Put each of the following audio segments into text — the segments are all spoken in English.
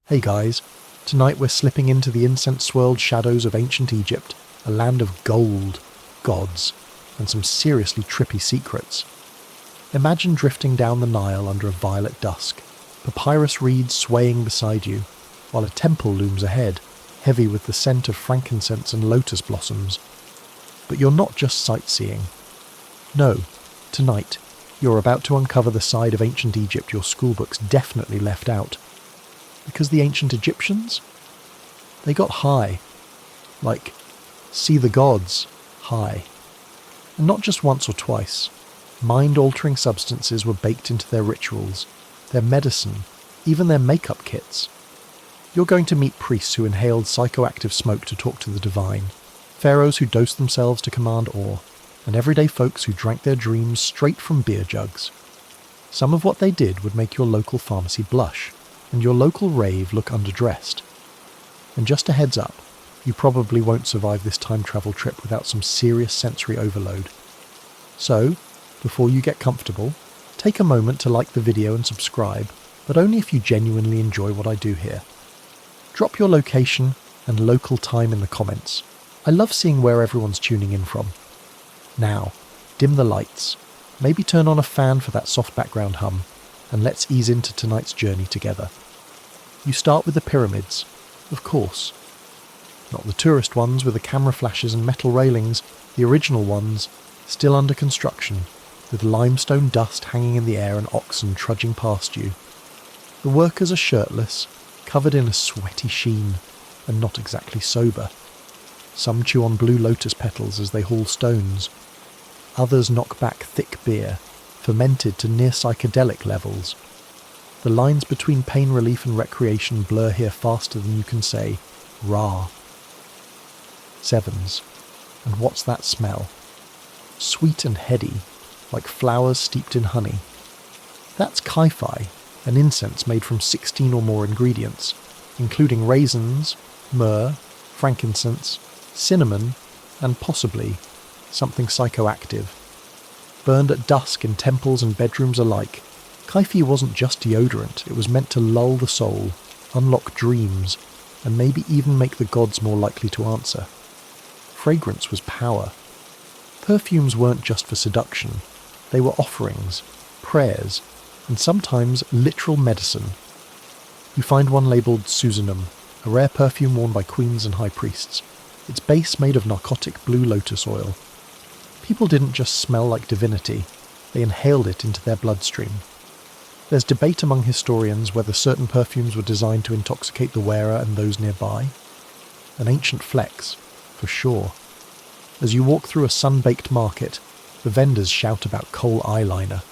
Hey guys, tonight we're slipping into the incense-swirled shadows of ancient Egypt, a land of gold, gods, and some seriously trippy secrets. Imagine drifting down the Nile under a violet dusk, papyrus reeds swaying beside you, while a temple looms ahead, heavy with the scent of frankincense and lotus blossoms. But you're not just sightseeing. No, tonight, you're about to uncover the side of ancient Egypt your schoolbooks definitely left out. Because the ancient Egyptians? They got high. Like, see the gods high. And not just once or twice. Mind-altering substances were baked into their rituals, their medicine, even their makeup kits. You're going to meet priests who inhaled psychoactive smoke to talk to the divine, pharaohs who dosed themselves to command awe, and everyday folks who drank their dreams straight from beer jugs. Some of what they did would make your local pharmacy blush, and your local rave look underdressed. And just a heads up, you probably won't survive this time travel trip without some serious sensory overload. So, before you get comfortable, take a moment to like the video and subscribe, but only if you genuinely enjoy what I do here. Drop your location and local time in the comments. I love seeing where everyone's tuning in from. Now, dim the lights, maybe turn on a fan for that soft background hum, and let's ease into tonight's journey together. You start with the pyramids, of course. Not the tourist ones with the camera flashes and metal railings, the original ones, still under construction, with limestone dust hanging in the air and oxen trudging past you. The workers are shirtless, covered in a sweaty sheen, and not exactly sober. Some chew on blue lotus petals as they haul stones. Others knock back thick beer, fermented to near psychedelic levels. The lines between pain relief and recreation blur here faster than you can say, Ra. Sevens. And what's that smell? Sweet and heady, like flowers steeped in honey. That's kai-fi, an incense made from 16 or more ingredients, including raisins, myrrh, frankincense, cinnamon, and possibly something psychoactive. Burned at dusk in temples and bedrooms alike, kai-fi wasn't just deodorant, it was meant to lull the soul, unlock dreams, and maybe even make the gods more likely to answer. Fragrance was power. Perfumes weren't just for seduction, they were offerings, prayers, and sometimes literal medicine. You find one labelled Susanum, a rare perfume worn by queens and high priests, its base made of narcotic blue lotus oil. People didn't just smell like divinity, they inhaled it into their bloodstream. There's debate among historians whether certain perfumes were designed to intoxicate the wearer and those nearby. An ancient flex, for sure. As you walk through a sun-baked market, the vendors shout about kohl eyeliner.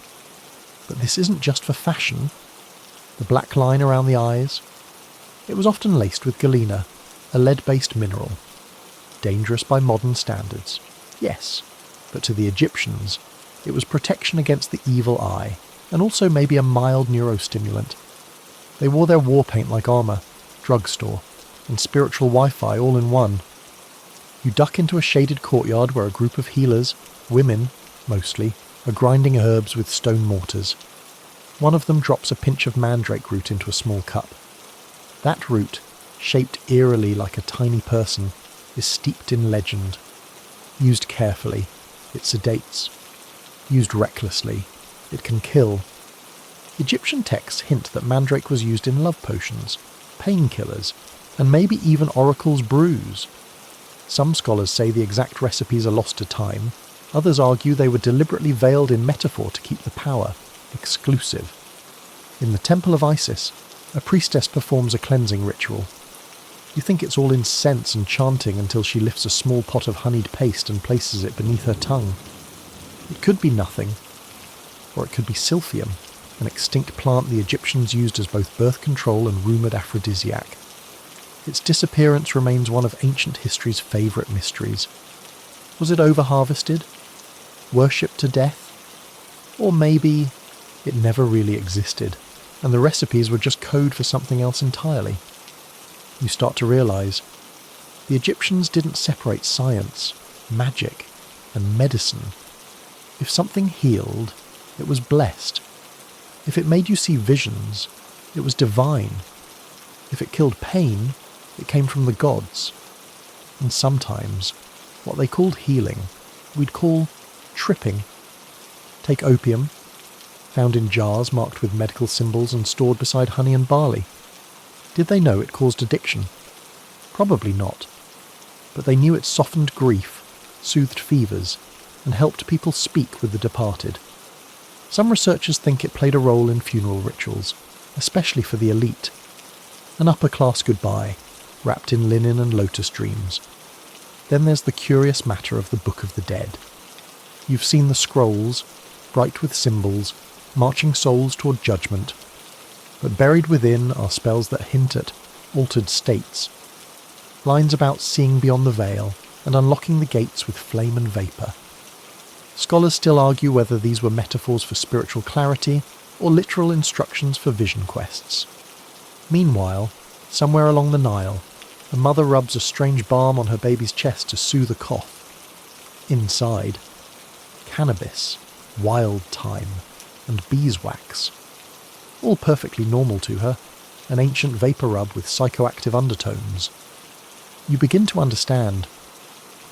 But this isn't just for fashion. The black line around the eyes, it was often laced with galena, a lead-based mineral. Dangerous by modern standards, yes, but to the Egyptians, it was protection against the evil eye, and also maybe a mild neurostimulant. They wore their war paint like armour, drugstore, and spiritual Wi-Fi all in one. You duck into a shaded courtyard where a group of healers, women, mostly, are grinding herbs with stone mortars. One of them drops a pinch of mandrake root into a small cup. That root, shaped eerily like a tiny person, is steeped in legend. Used carefully, it sedates. Used recklessly, it can kill. Egyptian texts hint that mandrake was used in love potions, painkillers, and maybe even oracles' brews. Some scholars say the exact recipes are lost to time, others argue they were deliberately veiled in metaphor to keep the power exclusive. In the Temple of Isis, a priestess performs a cleansing ritual. You think it's all incense and chanting until she lifts a small pot of honeyed paste and places it beneath her tongue. It could be nothing, or it could be silphium, an extinct plant the Egyptians used as both birth control and rumoured aphrodisiac. Its disappearance remains one of ancient history's favourite mysteries. Was it over-harvested? Worshipped to death? Or maybe it never really existed, and the recipes were just code for something else entirely. You start to realise the Egyptians didn't separate science, magic, and medicine. If something healed, it was blessed. If it made you see visions, it was divine. If it killed pain, it came from the gods. And sometimes, what they called healing, we'd call tripping. Take opium, found in jars marked with medical symbols and stored beside honey and barley. Did they know it caused addiction? Probably not. But they knew it softened grief, soothed fevers, and helped people speak with the departed. Some researchers think it played a role in funeral rituals, especially for the elite. An upper-class goodbye, wrapped in linen and lotus dreams. Then there's the curious matter of the Book of the Dead. You've seen the scrolls, bright with symbols, marching souls toward judgment. But buried within are spells that hint at altered states. Lines about seeing beyond the veil and unlocking the gates with flame and vapour. Scholars still argue whether these were metaphors for spiritual clarity or literal instructions for vision quests. Meanwhile, somewhere along the Nile, a mother rubs a strange balm on her baby's chest to soothe a cough. Inside, cannabis, wild thyme, and beeswax. All perfectly normal to her, an ancient vapour rub with psychoactive undertones. You begin to understand.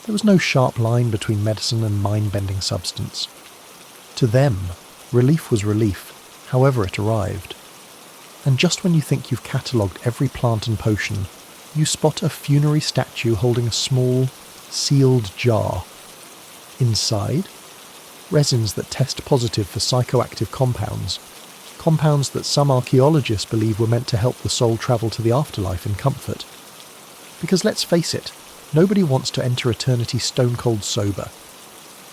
There was no sharp line between medicine and mind-bending substance. To them, relief was relief, however it arrived. And just when you think you've catalogued every plant and potion, you spot a funerary statue holding a small, sealed jar. Inside, resins that test positive for psychoactive compounds that some archaeologists believe were meant to help the soul travel to the afterlife in comfort. Because let's face it, nobody wants to enter eternity stone-cold sober.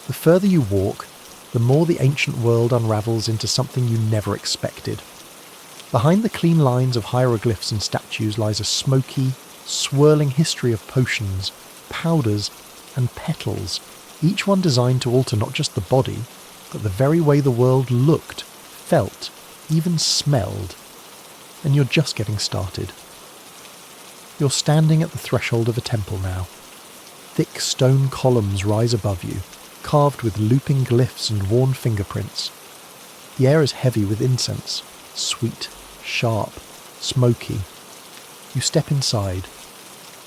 The further you walk, the more the ancient world unravels into something you never expected. Behind the clean lines of hieroglyphs and statues lies a smoky, swirling history of potions, powders, and petals, each one designed to alter not just the body, but the very way the world looked, felt, even smelled. And you're just getting started. You're standing at the threshold of a temple now. Thick stone columns rise above you, carved with looping glyphs and worn fingerprints. The air is heavy with incense, sweet, sharp, smoky. You step inside.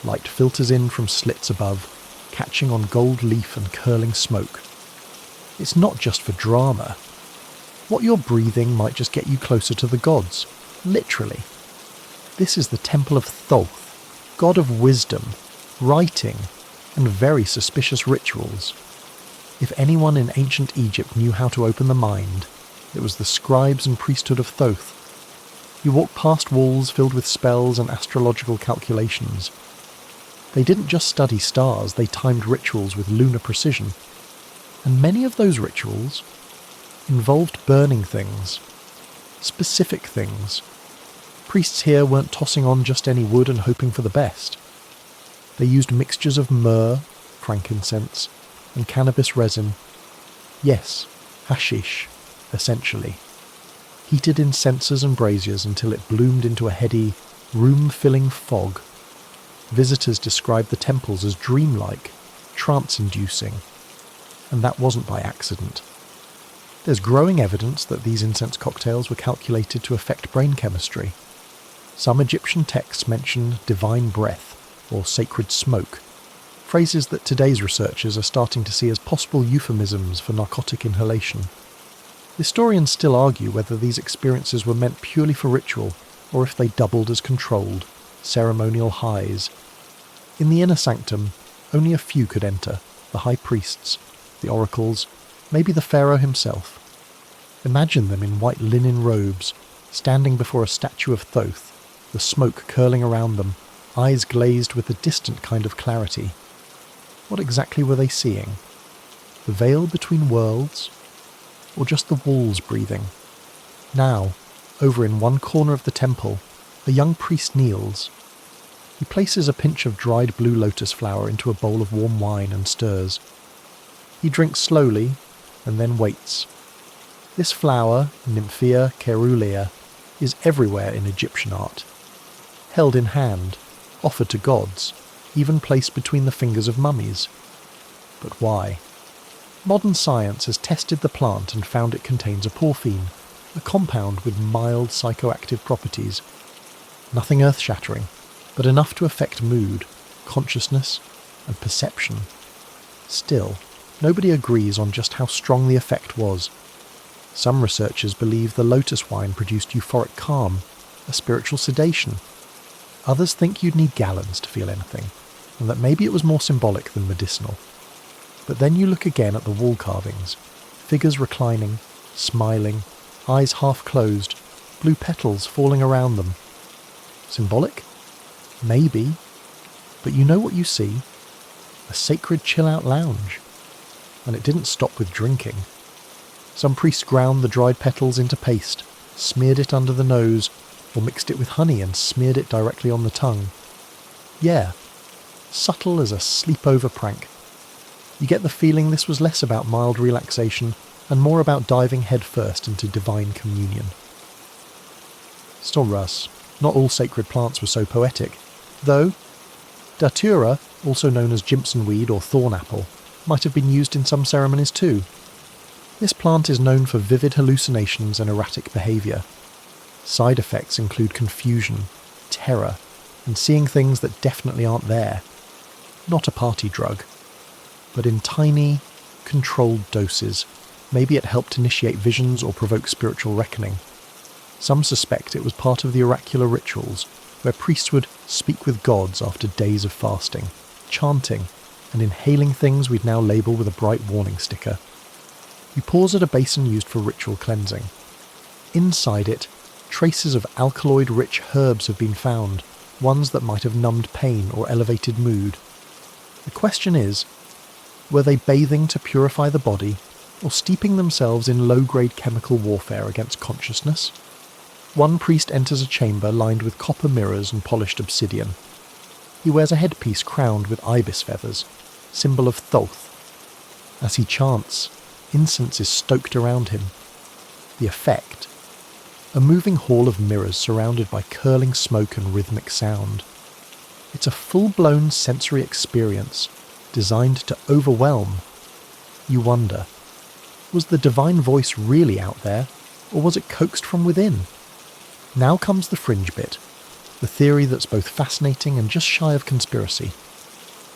Light filters in from slits above, catching on gold leaf and curling smoke. It's not just for drama. What you're breathing might just get you closer to the gods, literally. This is the temple of Thoth, god of wisdom, writing, and very suspicious rituals. If anyone in ancient Egypt knew how to open the mind, it was the scribes and priesthood of Thoth. You walk past walls filled with spells and astrological calculations. They didn't just study stars, they timed rituals with lunar precision. And many of those rituals involved burning things, specific things. Priests here weren't tossing on just any wood and hoping for the best. They used mixtures of myrrh, frankincense, and cannabis resin. Yes, hashish, essentially. Heated in censers and braziers until it bloomed into a heady, room-filling fog. Visitors described the temples as dreamlike, trance-inducing. And that wasn't by accident. There's growing evidence that these incense cocktails were calculated to affect brain chemistry. Some Egyptian texts mention divine breath, or sacred smoke, phrases that today's researchers are starting to see as possible euphemisms for narcotic inhalation. Historians still argue whether these experiences were meant purely for ritual, or if they doubled as controlled, ceremonial highs. In the inner sanctum, only a few could enter, the high priests, the oracles, maybe the pharaoh himself. Imagine them in white linen robes, standing before a statue of Thoth, the smoke curling around them, eyes glazed with a distant kind of clarity. What exactly were they seeing? The veil between worlds? Or just the walls breathing? Now, over in one corner of the temple, a young priest kneels. He places a pinch of dried blue lotus flower into a bowl of warm wine and stirs. He drinks slowly, and then waits. This flower, Nymphea caerulea, is everywhere in Egyptian art. Held in hand, offered to gods, even placed between the fingers of mummies. But why? Modern science has tested the plant and found it contains a porphine, a compound with mild psychoactive properties. Nothing earth-shattering, but enough to affect mood, consciousness, and perception. Still, nobody agrees on just how strong the effect was. Some researchers believe the lotus wine produced euphoric calm, a spiritual sedation. Others think you'd need gallons to feel anything, and that maybe it was more symbolic than medicinal. But then you look again at the wall carvings, figures reclining, smiling, eyes half closed, blue petals falling around them. Symbolic? Maybe. But you know what you see? A sacred chill-out lounge. And it didn't stop with drinking. Some priest ground the dried petals into paste, smeared it under the nose, or mixed it with honey and smeared it directly on the tongue. Yeah, subtle as a sleepover prank. You get the feeling this was less about mild relaxation and more about diving headfirst into divine communion. Still, Russ, not all sacred plants were so poetic, though datura, also known as Jimson weed or thorn apple, might have been used in some ceremonies too. This plant is known for vivid hallucinations and erratic behaviour. Side effects include confusion, terror, and seeing things that definitely aren't there. Not a party drug, but in tiny, controlled doses. Maybe it helped initiate visions or provoke spiritual reckoning. Some suspect it was part of the oracular rituals, where priests would speak with gods after days of fasting, chanting, and inhaling things we'd now label with a bright warning sticker. You pause at a basin used for ritual cleansing. Inside it, traces of alkaloid-rich herbs have been found, ones that might have numbed pain or elevated mood. The question is, were they bathing to purify the body, or steeping themselves in low-grade chemical warfare against consciousness? One priest enters a chamber lined with copper mirrors and polished obsidian. He wears a headpiece crowned with ibis feathers, symbol of Thoth. As he chants, incense is stoked around him. The effect? A moving hall of mirrors surrounded by curling smoke and rhythmic sound. It's a full-blown sensory experience, designed to overwhelm. You wonder, was the divine voice really out there, or was it coaxed from within? Now comes the fringe bit, the theory that's both fascinating and just shy of conspiracy.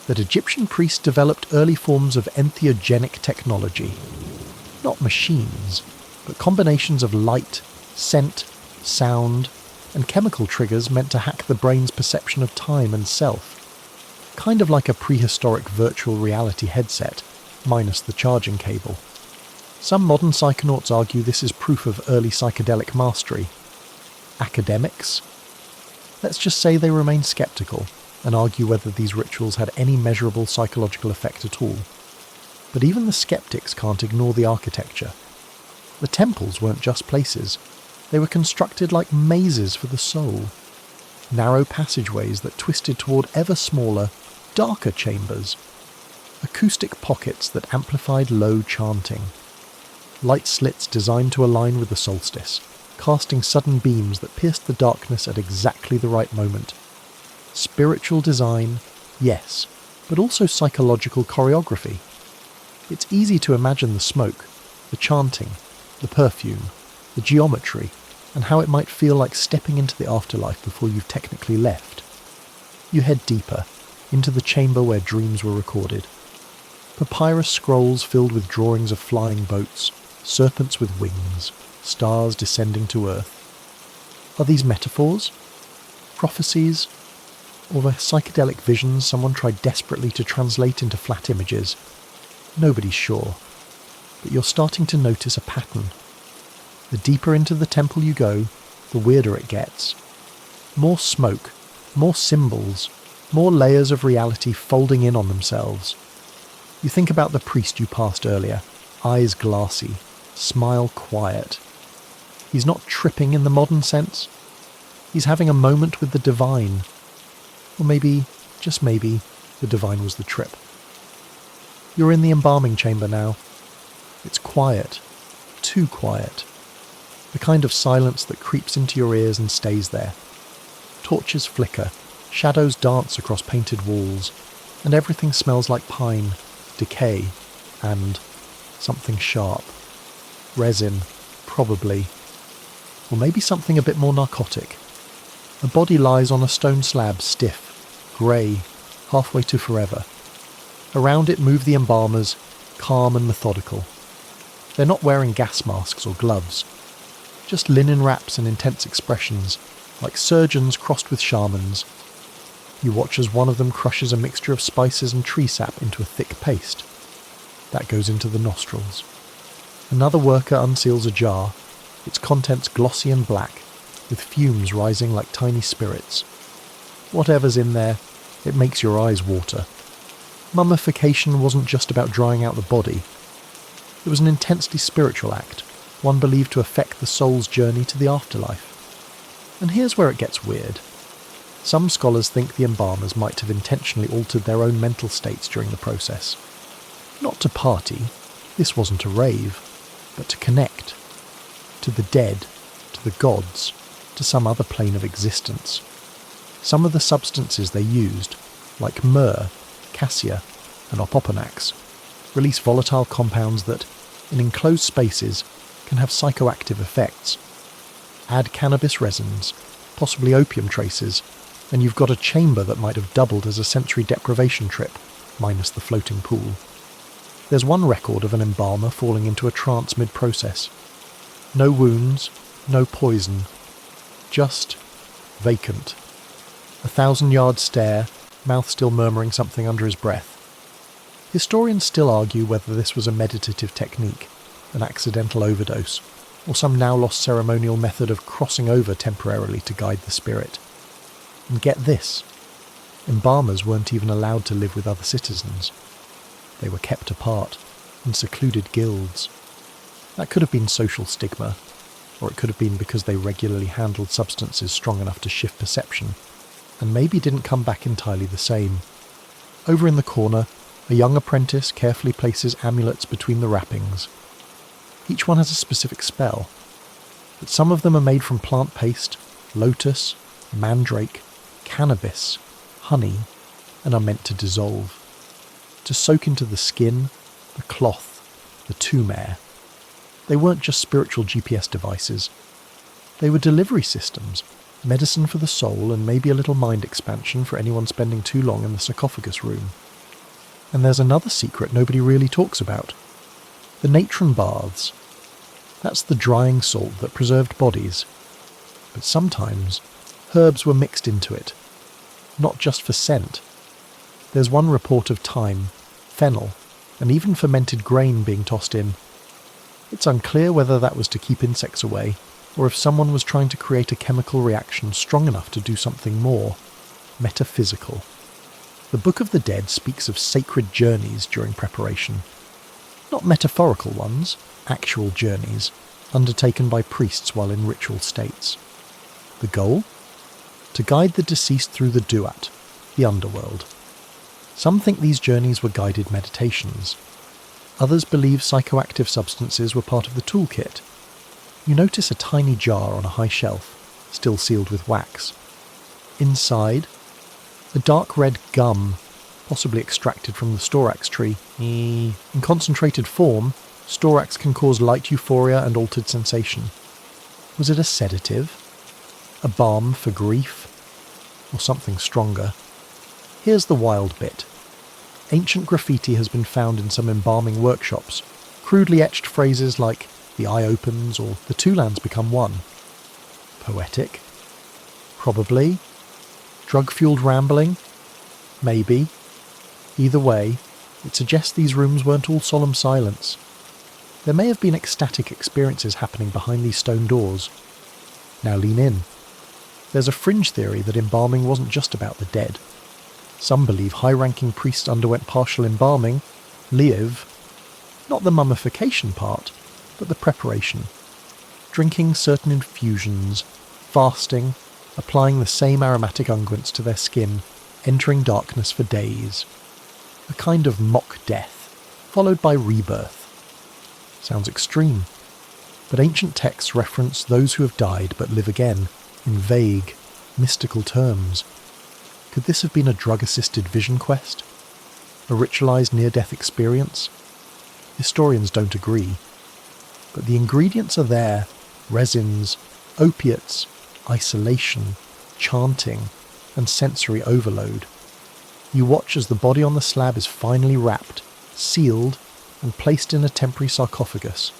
That Egyptian priests developed early forms of entheogenic technology. Not machines, but combinations of light, scent, sound, and chemical triggers meant to hack the brain's perception of time and self. Kind of like a prehistoric virtual reality headset, minus the charging cable. Some modern psychonauts argue this is proof of early psychedelic mastery. Academics? Let's just say they remain skeptical and argue whether these rituals had any measurable psychological effect at all. But even the skeptics can't ignore the architecture. The temples weren't just places. They were constructed like mazes for the soul. Narrow passageways that twisted toward ever smaller, darker chambers. Acoustic pockets that amplified low chanting. Light slits designed to align with the solstice, casting sudden beams that pierced the darkness at exactly the right moment. Spiritual design, yes, but also psychological choreography. It's easy to imagine the smoke, the chanting, the perfume, the geometry, and how it might feel like stepping into the afterlife before you've technically left. You head deeper, into the chamber where dreams were recorded. Papyrus scrolls filled with drawings of flying boats, serpents with wings, stars descending to earth. Are these metaphors? Prophecies? Or the psychedelic visions someone tried desperately to translate into flat images? Nobody's sure, but you're starting to notice a pattern. The deeper into the temple you go, the weirder it gets. More smoke, more symbols, more layers of reality folding in on themselves. You think about the priest you passed earlier, eyes glassy, smile quiet. He's not tripping in the modern sense. He's having a moment with the divine. Or maybe, just maybe, the divine was the trip. You're in the embalming chamber now. It's quiet. Too quiet. The kind of silence that creeps into your ears and stays there. Torches flicker, shadows dance across painted walls, and everything smells like pine, decay, and something sharp. Resin, probably. Or maybe something a bit more narcotic. A body lies on a stone slab, stiff, grey, halfway to forever. Around it move the embalmers, calm and methodical. They're not wearing gas masks or gloves, just linen wraps and intense expressions, like surgeons crossed with shamans. You watch as one of them crushes a mixture of spices and tree sap into a thick paste. That goes into the nostrils. Another worker unseals a jar, its contents glossy and black, with fumes rising like tiny spirits. Whatever's in there, it makes your eyes water. Mummification wasn't just about drying out the body. It was an intensely spiritual act, one believed to affect the soul's journey to the afterlife. And here's where it gets weird. Some scholars think the embalmers might have intentionally altered their own mental states during the process. Not to party, this wasn't a rave, but to connect. To the dead, to the gods, to some other plane of existence. Some of the substances they used, like myrrh, cassia, and opoponax, release volatile compounds that, in enclosed spaces, can have psychoactive effects. Add cannabis resins, possibly opium traces, and you've got a chamber that might have doubled as a sensory deprivation trip, minus the floating pool. There's one record of an embalmer falling into a trance mid-process. No wounds, no poison, just vacant. 1,000-yard stare, mouth still murmuring something under his breath. Historians still argue whether this was a meditative technique, an accidental overdose, or some now-lost ceremonial method of crossing over temporarily to guide the spirit. And get this, embalmers weren't even allowed to live with other citizens. They were kept apart, in secluded guilds. That could have been social stigma, or it could have been because they regularly handled substances strong enough to shift perception, and maybe didn't come back entirely the same. Over in the corner, a young apprentice carefully places amulets between the wrappings. Each one has a specific spell, but some of them are made from plant paste, lotus, mandrake, cannabis, honey, and are meant to dissolve. To soak into the skin, the cloth, the tomb air. They weren't just spiritual GPS devices. They were delivery systems, medicine for the soul and maybe a little mind expansion for anyone spending too long in the sarcophagus room. And there's another secret nobody really talks about. The natron baths. That's the drying salt that preserved bodies. But sometimes, herbs were mixed into it. Not just for scent. There's one report of thyme, fennel, and even fermented grain being tossed in. It's unclear whether that was to keep insects away, or if someone was trying to create a chemical reaction strong enough to do something more metaphysical. The Book of the Dead speaks of sacred journeys during preparation. Not metaphorical ones, actual journeys, undertaken by priests while in ritual states. The goal? To guide the deceased through the duat, the underworld. Some think these journeys were guided meditations. Others believe psychoactive substances were part of the toolkit. You notice a tiny jar on a high shelf, still sealed with wax. Inside, a dark red gum, possibly extracted from the storax tree. In concentrated form, storax can cause light euphoria and altered sensation. Was it a sedative? A balm for grief? Or something stronger? Here's the wild bit. Ancient graffiti has been found in some embalming workshops, crudely etched phrases like, "the eye opens," or "the two lands become one." Poetic? Probably. Drug-fueled rambling? Maybe. Either way, it suggests these rooms weren't all solemn silence. There may have been ecstatic experiences happening behind these stone doors. Now lean in. There's a fringe theory that embalming wasn't just about the dead. Some believe high-ranking priests underwent partial embalming, liav, not the mummification part, but the preparation. Drinking certain infusions, fasting, applying the same aromatic unguents to their skin, entering darkness for days. A kind of mock death, followed by rebirth. Sounds extreme, but ancient texts reference those who have died but live again, in vague, mystical terms. Could this have been a drug-assisted vision quest? A ritualized near-death experience? Historians don't agree. But the ingredients are there: resins, opiates, isolation, chanting, and sensory overload. You watch as the body on the slab is finally wrapped, sealed, and placed in a temporary sarcophagus.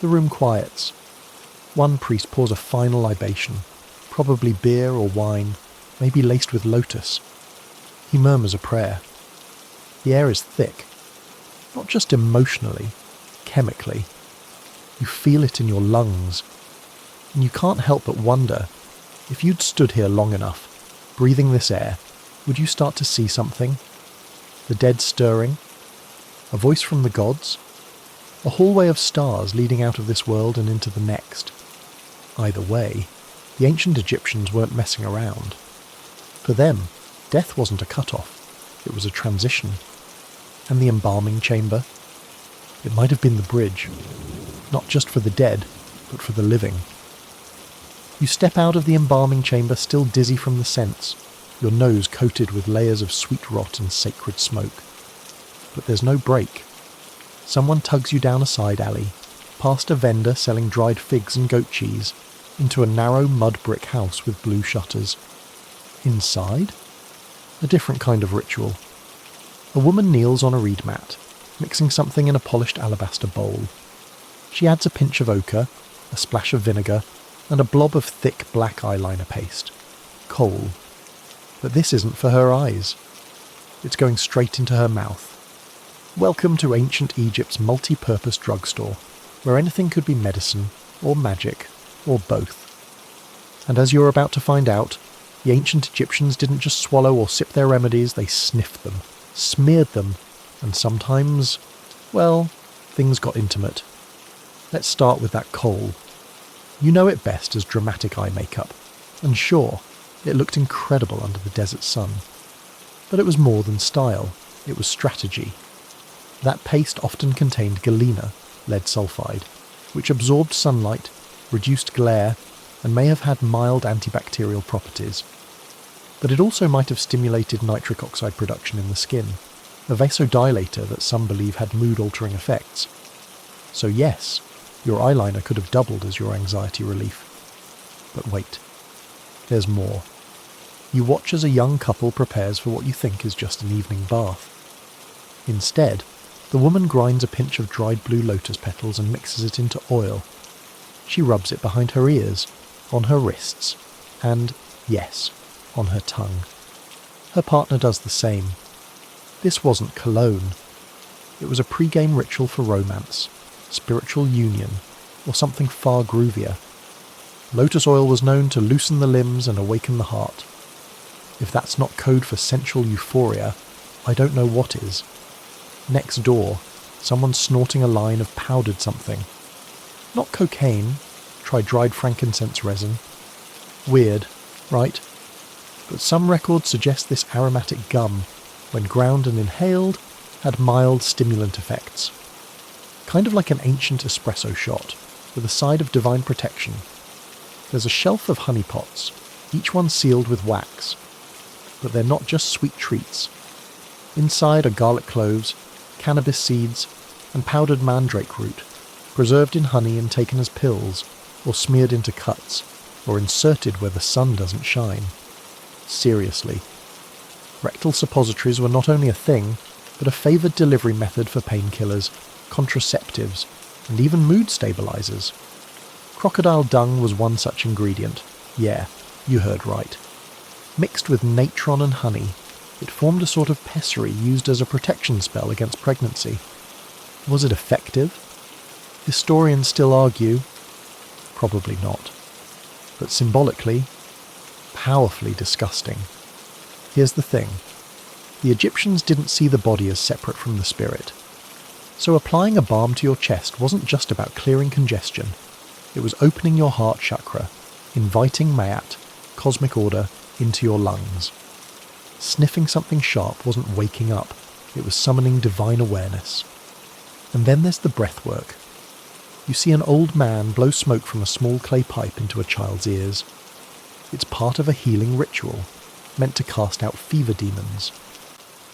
The room quiets. One priest pours a final libation, probably beer or wine, maybe laced with lotus. He murmurs a prayer. The air is thick, not just emotionally, chemically. You feel it in your lungs, and you can't help but wonder, if you'd stood here long enough, breathing this air, would you start to see something? The dead stirring? A voice from the gods? A hallway of stars leading out of this world and into the next? Either way, the ancient Egyptians weren't messing around. For them, death wasn't a cut-off, it was a transition. And the embalming chamber? It might have been the bridge, not just for the dead, but for the living. You step out of the embalming chamber still dizzy from the scents, your nose coated with layers of sweet rot and sacred smoke. But there's no break. Someone tugs you down a side alley, past a vendor selling dried figs and goat cheese, into a narrow mud brick house with blue shutters. Inside? A different kind of ritual. A woman kneels on a reed mat, mixing something in a polished alabaster bowl. She adds a pinch of ochre, a splash of vinegar, and a blob of thick black eyeliner paste. Kohl. But this isn't for her eyes. It's going straight into her mouth. Welcome to ancient Egypt's multi-purpose drugstore, where anything could be medicine, or magic, or both. And as you're about to find out, the ancient Egyptians didn't just swallow or sip their remedies, they sniffed them, smeared them, and sometimes, well, things got intimate. Let's start with that kohl. You know it best as dramatic eye makeup, and sure, it looked incredible under the desert sun. But it was more than style, it was strategy. That paste often contained galena, lead sulfide, which absorbed sunlight, reduced glare, and may have had mild antibacterial properties. But it also might have stimulated nitric oxide production in the skin, a vasodilator that some believe had mood-altering effects. So yes, your eyeliner could have doubled as your anxiety relief. But wait, there's more. You watch as a young couple prepares for what you think is just an evening bath. Instead, the woman grinds a pinch of dried blue lotus petals and mixes it into oil. She rubs it behind her ears, on her wrists, and, yes, on her tongue. Her partner does the same. This wasn't cologne. It was a pre-game ritual for romance, spiritual union, or something far groovier. Lotus oil was known to loosen the limbs and awaken the heart. If that's not code for sensual euphoria, I don't know what is. Next door, someone's snorting a line of powdered something. Not cocaine, try dried frankincense resin. Weird, right? But some records suggest this aromatic gum, when ground and inhaled, had mild stimulant effects. Kind of like an ancient espresso shot, with a side of divine protection. There's a shelf of honey pots, each one sealed with wax. But they're not just sweet treats. Inside are garlic cloves, cannabis seeds, and powdered mandrake root, preserved in honey and taken as pills, or smeared into cuts, or inserted where the sun doesn't shine. Seriously. Rectal suppositories were not only a thing, but a favoured delivery method for painkillers, contraceptives, and even mood stabilizers. Crocodile dung was one such ingredient. Yeah, you heard right. Mixed with natron and honey, it formed a sort of pessary used as a protection spell against pregnancy. Was it effective? Historians still argue. Probably not. But symbolically, powerfully disgusting. Here's the thing. The Egyptians didn't see the body as separate from the spirit. So applying a balm to your chest wasn't just about clearing congestion. It was opening your heart chakra, inviting Ma'at, cosmic order, into your lungs. Sniffing something sharp wasn't waking up, it was summoning divine awareness. And then there's the breath work. You see an old man blow smoke from a small clay pipe into a child's ears. It's part of a healing ritual, meant to cast out fever demons.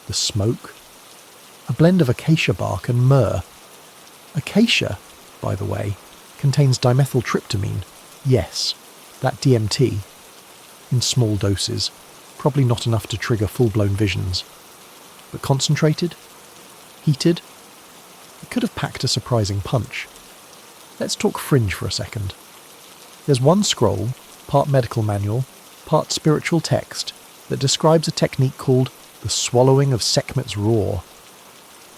The smoke? A blend of acacia bark and myrrh. Acacia, by the way, contains dimethyltryptamine. Yes, that DMT. in small doses, probably not enough to trigger full-blown visions. But concentrated? Heated? It could have packed a surprising punch. Let's talk fringe for a second. There's one scroll, part medical manual, part spiritual text, that describes a technique called the swallowing of Sekhmet's roar.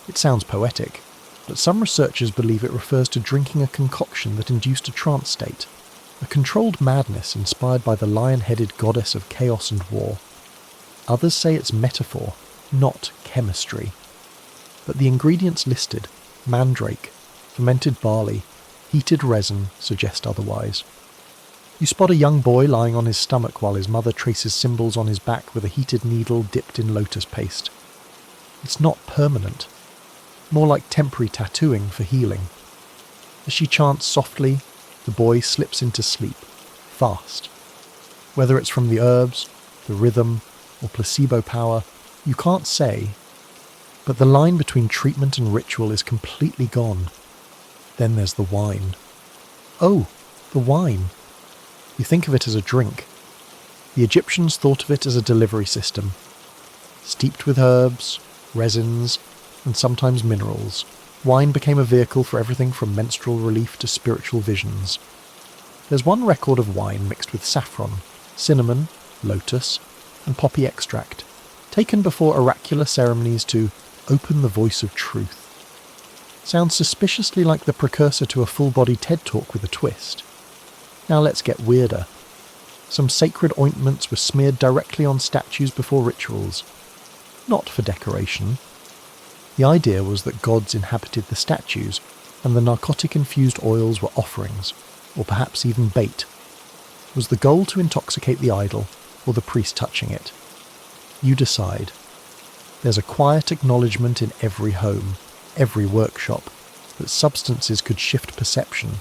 It sounds poetic, but some researchers believe it refers to drinking a concoction that induced a trance state, a controlled madness inspired by the lion-headed goddess of chaos and war. Others say it's metaphor, not chemistry. But the ingredients listed, mandrake, fermented barley, heated resin, suggest otherwise. You spot a young boy lying on his stomach while his mother traces symbols on his back with a heated needle dipped in lotus paste. It's not permanent, more like temporary tattooing for healing. As she chants softly, the boy slips into sleep, fast. Whether it's from the herbs, the rhythm, or placebo power, you can't say. But the line between treatment and ritual is completely gone. Then there's the wine. Oh, the wine. You think of it as a drink. The Egyptians thought of it as a delivery system. Steeped with herbs, resins, and sometimes minerals, wine became a vehicle for everything from menstrual relief to spiritual visions. There's one record of wine mixed with saffron, cinnamon, lotus, and poppy extract, taken before oracular ceremonies to open the voice of truth. Sounds suspiciously like the precursor to a full-body TED Talk with a twist. Now let's get weirder. Some sacred ointments were smeared directly on statues before rituals. Not for decoration. The idea was that gods inhabited the statues, and the narcotic-infused oils were offerings, or perhaps even bait. Was the goal to intoxicate the idol, or the priest touching it? You decide. There's a quiet acknowledgement in every home, every workshop, that substances could shift perception.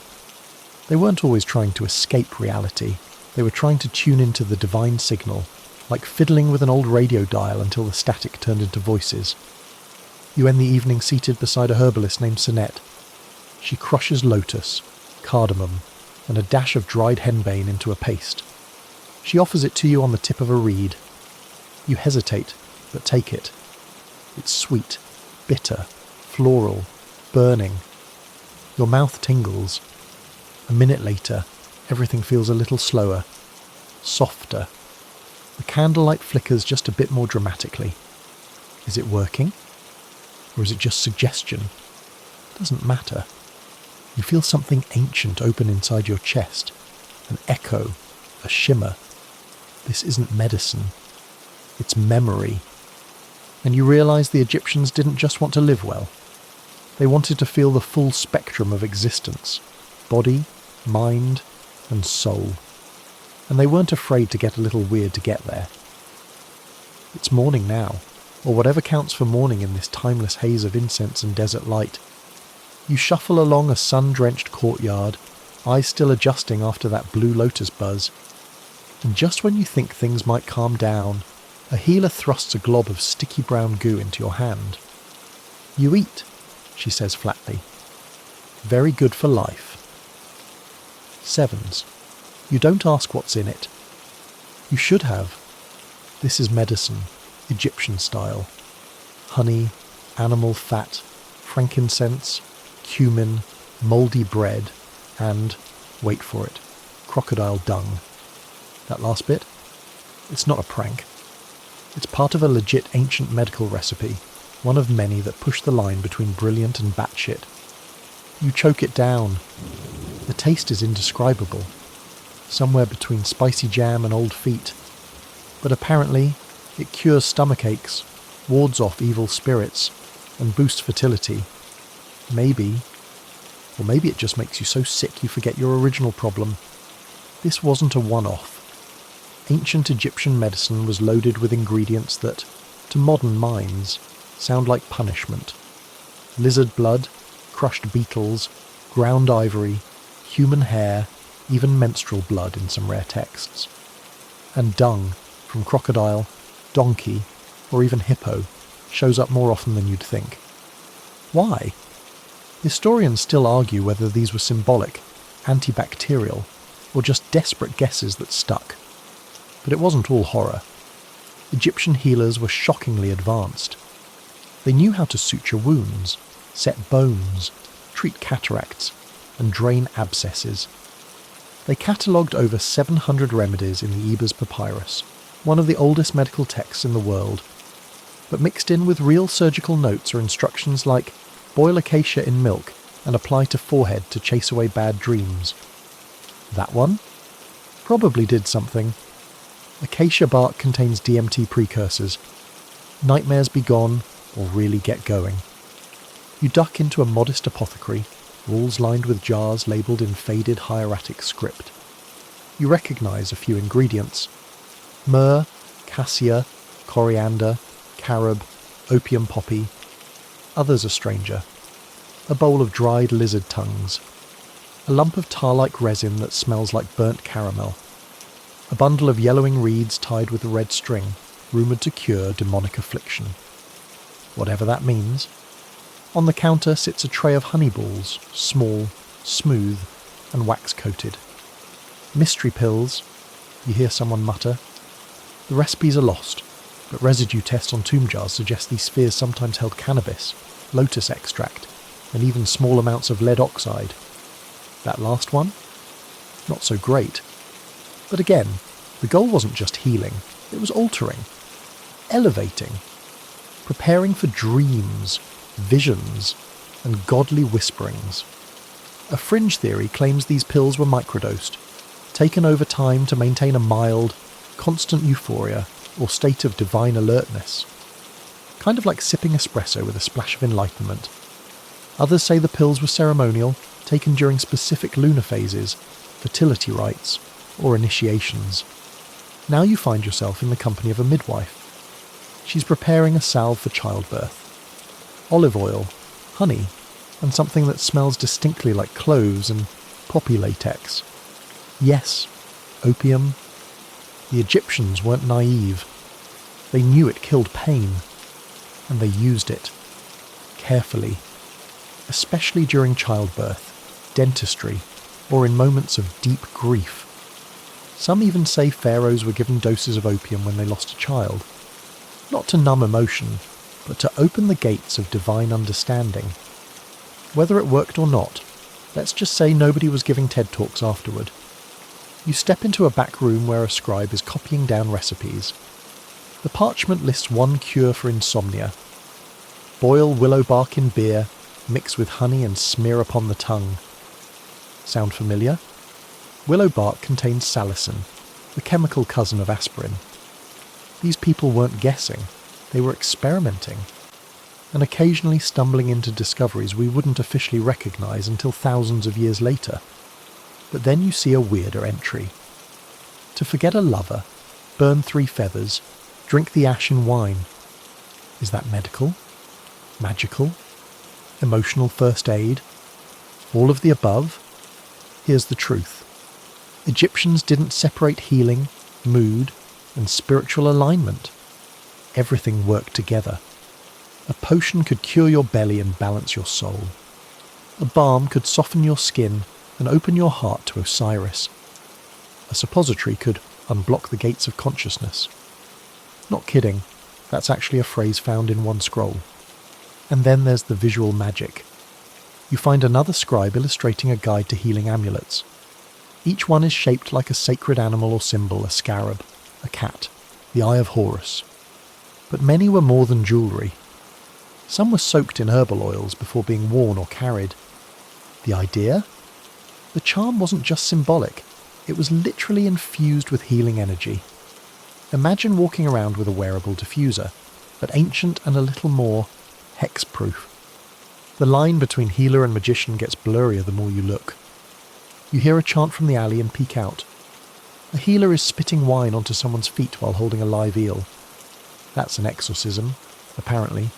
They weren't always trying to escape reality. They were trying to tune into the divine signal, like fiddling with an old radio dial until the static turned into voices. You end the evening seated beside a herbalist named Sinette. She crushes lotus, cardamom, and a dash of dried henbane into a paste. She offers it to you on the tip of a reed. You hesitate, but take it. It's sweet, bitter, floral, burning. Your mouth tingles. A minute later, everything feels a little slower, softer. The candlelight flickers just a bit more dramatically. Is it working? Or is it just suggestion? Doesn't matter. You feel something ancient open inside your chest. An echo, a shimmer. This isn't medicine. It's memory. And you realise the Egyptians didn't just want to live well. They wanted to feel the full spectrum of existence. Body, mind, and soul. And they weren't afraid to get a little weird to get there. It's morning now, or whatever counts for morning in this timeless haze of incense and desert light. You shuffle along a sun-drenched courtyard, eyes still adjusting after that blue lotus buzz. And just when you think things might calm down, a healer thrusts a glob of sticky brown goo into your hand. You eat, she says flatly. Very good for life. Sevens. You don't ask what's in it. You should have. This is medicine, Egyptian style. Honey, animal fat, frankincense, cumin, mouldy bread, and, wait for it, crocodile dung. That last bit? It's not a prank. It's part of a legit ancient medical recipe, one of many that push the line between brilliant and batshit. You choke it down. The taste is indescribable, somewhere between spicy jam and old feet. But apparently, it cures stomach aches, wards off evil spirits, and boosts fertility. Maybe, or maybe it just makes you so sick you forget your original problem. This wasn't a one-off. Ancient Egyptian medicine was loaded with ingredients that, to modern minds, sound like punishment. Lizard blood, crushed beetles, ground ivory, human hair, even menstrual blood in some rare texts. And dung, from crocodile, donkey, or even hippo, shows up more often than you'd think. Why? Historians still argue whether these were symbolic, antibacterial, or just desperate guesses that stuck. But it wasn't all horror. Egyptian healers were shockingly advanced. They knew how to suture wounds, set bones, treat cataracts, and drain abscesses. They catalogued over 700 remedies in the Ebers Papyrus, one of the oldest medical texts in the world. But mixed in with real surgical notes are instructions like boil acacia in milk and apply to forehead to chase away bad dreams. That one? Probably did something. Acacia bark contains DMT precursors. Nightmares be gone, or really get going. You duck into a modest apothecary, walls lined with jars labelled in faded hieratic script. You recognise a few ingredients. Myrrh, cassia, coriander, carob, opium poppy. Others a stranger. A bowl of dried lizard tongues. A lump of tar-like resin that smells like burnt caramel. A bundle of yellowing reeds tied with a red string, rumoured to cure demonic affliction. Whatever that means. On the counter sits a tray of honey balls, small, smooth, and wax-coated. Mystery pills, you hear someone mutter. The recipes are lost, but residue tests on tomb jars suggest these spheres sometimes held cannabis, lotus extract, and even small amounts of lead oxide. That last one? Not so great. But again, the goal wasn't just healing, it was altering, elevating, preparing for dreams, visions, and godly whisperings. A fringe theory claims these pills were microdosed, taken over time to maintain a mild, constant euphoria or state of divine alertness. Kind of like sipping espresso with a splash of enlightenment. Others say the pills were ceremonial, taken during specific lunar phases, fertility rites, or initiations. Now you find yourself in the company of a midwife. She's preparing a salve for childbirth. Olive oil, honey, and something that smells distinctly like cloves and poppy latex. Yes, opium. The Egyptians weren't naive. They knew it killed pain, and they used it. Carefully. Especially during childbirth, dentistry, or in moments of deep grief. Some even say pharaohs were given doses of opium when they lost a child. Not to numb emotion, but to open the gates of divine understanding. Whether it worked or not, let's just say nobody was giving TED Talks afterward. You step into a back room where a scribe is copying down recipes. The parchment lists one cure for insomnia. Boil willow bark in beer, mix with honey and smear upon the tongue. Sound familiar? Willow bark contains salicin, the chemical cousin of aspirin. These people weren't guessing, they were experimenting, and occasionally stumbling into discoveries we wouldn't officially recognise until thousands of years later. But then you see a weirder entry. To forget a lover, burn 3 feathers, drink the ash in wine. Is that medical? Magical? Emotional first aid? All of the above? Here's the truth. Egyptians didn't separate healing, mood, and spiritual alignment. Everything worked together. A potion could cure your belly and balance your soul. A balm could soften your skin and open your heart to Osiris. A suppository could unblock the gates of consciousness. Not kidding, that's actually a phrase found in one scroll. And then there's the visual magic. You find another scribe illustrating a guide to healing amulets. Each one is shaped like a sacred animal or symbol, a scarab, a cat, the eye of Horus. But many were more than jewellery. Some were soaked in herbal oils before being worn or carried. The idea? The charm wasn't just symbolic, it was literally infused with healing energy. Imagine walking around with a wearable diffuser, but ancient and a little more hex-proof. The line between healer and magician gets blurrier the more you look. You hear a chant from the alley and peek out. A healer is spitting wine onto someone's feet while holding a live eel. That's an exorcism, apparently,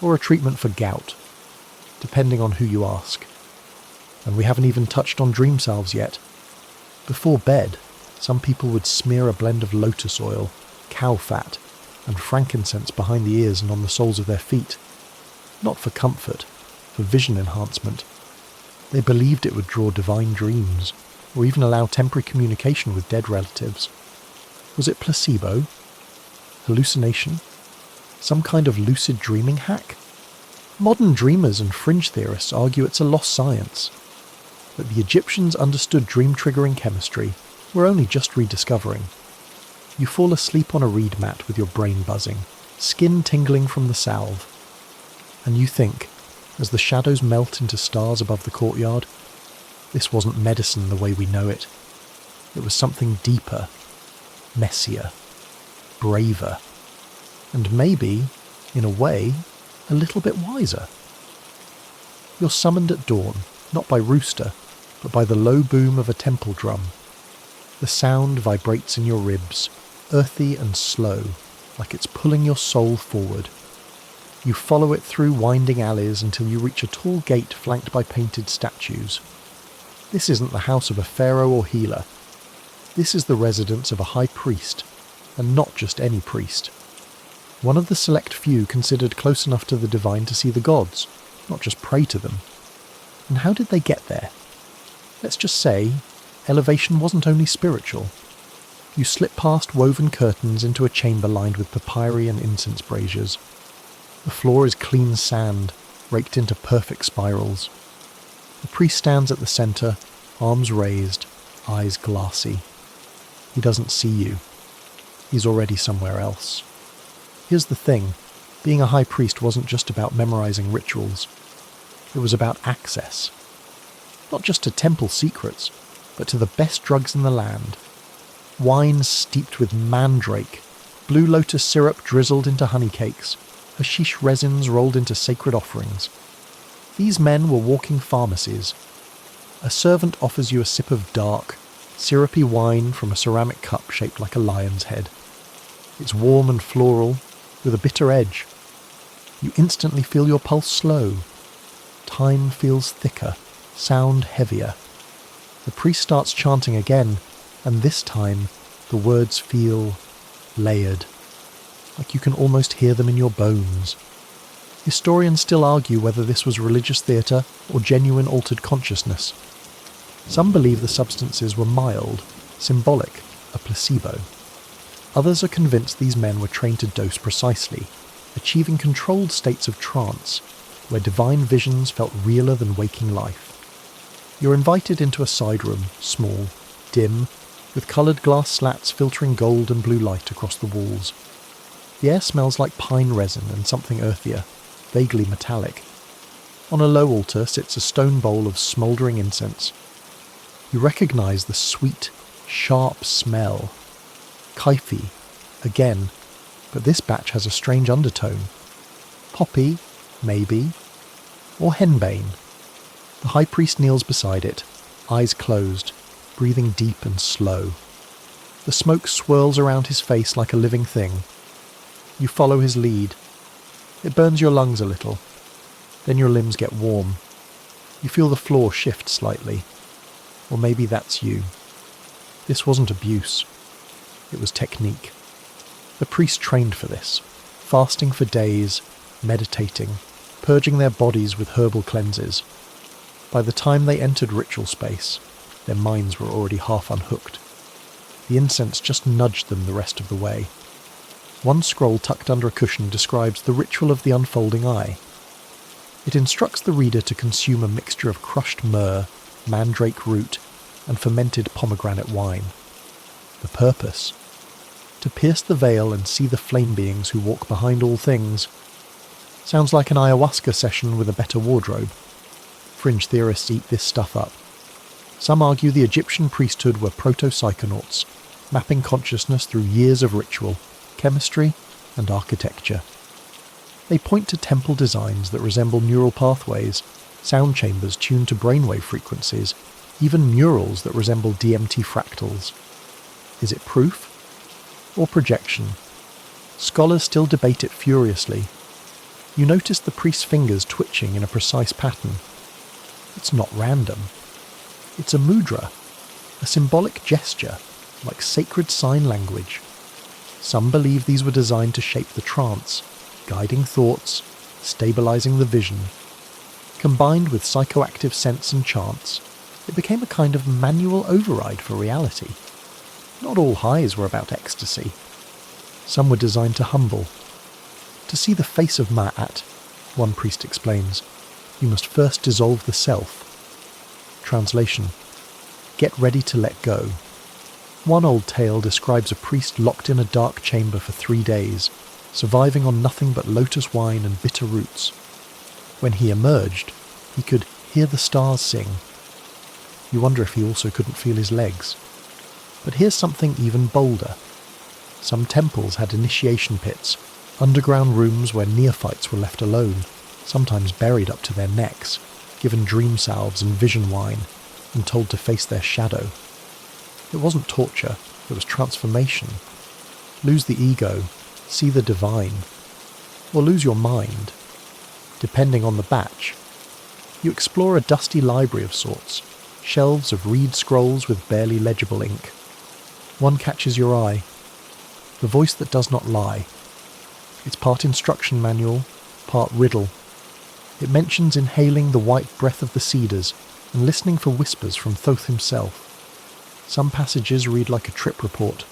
or a treatment for gout, depending on who you ask. And we haven't even touched on dream salves yet. Before bed, some people would smear a blend of lotus oil, cow fat, and frankincense behind the ears and on the soles of their feet. Not for comfort, for vision enhancement. They believed it would draw divine dreams, or even allow temporary communication with dead relatives. Was it placebo? Hallucination? Some kind of lucid dreaming hack? Modern dreamers and fringe theorists argue it's a lost science. But the Egyptians understood dream-triggering chemistry we're only just rediscovering. You fall asleep on a reed mat with your brain buzzing, skin tingling from the salve. And you think, as the shadows melt into stars above the courtyard, this wasn't medicine the way we know it. It was something deeper, messier, braver, and maybe, in a way, a little bit wiser. You're summoned at dawn, not by rooster, but by the low boom of a temple drum. The sound vibrates in your ribs, earthy and slow, like it's pulling your soul forward. You follow it through winding alleys until you reach a tall gate flanked by painted statues. This isn't the house of a pharaoh or healer. This is the residence of a high priest, and not just any priest. One of the select few considered close enough to the divine to see the gods, not just pray to them. And how did they get there? Let's just say, elevation wasn't only spiritual. You slip past woven curtains into a chamber lined with papyri and incense braziers. The floor is clean sand, raked into perfect spirals. The priest stands at the centre, arms raised, eyes glassy. He doesn't see you. He's already somewhere else. Here's the thing, being a high priest wasn't just about memorizing rituals. It was about access. Not just to temple secrets, but to the best drugs in the land. Wine steeped with mandrake, blue lotus syrup drizzled into honey cakes, hashish resins rolled into sacred offerings. These men were walking pharmacies. A servant offers you a sip of dark, syrupy wine from a ceramic cup shaped like a lion's head. It's warm and floral, with a bitter edge. You instantly feel your pulse slow. Time feels thicker, sound heavier. The priest starts chanting again, and this time the words feel layered, like you can almost hear them in your bones. Historians still argue whether this was religious theatre or genuine altered consciousness. Some believe the substances were mild, symbolic, a placebo. Others are convinced these men were trained to dose precisely, achieving controlled states of trance, where divine visions felt realer than waking life. You're invited into a side room, small, dim, with coloured glass slats filtering gold and blue light across the walls. The air smells like pine resin and something earthier, vaguely metallic. On a low altar sits a stone bowl of smouldering incense. You recognise the sweet, sharp smell. Kaifi, again, but this batch has a strange undertone. Poppy, maybe, or henbane. The high priest kneels beside it, eyes closed, breathing deep and slow. The smoke swirls around his face like a living thing. You follow his lead. It burns your lungs a little. Then your limbs get warm. You feel the floor shift slightly. Or maybe that's you. This wasn't abuse. It was technique. The priest trained for this, fasting for days, meditating, purging their bodies with herbal cleanses. By the time they entered ritual space, their minds were already half unhooked. The incense just nudged them the rest of the way. One scroll tucked under a cushion describes the ritual of the unfolding eye. It instructs the reader to consume a mixture of crushed myrrh, mandrake root, and fermented pomegranate wine. The purpose? To pierce the veil and see the flame beings who walk behind all things. Sounds like an ayahuasca session with a better wardrobe. Fringe theorists eat this stuff up. Some argue the Egyptian priesthood were proto-psychonauts, mapping consciousness through years of ritual, chemistry, and architecture. They point to temple designs that resemble neural pathways, sound chambers tuned to brainwave frequencies, even murals that resemble DMT fractals. Is it proof? Or projection? Scholars still debate it furiously. You notice the priest's fingers twitching in a precise pattern. It's not random. It's a mudra, a symbolic gesture, like sacred sign language. Some believe these were designed to shape the trance, guiding thoughts, stabilizing the vision. Combined with psychoactive scents and chants, it became a kind of manual override for reality. Not all highs were about ecstasy. Some were designed to humble. To see the face of Ma'at, one priest explains, you must first dissolve the self. Translation: get ready to let go. One old tale describes a priest locked in a dark chamber for 3 days, surviving on nothing but lotus wine and bitter roots. When he emerged, he could hear the stars sing. You wonder if he also couldn't feel his legs. But here's something even bolder. Some temples had initiation pits, underground rooms where neophytes were left alone, sometimes buried up to their necks, given dream salves and vision wine, and told to face their shadow. It wasn't torture, it was transformation. Lose the ego, see the divine, or lose your mind, depending on the batch. You explore a dusty library of sorts, shelves of reed scrolls with barely legible ink. One catches your eye, the voice that does not lie. It's part instruction manual, part riddle. It mentions inhaling the white breath of the cedars and listening for whispers from Thoth himself. Some passages read like a trip report,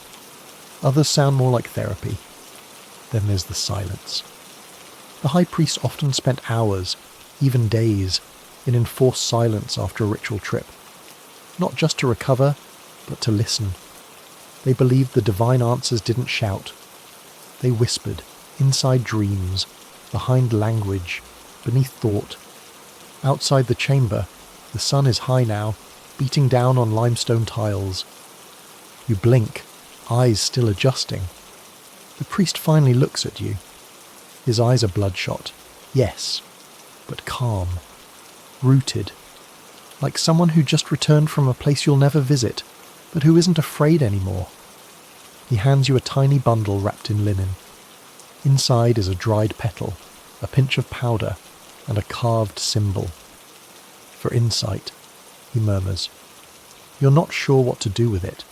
others sound more like therapy. Then there's the silence. The high priest often spent hours, even days, in enforced silence after a ritual trip. Not just to recover, but to listen. They believed the divine answers didn't shout. They whispered, inside dreams, behind language, beneath thought. Outside the chamber, the sun is high now, beating down on limestone tiles. You blink, eyes still adjusting. The priest finally looks at you. His eyes are bloodshot, yes, but calm, rooted, like someone who just returned from a place you'll never visit, but who isn't afraid anymore. He hands you a tiny bundle wrapped in linen. Inside is a dried petal, a pinch of powder, and a carved symbol. For insight, he murmurs. You're not sure what to do with it.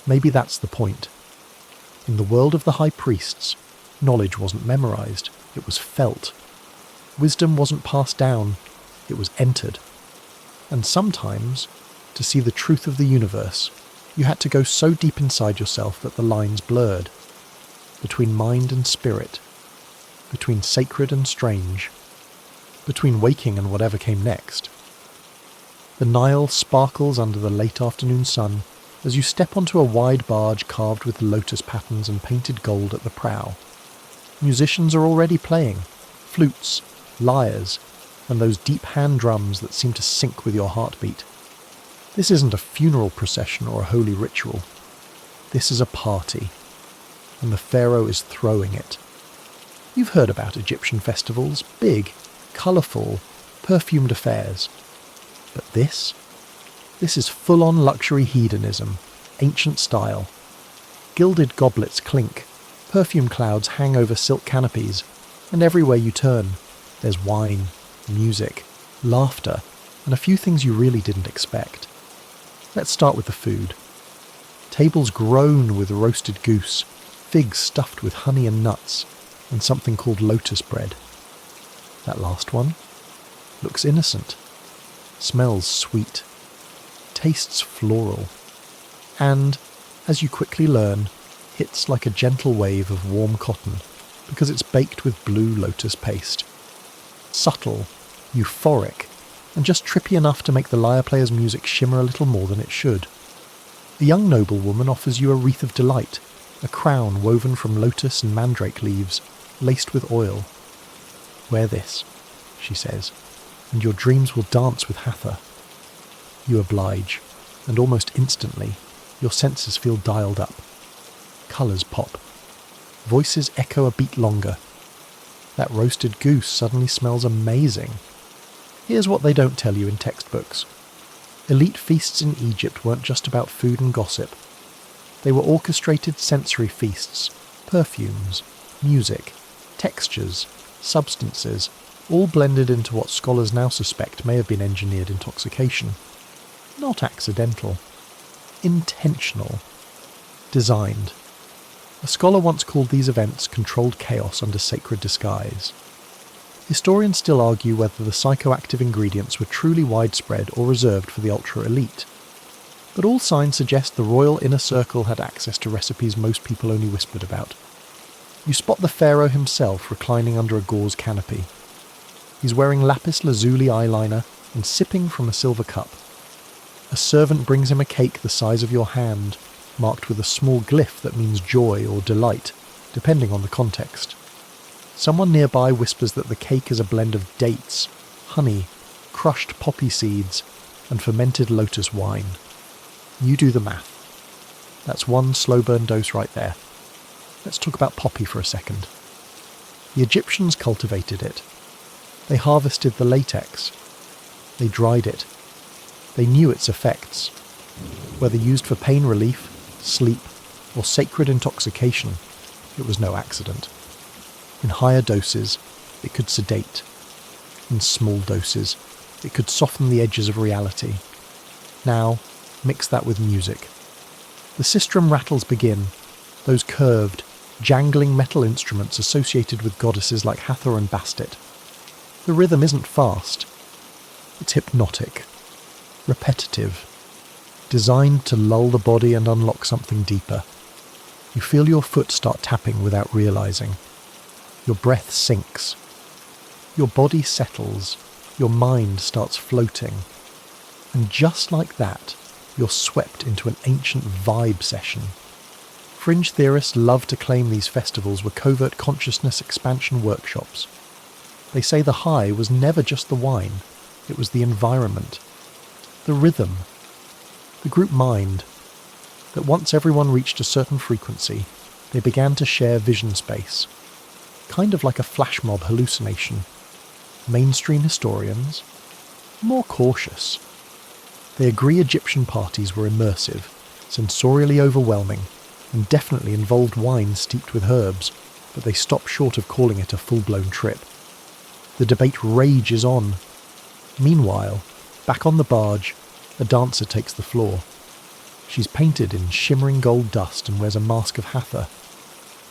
Maybe that's the point. In the world of the high priests, knowledge wasn't memorized, it was felt. Wisdom wasn't passed down, it was entered. And sometimes, to see the truth of the universe, you had to go so deep inside yourself that the lines blurred. Between mind and spirit, between sacred and strange, between waking and whatever came next. The Nile sparkles under the late afternoon sun as you step onto a wide barge carved with lotus patterns and painted gold at the prow. Musicians are already playing, flutes, lyres, and those deep hand drums that seem to sync with your heartbeat. This isn't a funeral procession or a holy ritual. This is a party, and the pharaoh is throwing it. You've heard about Egyptian festivals, big, colourful, perfumed affairs. But this is full-on luxury hedonism, ancient style. Gilded goblets clink, perfume clouds hang over silk canopies, and everywhere you turn, there's wine, music, laughter, and a few things you really didn't expect. Let's start with the food. Tables groan with roasted goose, figs stuffed with honey and nuts, and something called lotus bread. That last one looks innocent, smells sweet, tastes floral, and, as you quickly learn, hits like a gentle wave of warm cotton because it's baked with blue lotus paste. Subtle, euphoric, and just trippy enough to make the lyre player's music shimmer a little more than it should. A young noblewoman offers you a wreath of delight, a crown woven from lotus and mandrake leaves, laced with oil. Wear this, she says, and your dreams will dance with Hathor. You oblige, and almost instantly, your senses feel dialed up. Colours pop. Voices echo a beat longer. That roasted goose suddenly smells amazing. Here's what they don't tell you in textbooks. Elite feasts in Egypt weren't just about food and gossip. They were orchestrated sensory feasts, perfumes, music, textures, substances, all blended into what scholars now suspect may have been engineered intoxication. Not accidental. Intentional. Designed. A scholar once called these events controlled chaos under sacred disguise. Historians still argue whether the psychoactive ingredients were truly widespread or reserved for the ultra-elite. But all signs suggest the royal inner circle had access to recipes most people only whispered about. You spot the pharaoh himself reclining under a gauze canopy. He's wearing lapis lazuli eyeliner and sipping from a silver cup. A servant brings him a cake the size of your hand, marked with a small glyph that means joy or delight, depending on the context. Someone nearby whispers that the cake is a blend of dates, honey, crushed poppy seeds, and fermented lotus wine. You do the math. That's one slow burn dose right there. Let's talk about poppy for a second. The Egyptians cultivated it. They harvested the latex. They dried it. They knew its effects. Whether used for pain relief, sleep, or sacred intoxication, it was no accident. In higher doses, it could sedate. In small doses, it could soften the edges of reality. Now, mix that with music. The sistrum rattles begin, those curved, jangling metal instruments associated with goddesses like Hathor and Bastet. The rhythm isn't fast. It's hypnotic, repetitive, designed to lull the body and unlock something deeper. You feel your foot start tapping without realizing. Your breath sinks. Your body settles. Your mind starts floating. And just like that, you're swept into an ancient vibe session. Fringe theorists love to claim these festivals were covert consciousness expansion workshops. They say the high was never just the wine, it was the environment, the rhythm, the group mind, that once everyone reached a certain frequency, they began to share vision space, kind of like a flash mob hallucination. Mainstream historians, more cautious. They agree Egyptian parties were immersive, sensorially overwhelming, and definitely involved wine steeped with herbs, but they stop short of calling it a full-blown trip. The debate rages on. Meanwhile, back on the barge, a dancer takes the floor. She's painted in shimmering gold dust and wears a mask of Hathor.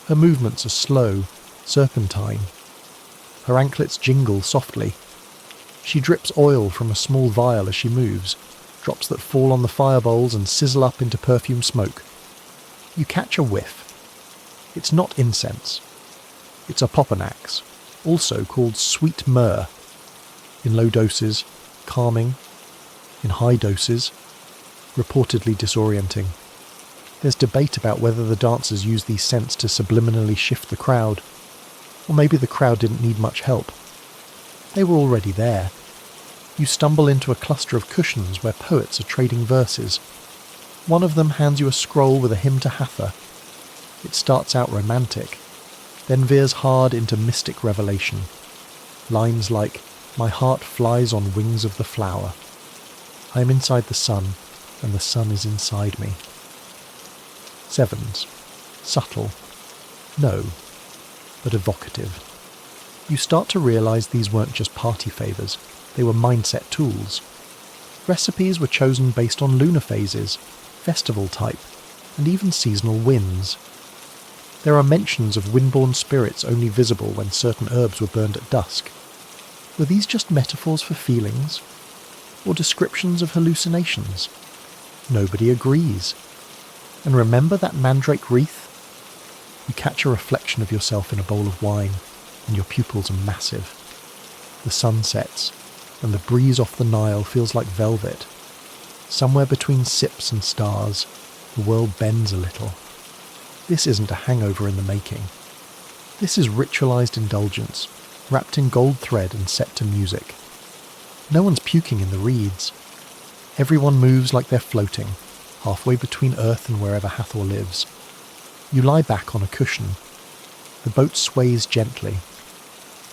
Her movements are slow, serpentine. Her anklets jingle softly. She drips oil from a small vial as she moves, drops that fall on the fire bowls and sizzle up into perfume smoke. You catch a whiff. It's not incense. It's a popanax, also called sweet myrrh. In low doses, calming. In high doses, reportedly disorienting. There's debate about whether the dancers use these scents to subliminally shift the crowd, or maybe the crowd didn't need much help. They were already there. You stumble into a cluster of cushions where poets are trading verses. One of them hands you a scroll with a hymn to Hathor. It starts out romantic, then veers hard into mystic revelation. Lines like, "My heart flies on wings of the flower. I am inside the sun, and the sun is inside me." Sevens. Subtle. No, but evocative. You start to realise these weren't just party favours, they were mindset tools. Recipes were chosen based on lunar phases, festival type, and even seasonal winds. There are mentions of windborne spirits only visible when certain herbs were burned at dusk. Were these just metaphors for feelings? Or descriptions of hallucinations? Nobody agrees. And remember that mandrake wreath? You catch a reflection of yourself in a bowl of wine, and your pupils are massive. The sun sets, and the breeze off the Nile feels like velvet. Somewhere between sips and stars, the world bends a little. This isn't a hangover in the making. This is ritualized indulgence, wrapped in gold thread and set to music. No one's puking in the reeds. Everyone moves like they're floating, halfway between Earth and wherever Hathor lives. You lie back on a cushion. The boat sways gently.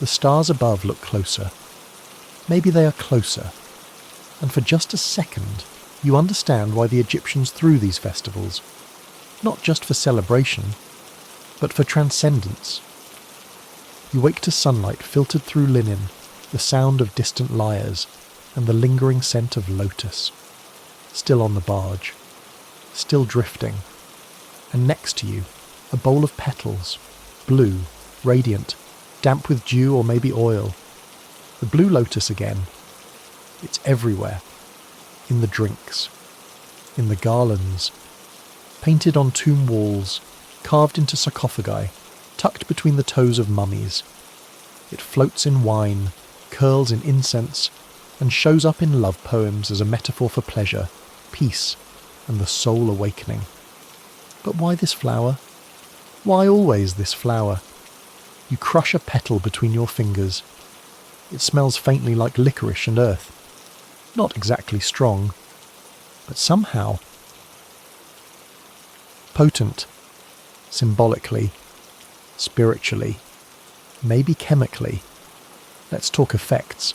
The stars above look closer. Maybe they are closer. And for just a second, you understand why the Egyptians threw these festivals. Not just for celebration, but for transcendence. You wake to sunlight filtered through linen, the sound of distant lyres, and the lingering scent of lotus. Still on the barge. Still drifting. And next to you, a bowl of petals, blue, radiant, damp with dew or maybe oil. The blue lotus again. It's everywhere. In the drinks. in the garlands, painted on tomb walls, carved into sarcophagi, tucked between the toes of mummies. It floats in wine, curls in incense, and shows up in love poems as a metaphor for pleasure, peace, and the soul awakening. But why this flower? Why always this flower? You crush a petal between your fingers. It smells faintly like licorice and earth. Not exactly strong, but somehow potent, symbolically, spiritually, maybe chemically. Let's talk effects.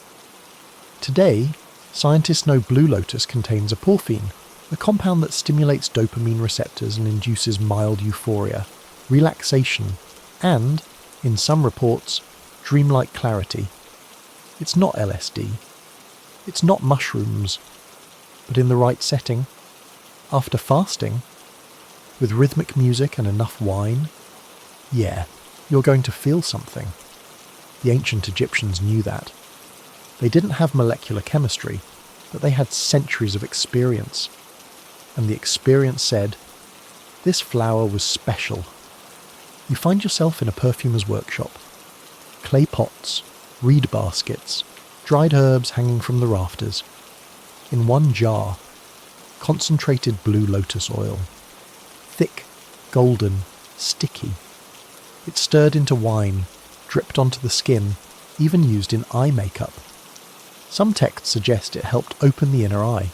Today, scientists know blue lotus contains aporphine, a compound that stimulates dopamine receptors and induces mild euphoria, relaxation, and, in some reports, dreamlike clarity. It's not LSD. It's not mushrooms. But in the right setting, after fasting, with rhythmic music and enough wine, yeah, you're going to feel something. The ancient Egyptians knew that. They didn't have molecular chemistry, but they had centuries of experience. And the experience said, this flower was special. You find yourself in a perfumer's workshop. Clay pots, reed baskets, dried herbs hanging from the rafters. In one jar, concentrated blue lotus oil. Thick, golden, sticky. It stirred into wine, dripped onto the skin, even used in eye makeup. Some texts suggest it helped open the inner eye.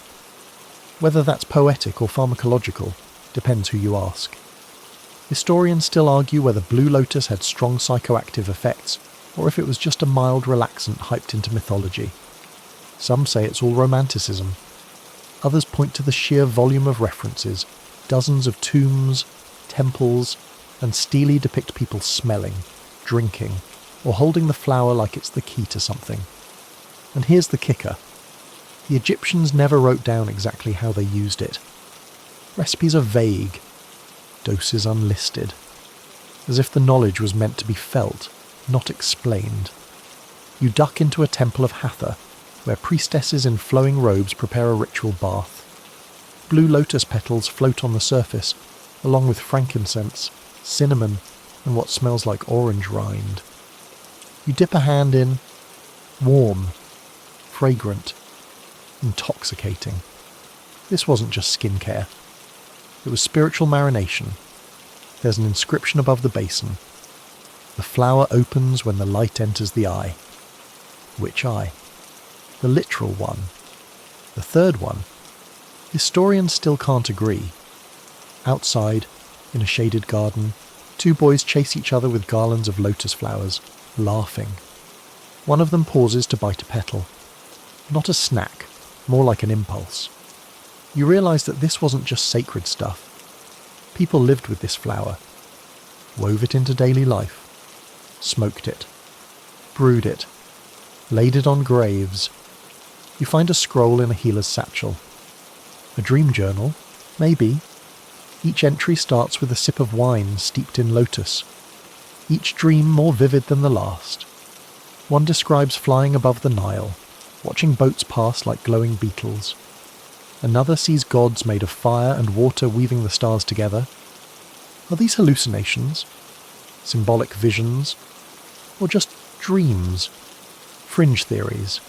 Whether that's poetic or pharmacological depends who you ask. Historians still argue whether blue lotus had strong psychoactive effects or if it was just a mild relaxant hyped into mythology. Some say it's all romanticism. Others point to the sheer volume of references, dozens of tombs, temples, and steely depict people smelling, drinking, or holding the flower like it's the key to something. And here's the kicker. The Egyptians never wrote down exactly how they used it. Recipes are vague, doses unlisted, as if the knowledge was meant to be felt, not explained. You duck into a temple of Hathor, where priestesses in flowing robes prepare a ritual bath. Blue lotus petals float on the surface, along with frankincense, cinnamon, and what smells like orange rind. You dip a hand in, warm, fragrant, intoxicating. This wasn't just skincare. It was spiritual marination. There's an inscription above the basin. The flower opens when the light enters the eye. Which eye? The literal one. The third one? Historians still can't agree. Outside, in a shaded garden, two boys chase each other with garlands of lotus flowers, laughing. One of them pauses to bite a petal. Not a snack, more like an impulse. You realise that this wasn't just sacred stuff. People lived with this flower, wove it into daily life, smoked it, brewed it, laid it on graves. You find a scroll in a healer's satchel. A dream journal? Maybe. Each entry starts with a sip of wine steeped in lotus. Each dream more vivid than the last. One describes flying above the Nile, watching boats pass like glowing beetles. Another sees gods made of fire and water weaving the stars together. Are these hallucinations? Symbolic visions? Or just dreams? Fringe theories?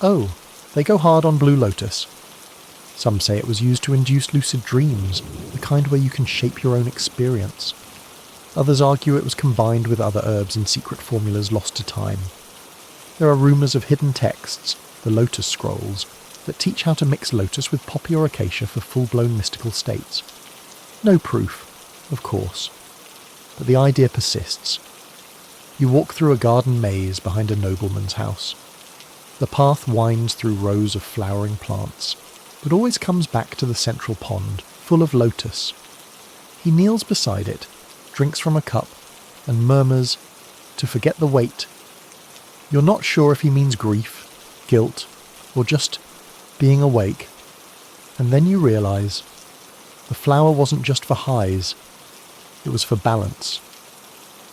Oh, they go hard on blue lotus. Some say it was used to induce lucid dreams, the kind where you can shape your own experience. Others argue it was combined with other herbs and secret formulas lost to time. There are rumours of hidden texts, the lotus scrolls, that teach how to mix lotus with poppy or acacia for full-blown mystical states. No proof, of course, but the idea persists. You walk through a garden maze behind a nobleman's house. The path winds through rows of flowering plants, but always comes back to the central pond, full of lotus. He kneels beside it, drinks from a cup, and murmurs, to forget the weight. You're not sure if he means grief, guilt, or just being awake. And then you realise the flower wasn't just for highs, it was for balance,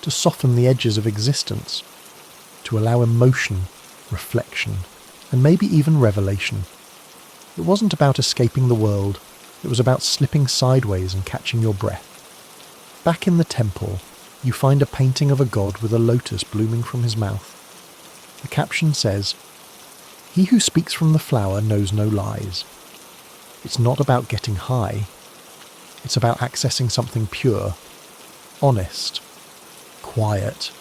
to soften the edges of existence, to allow emotion, reflection, and maybe even revelation. It wasn't about escaping the world, It was about slipping sideways and catching your breath. Back in the temple, you find a painting of a god with a lotus blooming from his mouth. The caption says, "He who speaks from the flower knows no lies." It's not about getting high. It's about accessing something pure, honest, quiet.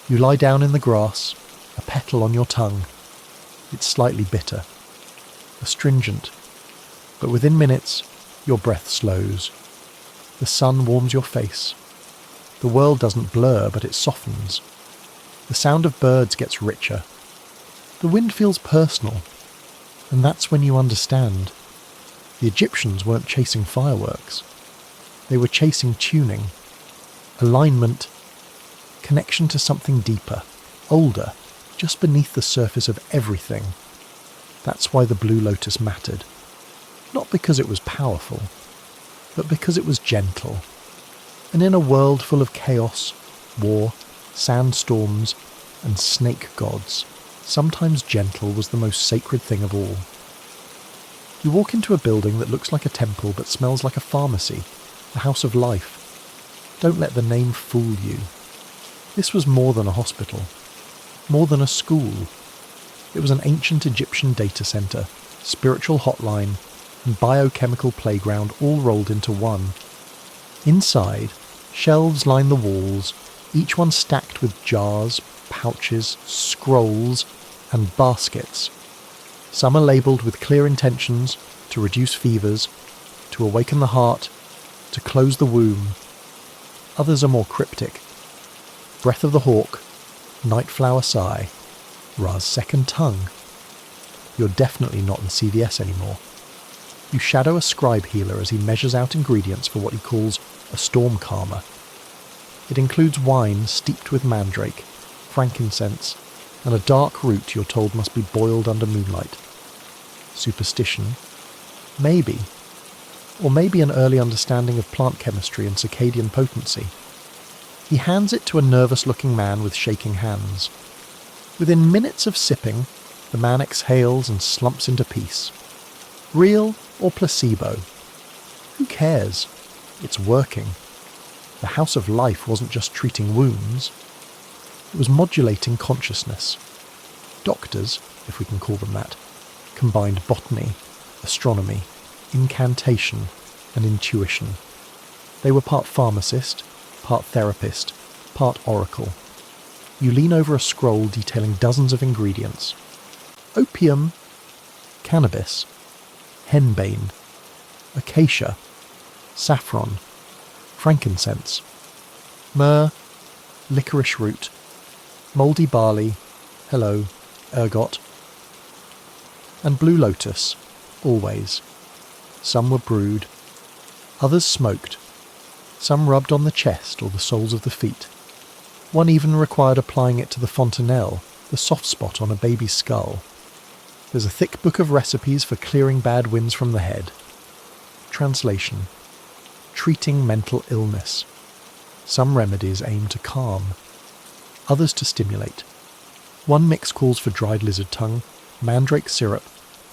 You lie down in the grass, a petal on your tongue. It's slightly bitter, astringent, but within minutes, your breath slows. The sun warms your face. The world doesn't blur, but it softens. The sound of birds gets richer. The wind feels personal, and that's when you understand. The Egyptians weren't chasing fireworks. They were chasing tuning, alignment, connection to something deeper, older, just beneath the surface of everything. That's why the blue lotus mattered. Not because it was powerful, but because it was gentle. And in a world full of chaos, war, sandstorms, and snake gods, sometimes gentle was the most sacred thing of all. You walk into a building that looks like a temple but smells like a pharmacy, a house of life. Don't let the name fool you. This was more than a hospital, more than a school. It was an ancient Egyptian data center, spiritual hotline, and biochemical playground all rolled into one. Inside, shelves line the walls, each one stacked with jars, pouches, scrolls, and baskets. Some are labelled with clear intentions to reduce fevers, to awaken the heart, to close the womb. Others are more cryptic. Breath of the hawk, night flower sigh, Ra's second tongue. You're definitely not in CVS anymore. You shadow a scribe healer as he measures out ingredients for what he calls a storm calmer. It includes wine steeped with mandrake, frankincense, and a dark root you're told must be boiled under moonlight. Superstition? Maybe. Or maybe an early understanding of plant chemistry and circadian potency. He hands it to a nervous-looking man with shaking hands. Within minutes of sipping, the man exhales and slumps into peace. Real or placebo? Who cares? It's working. The House of Life wasn't just treating wounds. It was modulating consciousness. Doctors, if we can call them that, combined botany, astronomy, incantation, and intuition. They were part pharmacist, part therapist, part oracle. You lean over a scroll detailing dozens of ingredients. Opium, cannabis, henbane, acacia, saffron, frankincense, myrrh, licorice root, mouldy barley, hello, ergot, and blue lotus, always. Some were brewed, others smoked, some rubbed on the chest or the soles of the feet. One even required applying it to the fontanelle, the soft spot on a baby's skull. There's a thick book of recipes for clearing bad winds from the head. Translation: treating mental illness. Some remedies aim to calm, others to stimulate. One mix calls for dried lizard tongue, mandrake syrup,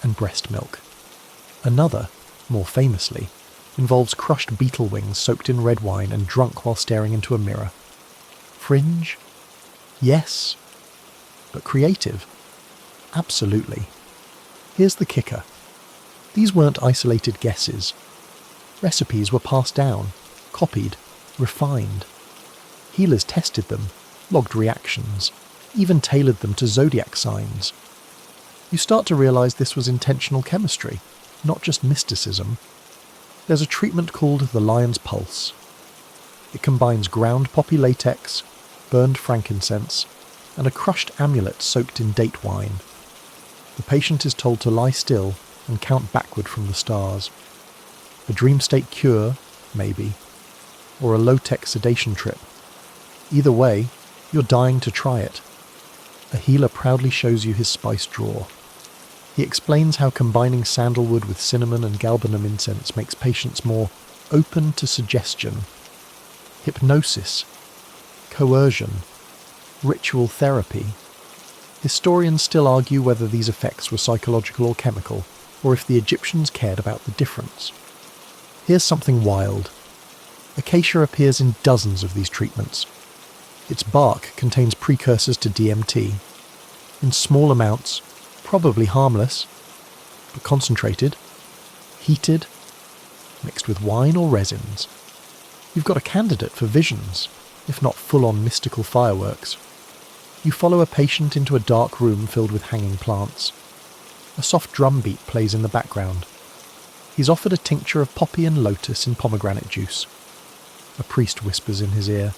and breast milk. Another, more famously, involves crushed beetle wings soaked in red wine and drunk while staring into a mirror. Fringe? Yes. But creative? Absolutely. Here's the kicker. These weren't isolated guesses. Recipes were passed down, copied, refined. Healers tested them, logged reactions, even tailored them to zodiac signs. You start to realise this was intentional chemistry, not just mysticism. There's a treatment called the lion's pulse. It combines ground poppy latex, burned frankincense, and a crushed amulet soaked in date wine. The patient is told to lie still and count backward from the stars. A dream state cure, maybe, or a low-tech sedation trip. Either way, you're dying to try it. A healer proudly shows you his spice drawer. He explains how combining sandalwood with cinnamon and galbanum incense makes patients more open to suggestion, hypnosis, coercion, ritual therapy. Historians still argue whether these effects were psychological or chemical, or if the Egyptians cared about the difference. Here's something wild. Acacia appears in dozens of these treatments. Its bark contains precursors to DMT. In small amounts, probably harmless, but concentrated, heated, mixed with wine or resins. You've got a candidate for visions, if not full-on mystical fireworks. You follow a patient into a dark room filled with hanging plants. A soft drum beat plays in the background. He's offered a tincture of poppy and lotus in pomegranate juice. A priest whispers in his ear.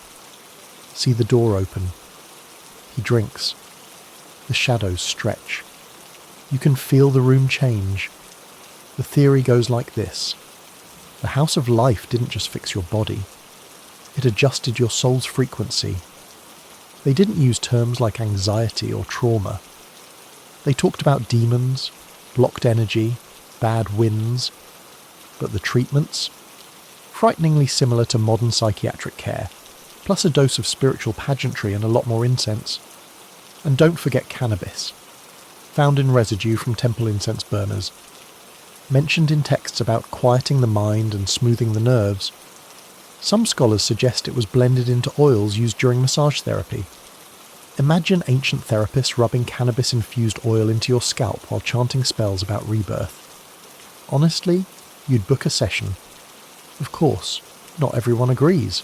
See the door open. He drinks. The shadows stretch. You can feel the room change. The theory goes like this. The House of Life didn't just fix your body. It adjusted your soul's frequency. They didn't use terms like anxiety or trauma. They talked about demons, blocked energy, bad winds. But the treatments? Frighteningly similar to modern psychiatric care, plus a dose of spiritual pageantry and a lot more incense. And don't forget cannabis, found in residue from temple incense burners. Mentioned in texts about quieting the mind and smoothing the nerves. Some scholars suggest it was blended into oils used during massage therapy. Imagine ancient therapists rubbing cannabis-infused oil into your scalp while chanting spells about rebirth. Honestly, you'd book a session. Of course, not everyone agrees.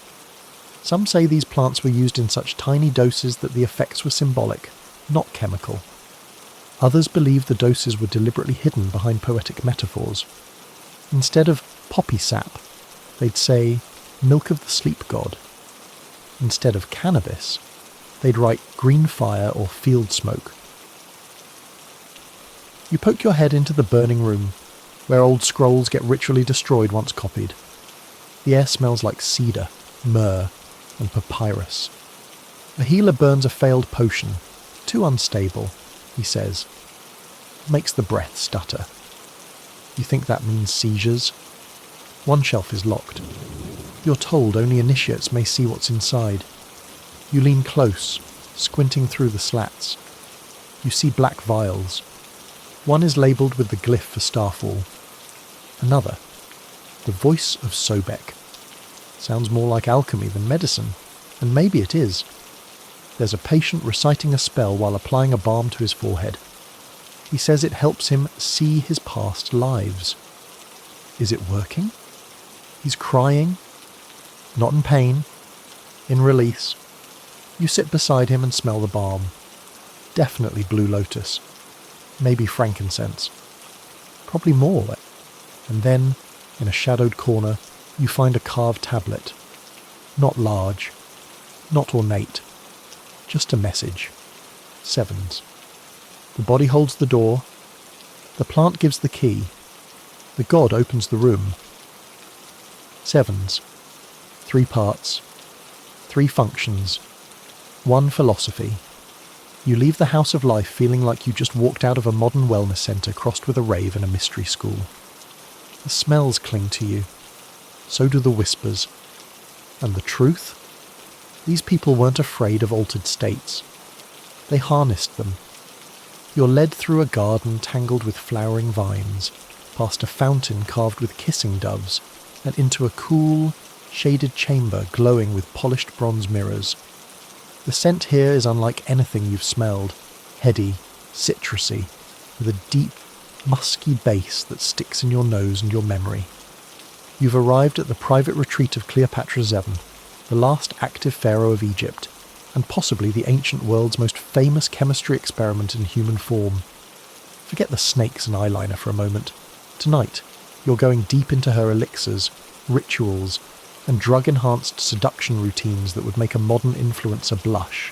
Some say these plants were used in such tiny doses that the effects were symbolic, not chemical. Others believe the doses were deliberately hidden behind poetic metaphors. Instead of poppy sap, they'd say milk of the sleep god. Instead of cannabis, they'd write green fire or field smoke. You poke your head into the burning room, where old scrolls get ritually destroyed once copied. The air smells like cedar, myrrh, and papyrus. A healer burns a failed potion, too unstable, he says. Makes the breath stutter. You think that means seizures? One shelf is locked. You're told only initiates may see what's inside. You lean close, squinting through the slats. You see black vials. One is labelled with the glyph for starfall. Another, the voice of Sobek. Sounds more like alchemy than medicine, and maybe it is. There's a patient reciting a spell while applying a balm to his forehead. He says it helps him see his past lives. Is it working? He's crying. Not in pain. In release. You sit beside him and smell the balm. Definitely blue lotus. Maybe frankincense. Probably more. And then, in a shadowed corner, you find a carved tablet. Not large. Not ornate. Just a message. Sevens. The body holds the door. The plant gives the key. The god opens the room. Sevens. 3 parts. 3 functions. 1 philosophy. You leave the House of Life feeling like you just walked out of a modern wellness centre crossed with a rave and a mystery school. The smells cling to you. So do the whispers. And the truth? These people weren't afraid of altered states. They harnessed them. You're led through a garden tangled with flowering vines, past a fountain carved with kissing doves, and into a cool, shaded chamber glowing with polished bronze mirrors. The scent here is unlike anything you've smelled, heady, citrusy, with a deep, musky base that sticks in your nose and your memory. You've arrived at the private retreat of Cleopatra Zevon, the last active pharaoh of Egypt, and possibly the ancient world's most famous chemistry experiment in human form. Forget the snakes and eyeliner for a moment. Tonight, you're going deep into her elixirs, rituals, and drug-enhanced seduction routines that would make a modern influencer blush.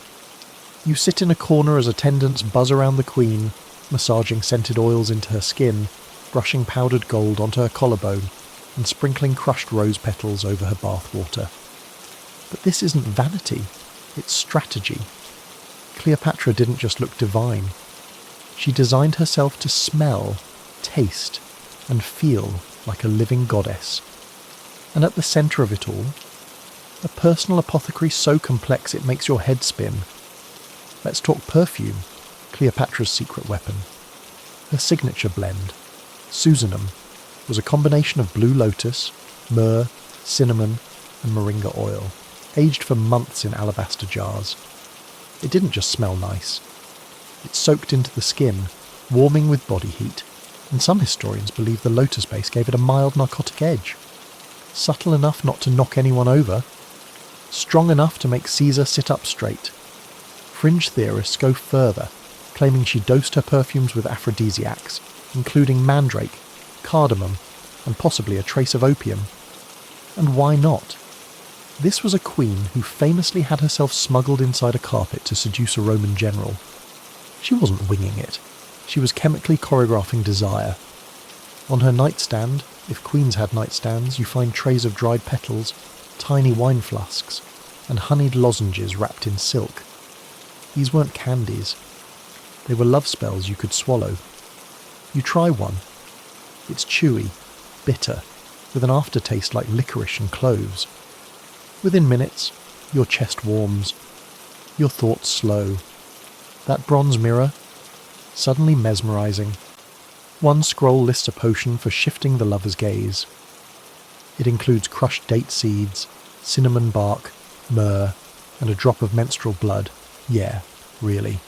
You sit in a corner as attendants buzz around the queen, massaging scented oils into her skin, brushing powdered gold onto her collarbone, and sprinkling crushed rose petals over her bathwater. But this isn't vanity, it's strategy. Cleopatra didn't just look divine. She designed herself to smell, taste, and feel like a living goddess. And at the centre of it all, a personal apothecary so complex it makes your head spin. Let's talk perfume, Cleopatra's secret weapon. Her signature blend, Susanum, was a combination of blue lotus, myrrh, cinnamon, and moringa oil, aged for months in alabaster jars. It didn't just smell nice. It soaked into the skin, warming with body heat, and some historians believe the lotus base gave it a mild narcotic edge. Subtle enough not to knock anyone over, strong enough to make Caesar sit up straight. Fringe theorists go further, claiming she dosed her perfumes with aphrodisiacs, including mandrake, cardamom, and possibly a trace of opium. And why not? This was a queen who famously had herself smuggled inside a carpet to seduce a Roman general. She wasn't winging it. She was chemically choreographing desire. On her nightstand, if queens had nightstands, you find trays of dried petals, tiny wine flasks, and honeyed lozenges wrapped in silk. These weren't candies. They were love spells you could swallow. You try one. It's chewy, bitter, with an aftertaste like licorice and cloves. Within minutes, your chest warms, your thoughts slow. That bronze mirror, suddenly mesmerizing. One scroll lists a potion for shifting the lover's gaze. It includes crushed date seeds, cinnamon bark, myrrh, and a drop of menstrual blood. Yeah, really.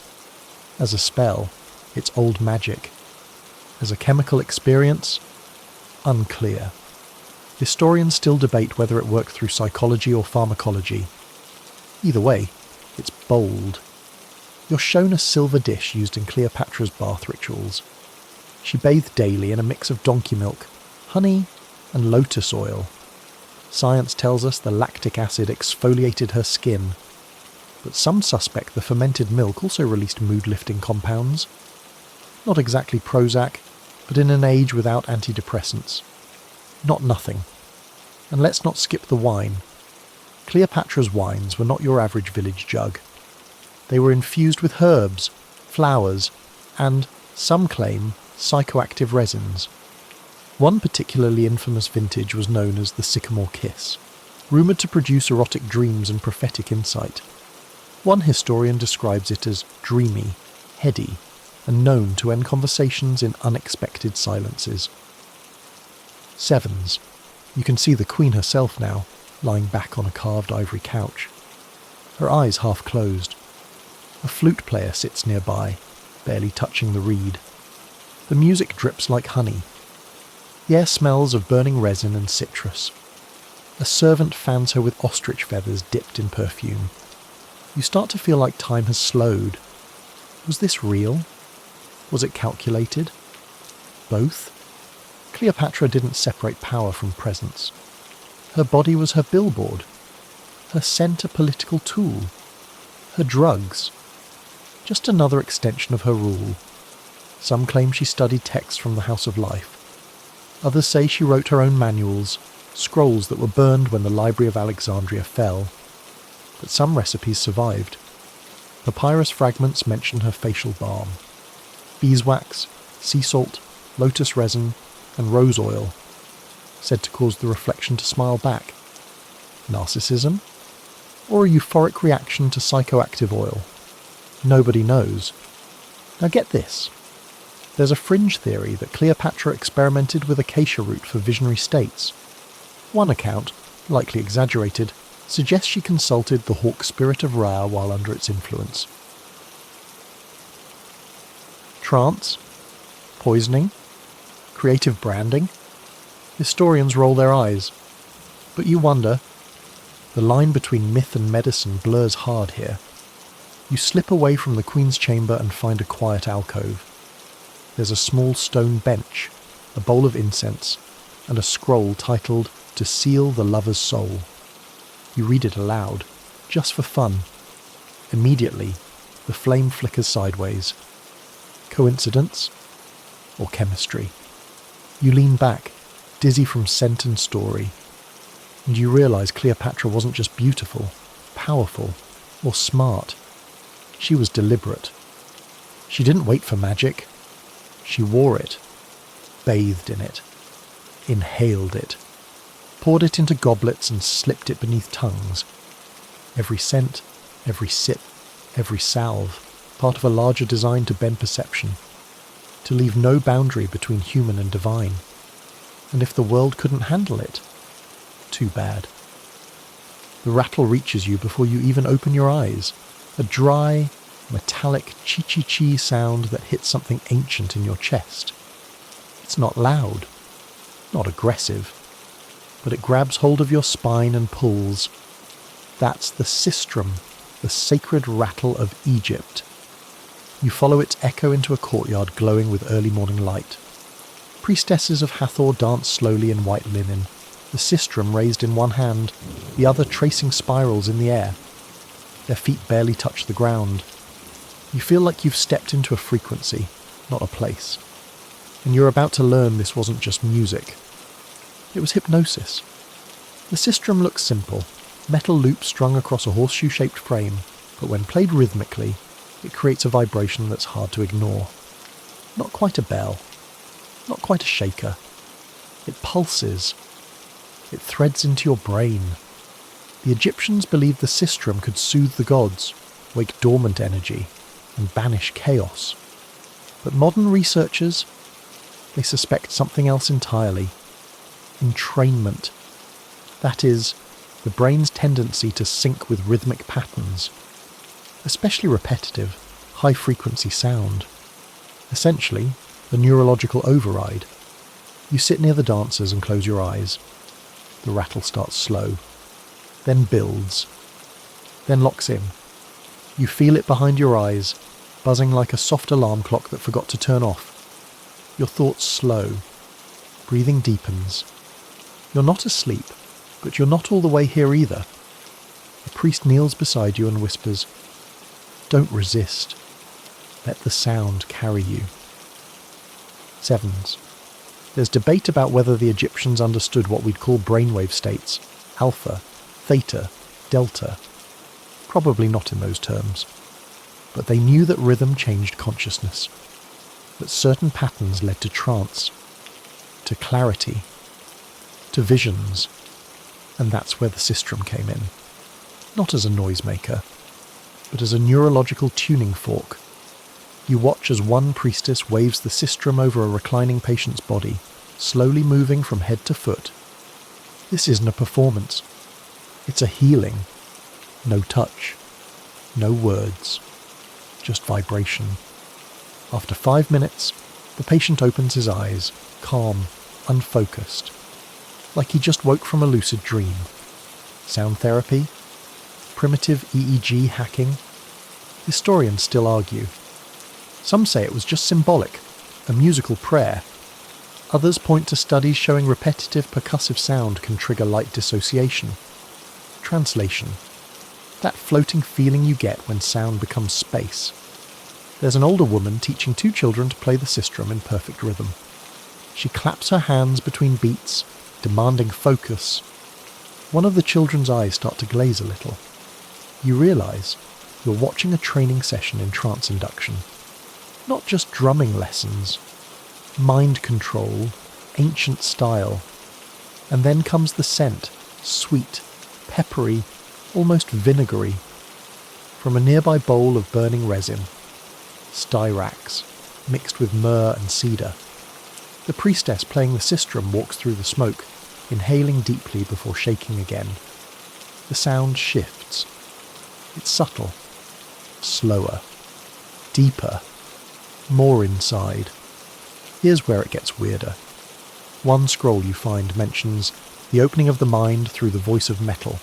As a spell, it's old magic. As a chemical experience, unclear. Historians still debate whether it worked through psychology or pharmacology. Either way, it's bold. You're shown a silver dish used in Cleopatra's bath rituals. She bathed daily in a mix of donkey milk, honey, and lotus oil. Science tells us the lactic acid exfoliated her skin, but some suspect the fermented milk also released mood-lifting compounds. Not exactly Prozac, but in an age without antidepressants. Not nothing. And let's not skip the wine. Cleopatra's wines were not your average village jug. They were infused with herbs, flowers, and, some claim, psychoactive resins. One particularly infamous vintage was known as the Sycamore Kiss, rumoured to produce erotic dreams and prophetic insight. One historian describes it as dreamy, heady, and known to end conversations in unexpected silences. Sevens. You can see the queen herself now, lying back on a carved ivory couch. Her eyes half closed. A flute player sits nearby, barely touching the reed. The music drips like honey. The air smells of burning resin and citrus. A servant fans her with ostrich feathers dipped in perfume. You start to feel like time has slowed. Was this real? Was it calculated? Both? Cleopatra didn't separate power from presence. Her body was her billboard. Her scent a political tool. Her drugs. Just another extension of her rule. Some claim she studied texts from the House of Life. Others say she wrote her own manuals, scrolls that were burned when the Library of Alexandria fell. But some recipes survived. Papyrus fragments mention her facial balm. Beeswax, sea salt, lotus resin, and rose oil, said to cause the reflection to smile back. Narcissism? Or a euphoric reaction to psychoactive oil? Nobody knows. Now get this. There's a fringe theory that Cleopatra experimented with acacia root for visionary states. One account, likely exaggerated, suggests she consulted the hawk spirit of Ra while under its influence. Trance? Poisoning? Creative branding? Historians roll their eyes. But you wonder. The line between myth and medicine blurs hard here. You slip away from the Queen's chamber and find a quiet alcove. There's a small stone bench, a bowl of incense, and a scroll titled "To Seal the Lover's Soul." You read it aloud, just for fun. Immediately, the flame flickers sideways. Coincidence? Or chemistry? You lean back, dizzy from scent and story, and you realise Cleopatra wasn't just beautiful, powerful, or smart. She was deliberate. She didn't wait for magic. She wore it, bathed in it, inhaled it, poured it into goblets and slipped it beneath tongues. Every scent, every sip, every salve, part of a larger design to bend perception, to leave no boundary between human and divine. And if the world couldn't handle it, too bad. The rattle reaches you before you even open your eyes, a dry, metallic chi-chi-chi sound that hits something ancient in your chest. It's not loud, not aggressive, but it grabs hold of your spine and pulls. That's the sistrum, the sacred rattle of Egypt. You follow its echo into a courtyard glowing with early morning light. Priestesses of Hathor dance slowly in white linen, the sistrum raised in one hand, the other tracing spirals in the air. Their feet barely touch the ground. You feel like you've stepped into a frequency, not a place. And you're about to learn this wasn't just music. It was hypnosis. The sistrum looks simple, metal loop strung across a horseshoe-shaped frame, but when played rhythmically, it creates a vibration that's hard to ignore. Not quite a bell, not quite a shaker. It pulses. It threads into your brain. The Egyptians believed the sistrum could soothe the gods, wake dormant energy, and banish chaos. But modern researchers, they suspect something else entirely. Entrainment. That is, the brain's tendency to sync with rhythmic patterns, especially repetitive, high-frequency sound. Essentially, a neurological override. You sit near the dancers and close your eyes. The rattle starts slow, then builds, then locks in. You feel it behind your eyes, buzzing like a soft alarm clock that forgot to turn off. Your thoughts slow. Breathing deepens. You're not asleep, but you're not all the way here either. A priest kneels beside you and whispers, "Don't resist. Let the sound carry you." Sevens. There's debate about whether the Egyptians understood what we'd call brainwave states, alpha, theta, delta. Probably not in those terms. But they knew that rhythm changed consciousness, that certain patterns led to trance, to clarity, to visions, and that's where the sistrum came in. Not as a noisemaker, but as a neurological tuning fork. You watch as one priestess waves the sistrum over a reclining patient's body, slowly moving from head to foot. This isn't a performance. It's a healing. No touch. No words. Just vibration. After 5 minutes, the patient opens his eyes, calm, unfocused, like he just woke from a lucid dream. Sound therapy? Primitive EEG hacking? Historians still argue. Some say it was just symbolic, a musical prayer. Others point to studies showing repetitive percussive sound can trigger light dissociation. Translation. That floating feeling you get when sound becomes space. There's an older woman teaching 2 children to play the sistrum in perfect rhythm. She claps her hands between beats, demanding focus. One of the children's eyes start to glaze a little. You realise you're watching a training session in trance induction. Not just drumming lessons. Mind control, ancient style. And then comes the scent, sweet, peppery, almost vinegary, from a nearby bowl of burning resin. Styrax, mixed with myrrh and cedar. The priestess playing the sistrum walks through the smoke, inhaling deeply before shaking again. The sound shifts. It's subtle, slower, deeper, more inside. Here's where it gets weirder. One scroll you find mentions the opening of the mind through the voice of metal.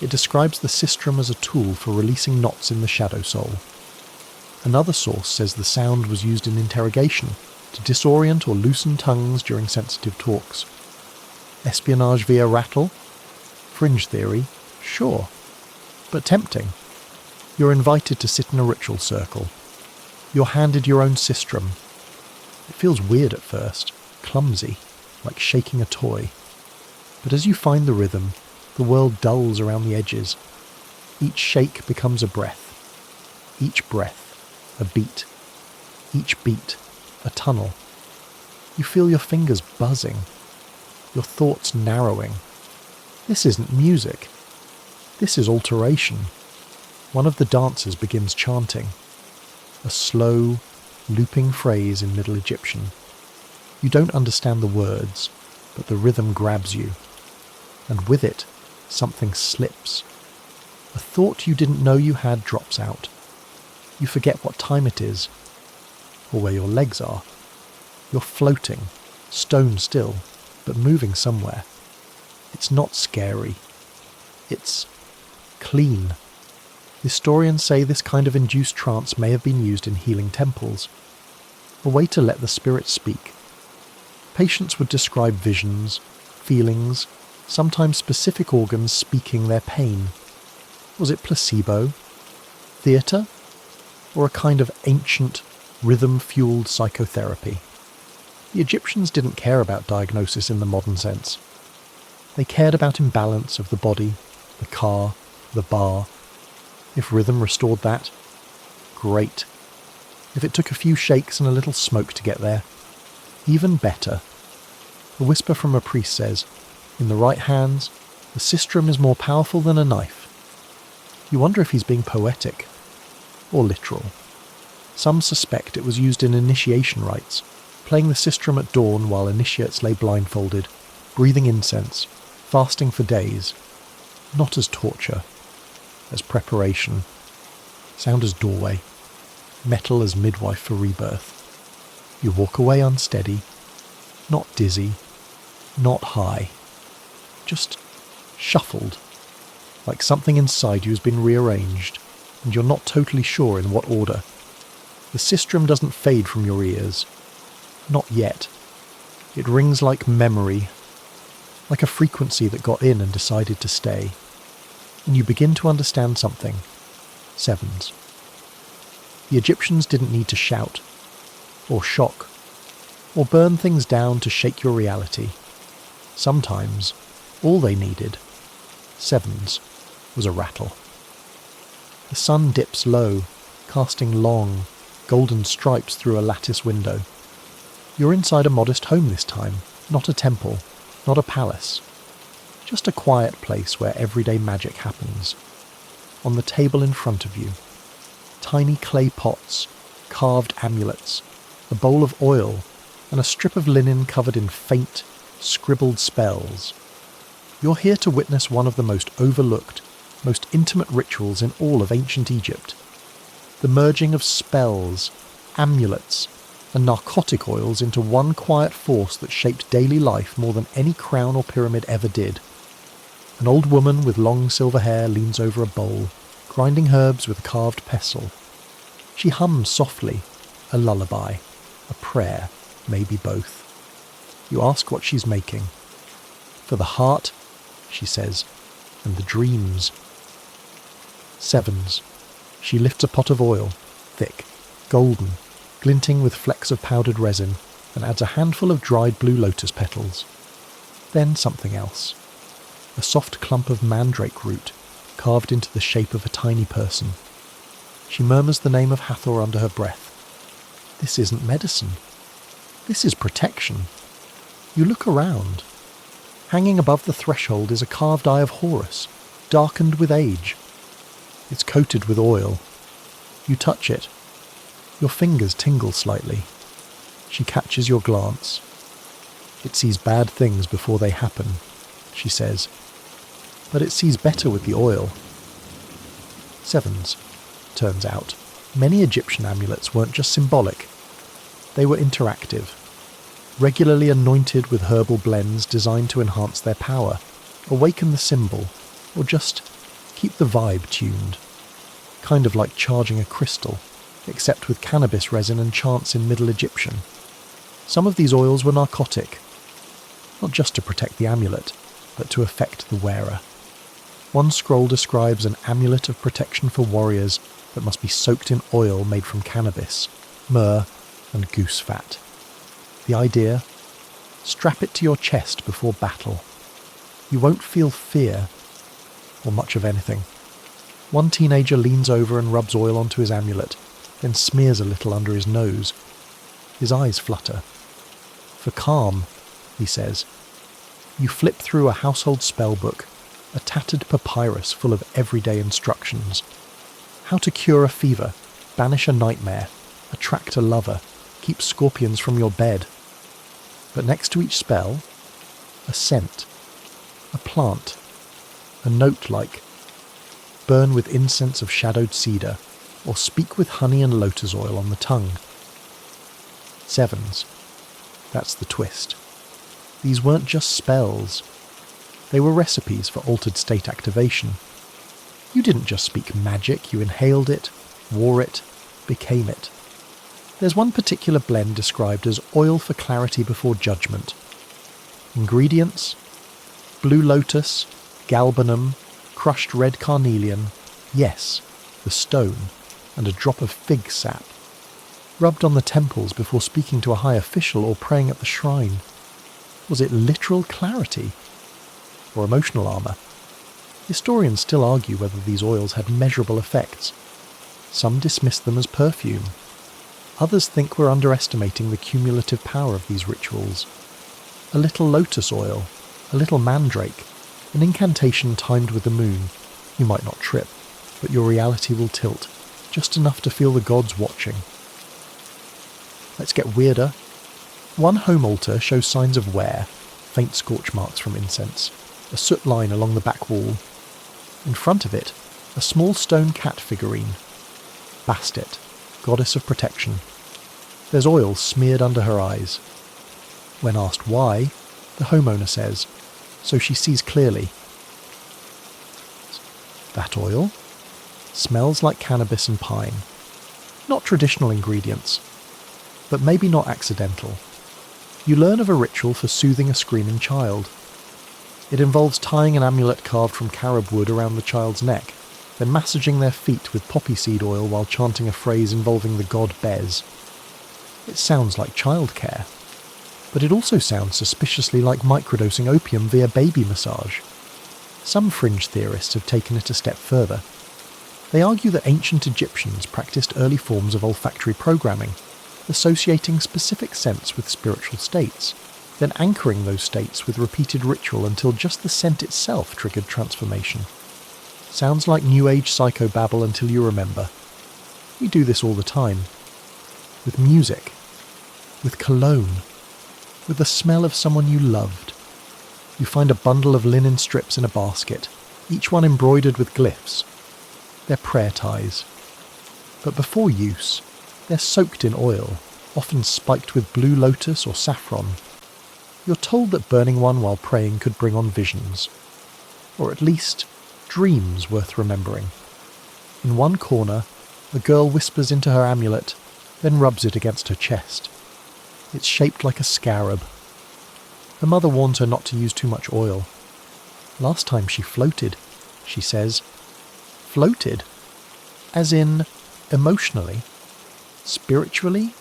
It describes the sistrum as a tool for releasing knots in the shadow soul. Another source says the sound was used in interrogation to disorient or loosen tongues during sensitive talks. Espionage via rattle? Fringe theory, sure, but tempting. You're invited to sit in a ritual circle. You're handed your own sistrum. It feels weird at first, clumsy, like shaking a toy. But as you find the rhythm, the world dulls around the edges. Each shake becomes a breath. Each breath, a beat. Each beat, a tunnel. You feel your fingers buzzing, your thoughts narrowing. This isn't music. This is alteration. One of the dancers begins chanting. A slow, looping phrase in Middle Egyptian. You don't understand the words, but the rhythm grabs you. and with it, something slips. A thought you didn't know you had drops out. You forget what time it is, or where your legs are. You're floating, stone still, but moving somewhere. It's not scary. It's clean. Historians say this kind of induced trance may have been used in healing temples, a way to let the spirits speak. Patients would describe visions, feelings, sometimes specific organs speaking their pain. Was it placebo, theatre, or a kind of ancient, rhythm-fueled psychotherapy? The Egyptians didn't care about diagnosis in the modern sense. They cared about imbalance of the body, the car, the bar. If rhythm restored that, great. If it took a few shakes and a little smoke to get there, even better. A whisper from a priest says, in the right hands, the sistrum is more powerful than a knife. You wonder if he's being poetic, or literal. Some suspect it was used in initiation rites, playing the sistrum at dawn while initiates lay blindfolded, breathing incense, fasting for days, not as torture, as preparation, sound as doorway, metal as midwife for rebirth. You walk away unsteady, not dizzy, not high, just shuffled, like something inside you has been rearranged, and you're not totally sure in what order. The sistrum doesn't fade from your ears. Not yet. It rings like memory, like a frequency that got in and decided to stay. And you begin to understand something. Sevens. The Egyptians didn't need to shout, or shock, or burn things down to shake your reality. Sometimes, all they needed, sevens, was a rattle. The sun dips low, casting long, golden stripes through a lattice window. You're inside a modest home this time, not a temple, not a palace. Just a quiet place where everyday magic happens. On the table in front of you, tiny clay pots, carved amulets, a bowl of oil, and a strip of linen covered in faint, scribbled spells. You're here to witness one of the most overlooked, most intimate rituals in all of ancient Egypt. The merging of spells, amulets, and narcotic oils into one quiet force that shaped daily life more than any crown or pyramid ever did. An old woman with long silver hair leans over a bowl, grinding herbs with a carved pestle. She hums softly, a lullaby, a prayer, maybe both. You ask what she's making. For the heart, she says, and the dreams. Sevens. She lifts a pot of oil, thick, golden, glinting with flecks of powdered resin, and adds a handful of dried blue lotus petals. Then something else. A soft clump of mandrake root, carved into the shape of a tiny person. She murmurs the name of Hathor under her breath. This isn't medicine. This is protection. You look around. Hanging above the threshold is a carved eye of Horus, darkened with age. It's coated with oil. You touch it. Your fingers tingle slightly. She catches your glance. It sees bad things before they happen, she says. But it sees better with the oil. Sevens, turns out. Many Egyptian amulets weren't just symbolic. They were interactive, regularly anointed with herbal blends designed to enhance their power, awaken the symbol, or just keep the vibe tuned. Kind of like charging a crystal, except with cannabis resin and chants in Middle Egyptian. Some of these oils were narcotic, not just to protect the amulet, but to affect the wearer. One scroll describes an amulet of protection for warriors that must be soaked in oil made from cannabis, myrrh, and goose fat. The idea? Strap it to your chest before battle. You won't feel fear, or much of anything. One teenager leans over and rubs oil onto his amulet, then smears a little under his nose. His eyes flutter. For calm, he says. You flip through a household spell book, a tattered papyrus full of everyday instructions. How to cure a fever, banish a nightmare, attract a lover, keep scorpions from your bed. But next to each spell, a scent. a plant, a note like burn with incense of shadowed cedar, or speak with honey and lotus oil on the tongue. 7s. That's the twist. These weren't just spells. They were recipes for altered state activation. You didn't just speak magic, you inhaled it, wore it, became it. There's one particular blend described as oil for clarity before judgment. Ingredients: blue lotus, galbanum, crushed red carnelian, yes, the stone, and a drop of fig sap. Rubbed on the temples before speaking to a high official or praying at the shrine. Was it literal clarity? Or emotional armour? Historians still argue whether these oils had measurable effects. Some dismiss them as perfume. Others think we're underestimating the cumulative power of these rituals. A little lotus oil, a little mandrake, an incantation timed with the moon. You might not trip, but your reality will tilt, just enough to feel the gods watching. Let's get weirder. One home altar shows signs of wear, faint scorch marks from incense, a soot line along the back wall. In front of it, a small stone cat figurine. Bastet, goddess of protection. There's oil smeared under her eyes. When asked why, the homeowner says, so she sees clearly. That oil smells like cannabis and pine. Not traditional ingredients, but maybe not accidental. You learn of a ritual for soothing a screaming child. It involves tying an amulet carved from carob wood around the child's neck, then massaging their feet with poppy seed oil while chanting a phrase involving the god Bez. It sounds like childcare, but it also sounds suspiciously like microdosing opium via baby massage. Some fringe theorists have taken it a step further. They argue that ancient Egyptians practiced early forms of olfactory programming, associating specific scents with spiritual states, then anchoring those states with repeated ritual until just the scent itself triggered transformation. Sounds like New Age psychobabble until you remember. We do this all the time. With music. With cologne. With the smell of someone you loved. You find a bundle of linen strips in a basket, each one embroidered with glyphs. They're prayer ties. But before use, they're soaked in oil, often spiked with blue lotus or saffron. You're told that burning one while praying could bring on visions. Or at least, dreams worth remembering. In one corner, a girl whispers into her amulet, then rubs it against her chest. It's shaped like a scarab. Her mother warns her not to use too much oil. Last time she floated, she says. Floated? As in, emotionally? Spiritually?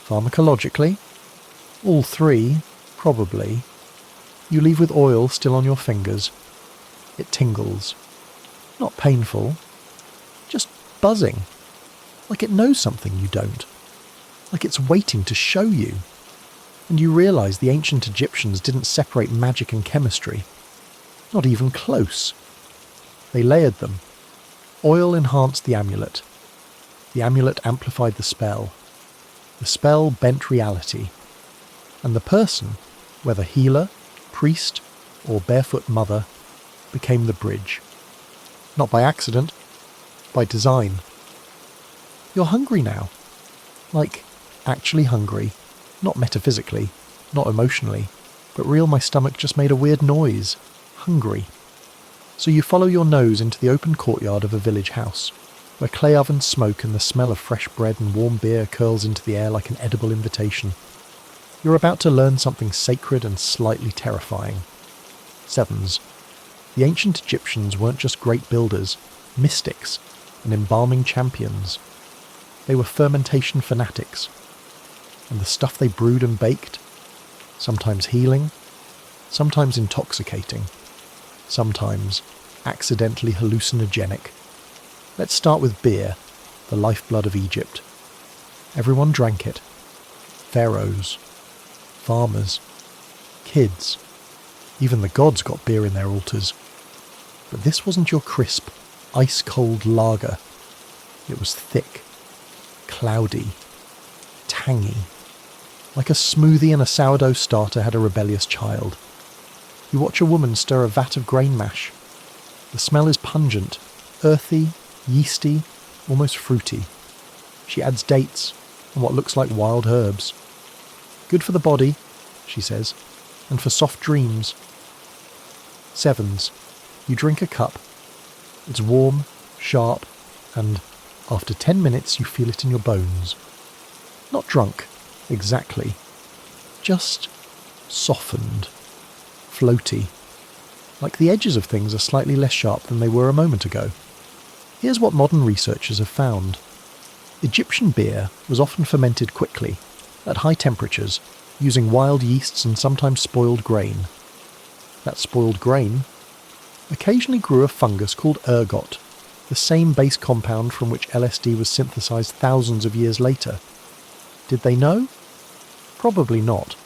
Pharmacologically? All three, probably. You leave with oil still on your fingers. It tingles. Not painful. Just buzzing. Like it knows something you don't. Like it's waiting to show you. And you realise the ancient Egyptians didn't separate magic and chemistry. Not even close. They layered them. Oil enhanced the amulet. The amulet amplified the spell. The spell bent reality. And the person, whether healer, priest, or barefoot mother, became the bridge. Not by accident, by design. You're hungry now. Like, actually hungry. Not metaphysically, not emotionally, but real my stomach just made a weird noise. Hungry. So you follow your nose into the open courtyard of a village house, where clay ovens smoke and the smell of fresh bread and warm beer curls into the air like an edible invitation. You're about to learn something sacred and slightly terrifying. 7s. The ancient Egyptians weren't just great builders, mystics, and embalming champions. They were fermentation fanatics. And the stuff they brewed and baked, sometimes healing, sometimes intoxicating, sometimes accidentally hallucinogenic. Let's start with beer, the lifeblood of Egypt. Everyone drank it. Pharaohs, farmers, kids. Even the gods got beer in their altars. But this wasn't your crisp, ice-cold lager. It was thick, cloudy, tangy. Like a smoothie and a sourdough starter had a rebellious child. You watch a woman stir a vat of grain mash. The smell is pungent, earthy, yeasty, almost fruity. She adds dates and what looks like wild herbs. Good for the body, she says, and for soft dreams. Sevens. You drink a cup. It's warm, sharp, and after 10 minutes you feel it in your bones. Not drunk, exactly. Just softened, floaty. Like the edges of things are slightly less sharp than they were a moment ago. Here's what modern researchers have found. Egyptian beer was often fermented quickly, at high temperatures, using wild yeasts and sometimes spoiled grain. That spoiled grain occasionally grew a fungus called ergot, the same base compound from which LSD was synthesized thousands of years later. Did they know? Probably not.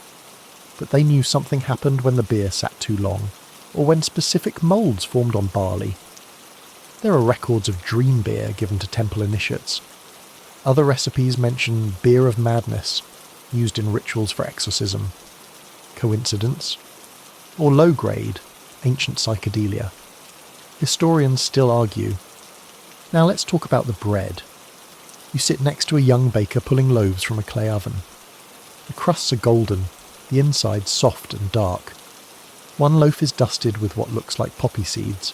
But they knew something happened when the beer sat too long, or when specific moulds formed on barley. There are records of dream beer given to temple initiates. Other recipes mention beer of madness, used in rituals for exorcism. Coincidence? Or low-grade, ancient psychedelia? Historians still argue. Now let's talk about the bread. You sit next to a young baker pulling loaves from a clay oven. The crusts are golden, the inside soft and dark. One loaf is dusted with what looks like poppy seeds.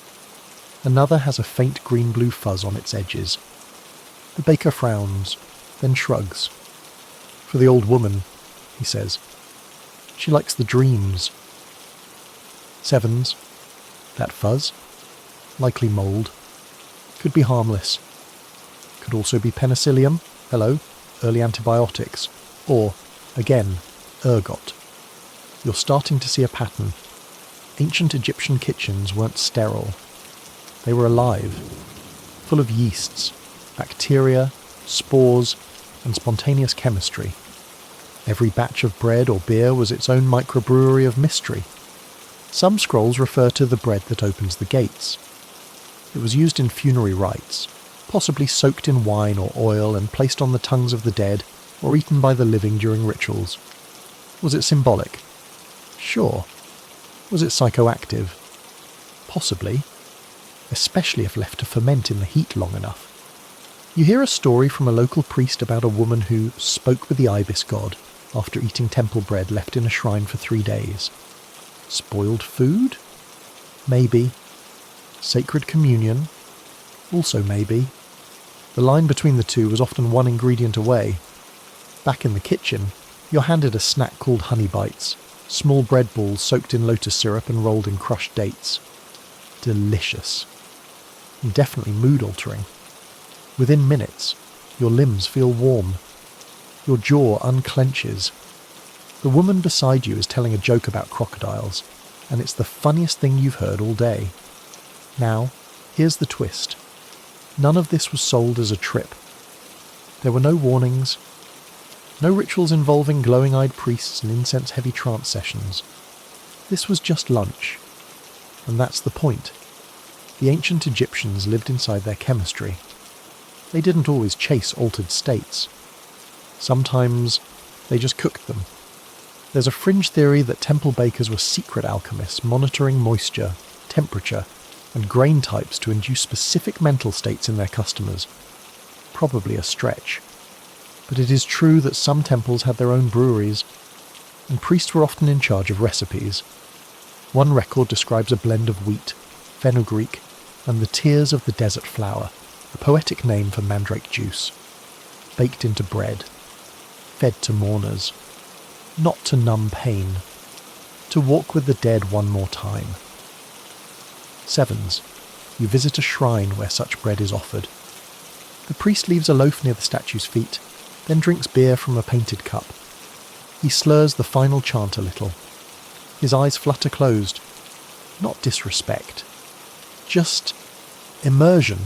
Another has a faint green-blue fuzz on its edges. The baker frowns, then shrugs. For the old woman, he says. She likes the dreams. Sevens. That fuzz. Likely mould. Could be harmless. Could also be penicillium, hello, early antibiotics, or, again, ergot. You're starting to see a pattern. Ancient Egyptian kitchens weren't sterile. They were alive, full of yeasts, bacteria, spores, and spontaneous chemistry. Every batch of bread or beer was its own microbrewery of mystery. Some scrolls refer to the bread that opens the gates. It was used in funerary rites, possibly soaked in wine or oil and placed on the tongues of the dead or eaten by the living during rituals. Was it symbolic? Sure. Was it psychoactive? Possibly, especially if left to ferment in the heat long enough. You hear a story from a local priest about a woman who spoke with the ibis god after eating temple bread left in a shrine for 3 days. Spoiled food? Maybe. Sacred communion? Also maybe. The line between the two was often one ingredient away. Back in the kitchen, you're handed a snack called honey bites, small bread balls soaked in lotus syrup and rolled in crushed dates. Delicious. And definitely mood-altering. Within minutes, your limbs feel warm. Your jaw unclenches. The woman beside you is telling a joke about crocodiles, and it's the funniest thing you've heard all day. Now, here's the twist. None of this was sold as a trip. There were no warnings, no rituals involving glowing-eyed priests and incense-heavy trance sessions. This was just lunch. And that's the point. The ancient Egyptians lived inside their chemistry. They didn't always chase altered states. Sometimes they just cooked them. There's a fringe theory that temple bakers were secret alchemists monitoring moisture, temperature, and grain types to induce specific mental states in their customers. Probably a stretch. But it is true that some temples had their own breweries, and priests were often in charge of recipes. One record describes a blend of wheat, fenugreek, and the tears of the desert flower, a poetic name for mandrake juice, baked into bread, fed to mourners, not to numb pain, to walk with the dead one more time. Sevens. You visit a shrine where such bread is offered. The priest leaves a loaf near the statue's feet, then drinks beer from a painted cup. He slurs the final chant a little. His eyes flutter closed. Not disrespect. Just immersion.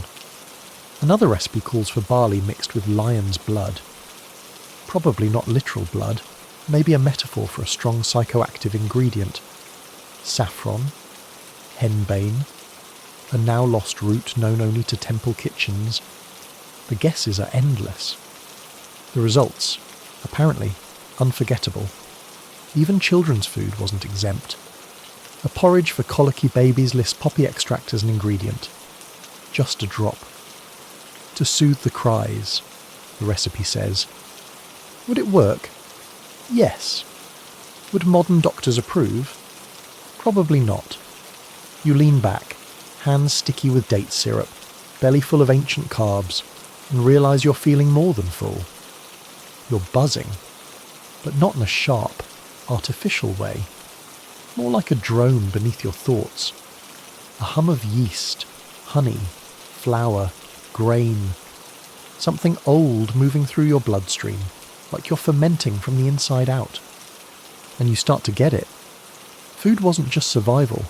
Another recipe calls for barley mixed with lion's blood. Probably not literal blood, maybe a metaphor for a strong psychoactive ingredient. Saffron, henbane, a now lost root known only to temple kitchens. The guesses are endless. The results, apparently, unforgettable. Even children's food wasn't exempt. A porridge for colicky babies lists poppy extract as an ingredient. Just a drop. To soothe the cries, the recipe says. Would it work? Yes. Would modern doctors approve? Probably not. You lean back, hands sticky with date syrup, belly full of ancient carbs, and realise you're feeling more than full. You're buzzing, but not in a sharp, artificial way. More like a drone beneath your thoughts. A hum of yeast, honey, flour, grain. Something old moving through your bloodstream, like you're fermenting from the inside out. And you start to get it. Food wasn't just survival.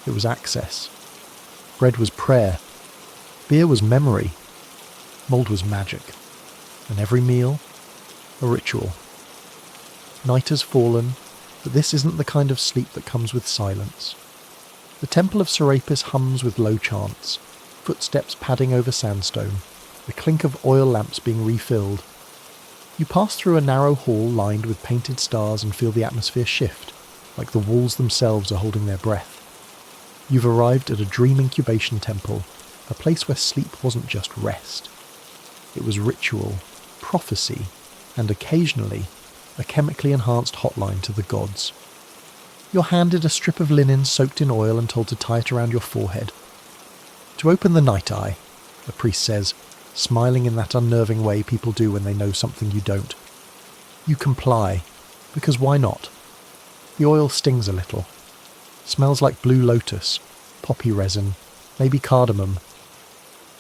It was access. Bread was prayer. Beer was memory. Mould was magic. And every meal, a ritual. Night has fallen, but this isn't the kind of sleep that comes with silence. The temple of Serapis hums with low chants, footsteps padding over sandstone, the clink of oil lamps being refilled. You pass through a narrow hall lined with painted stars and feel the atmosphere shift, like the walls themselves are holding their breath. You've arrived at a dream incubation temple, a place where sleep wasn't just rest. It was ritual, prophecy, and occasionally a chemically enhanced hotline to the gods. You're handed a strip of linen soaked in oil and told to tie it around your forehead. To open the night eye, the priest says, smiling in that unnerving way people do when they know something you don't. You comply, because why not? The oil stings a little. Smells like blue lotus, poppy resin, maybe cardamom.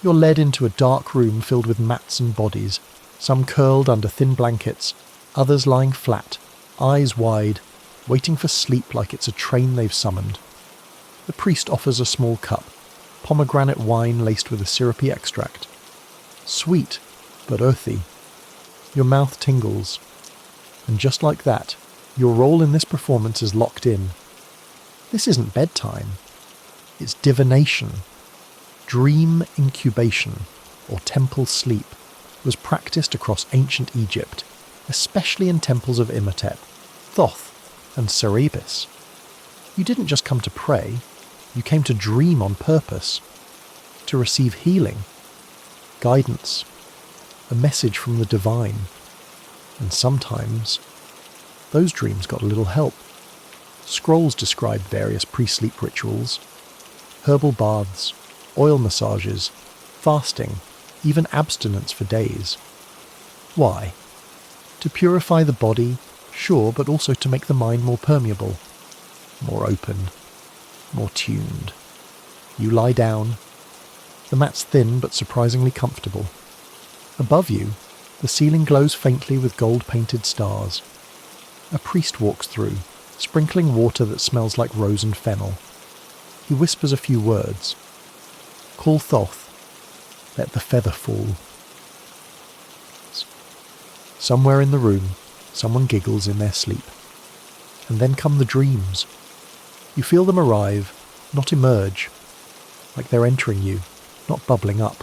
You're led into a dark room filled with mats and bodies, some curled under thin blankets, others lying flat, eyes wide, waiting for sleep like it's a train they've summoned. The priest offers a small cup, pomegranate wine laced with a syrupy extract. Sweet, but earthy. Your mouth tingles. And just like that, your role in this performance is locked in. This isn't bedtime. It's divination. Dream incubation, or temple sleep, was practiced across ancient Egypt, especially in temples of Imhotep, Thoth, and Serapis. You didn't just come to pray, you came to dream on purpose, to receive healing, guidance, a message from the divine. And sometimes, those dreams got a little help. Scrolls described various pre-sleep rituals, herbal baths, oil massages, fasting, even abstinence for days. Why? To purify the body, sure, but also to make the mind more permeable, more open, more tuned. You lie down. The mat's thin but surprisingly comfortable. Above you, the ceiling glows faintly with gold-painted stars. A priest walks through, sprinkling water that smells like rose and fennel. He whispers a few words. Call Thoth. Let the feather fall. Somewhere in the room, someone giggles in their sleep. And then come the dreams. You feel them arrive, not emerge, like they're entering you, not bubbling up.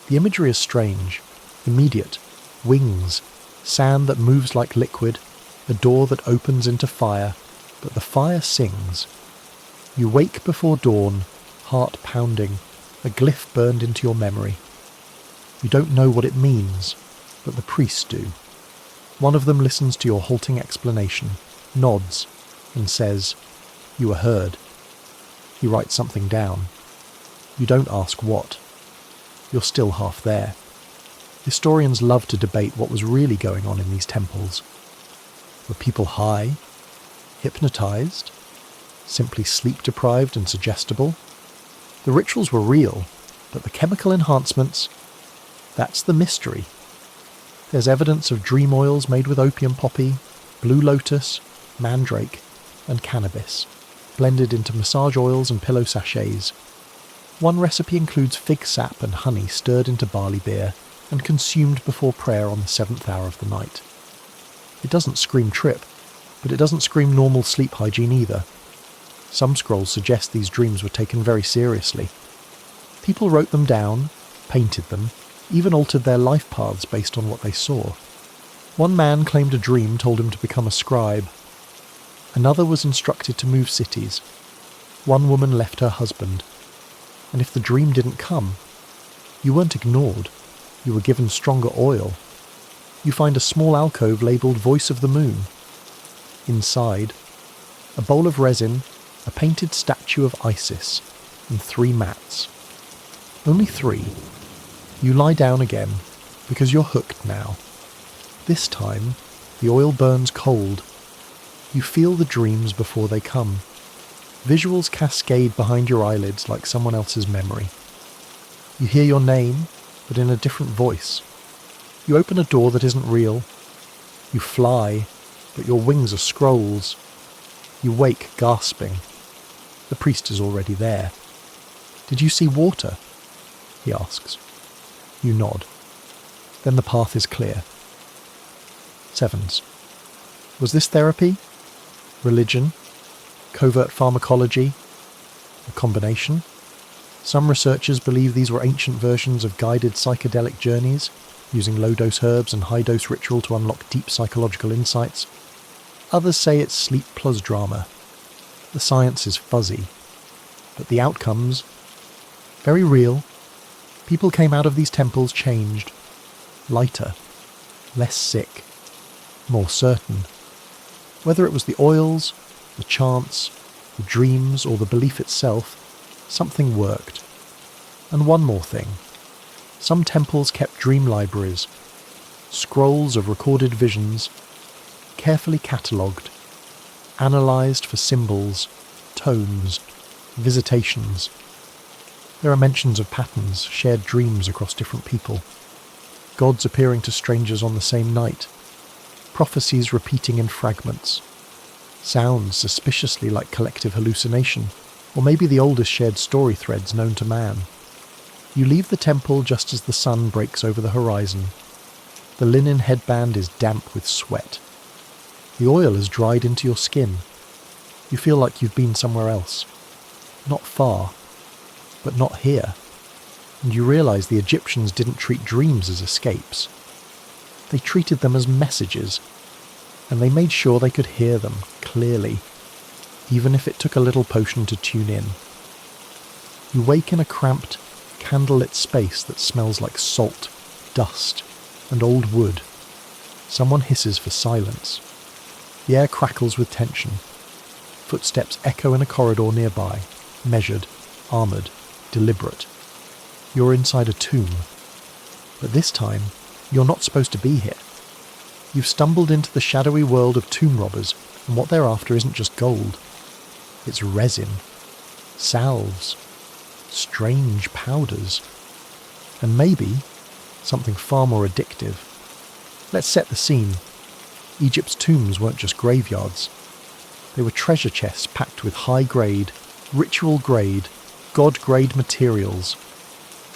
The imagery is strange, immediate, wings, sand that moves like liquid, a door that opens into fire, but the fire sings. You wake before dawn, heart pounding, a glyph burned into your memory. You don't know what it means, but the priests do. One of them listens to your halting explanation, nods, and says, "You are heard." He writes something down. You don't ask what. You're still half there. Historians love to debate what was really going on in these temples. Were people high? Hypnotized? Simply sleep-deprived and suggestible? The rituals were real, but the chemical enhancements, that's the mystery. There's evidence of dream oils made with opium poppy, blue lotus, mandrake, and cannabis, blended into massage oils and pillow sachets. One recipe includes fig sap and honey stirred into barley beer and consumed before prayer on the 7th hour of the night. It doesn't scream trip, but it doesn't scream normal sleep hygiene either. Some scrolls suggest these dreams were taken very seriously. People wrote them down, painted them, even altered their life paths based on what they saw. One man claimed a dream told him to become a scribe. Another was instructed to move cities. One woman left her husband. And if the dream didn't come, you weren't ignored. You were given stronger oil. You find a small alcove labelled Voice of the Moon. Inside, a bowl of resin, a painted statue of Isis, and 3 mats. Only 3. You lie down again, because you're hooked now. This time, the oil burns cold. You feel the dreams before they come. Visuals cascade behind your eyelids like someone else's memory. You hear your name, but in a different voice. You open a door that isn't real. You fly, but your wings are scrolls. You wake gasping. The priest is already there. "Did you see water?" he asks. You nod. Then the path is clear. 7s. Was this therapy? Religion? Covert pharmacology? A combination? Some researchers believe these were ancient versions of guided psychedelic journeys, using low-dose herbs and high-dose ritual to unlock deep psychological insights. Others say it's sleep plus drama. The science is fuzzy, but the outcomes, very real. People came out of these temples changed, lighter, less sick, more certain. Whether it was the oils, the chants, the dreams, or the belief itself, something worked. And one more thing. Some temples kept dream libraries, scrolls of recorded visions, carefully catalogued, analysed for symbols, tones, visitations. There are mentions of patterns, shared dreams across different people, gods appearing to strangers on the same night, prophecies repeating in fragments, sounds suspiciously like collective hallucination, or maybe the oldest shared story threads known to man. You leave the temple just as the sun breaks over the horizon. The linen headband is damp with sweat. The oil has dried into your skin. You feel like you've been somewhere else. Not far, but not here. And you realise the Egyptians didn't treat dreams as escapes. They treated them as messages, and they made sure they could hear them clearly, even if it took a little potion to tune in. You wake in a cramped, candlelit space that smells like salt, dust, and old wood. Someone hisses for silence. The air crackles with tension. Footsteps echo in a corridor nearby, measured, armoured, deliberate. You're inside a tomb. But this time, you're not supposed to be here. You've stumbled into the shadowy world of tomb robbers, and what they're after isn't just gold. It's resin, salves, strange powders, and maybe something far more addictive. Let's set the scene. Egypt's tombs weren't just graveyards. They were treasure chests packed with high-grade, ritual-grade, god-grade materials.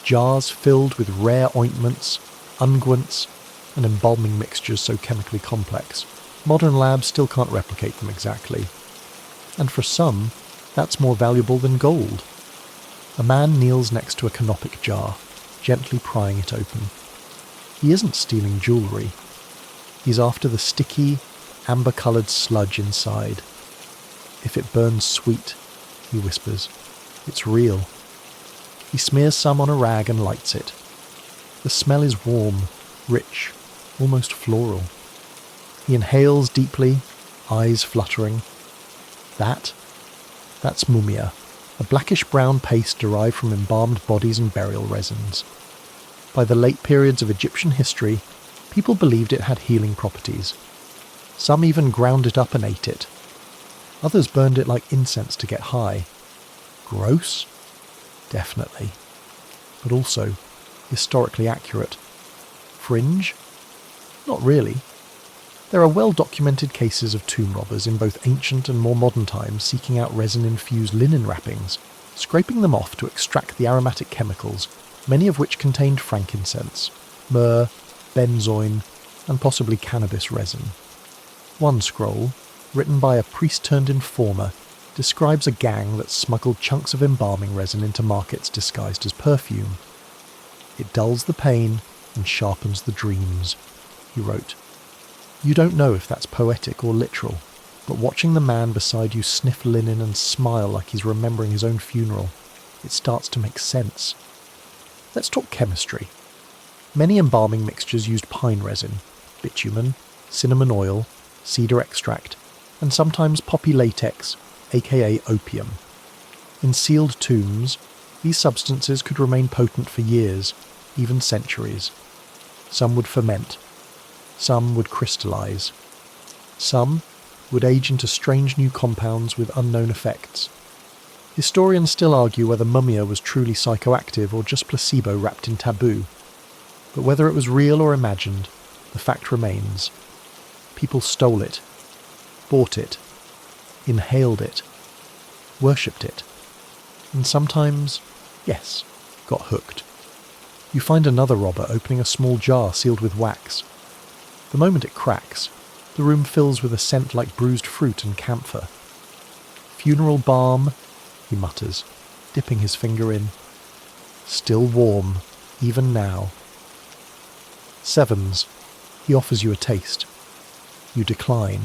Jars filled with rare ointments, unguents, and embalming mixtures so chemically complex. Modern labs still can't replicate them exactly. And for some, that's more valuable than gold. A man kneels next to a canopic jar, gently prying it open. He isn't stealing jewellery. He's after the sticky, amber-coloured sludge inside. If it burns sweet, he whispers, it's real. He smears some on a rag and lights it. The smell is warm, rich, almost floral. He inhales deeply, eyes fluttering. That's mumia, a blackish-brown paste derived from embalmed bodies and burial resins. By the late periods of Egyptian history, people believed it had healing properties. Some even ground it up and ate it. Others burned it like incense to get high. Gross? Definitely. But also historically accurate. Fringe? Not really. There are well-documented cases of tomb robbers in both ancient and more modern times seeking out resin-infused linen wrappings, scraping them off to extract the aromatic chemicals, many of which contained frankincense, myrrh, benzoin, and possibly cannabis resin. One scroll, written by a priest-turned-informer, describes a gang that smuggled chunks of embalming resin into markets disguised as perfume. It dulls the pain and sharpens the dreams, he wrote. You don't know if that's poetic or literal. But watching the man beside you sniff linen and smile like he's remembering his own funeral, it starts to make sense. Let's talk chemistry. Many embalming mixtures used pine resin, bitumen, cinnamon oil, cedar extract, and sometimes poppy latex, aka opium. In sealed tombs, these substances could remain potent for years, even centuries. Some would ferment. Some would crystallize. Some would age into strange new compounds with unknown effects. Historians still argue whether mummia was truly psychoactive or just placebo wrapped in taboo. But whether it was real or imagined, the fact remains. People stole it, bought it, inhaled it, worshipped it, and sometimes, yes, got hooked. You find another robber opening a small jar sealed with wax. The moment it cracks, the room fills with a scent like bruised fruit and camphor. Funeral balm, he mutters, dipping his finger in. Still warm, even now. Sevens, he offers you a taste. You decline.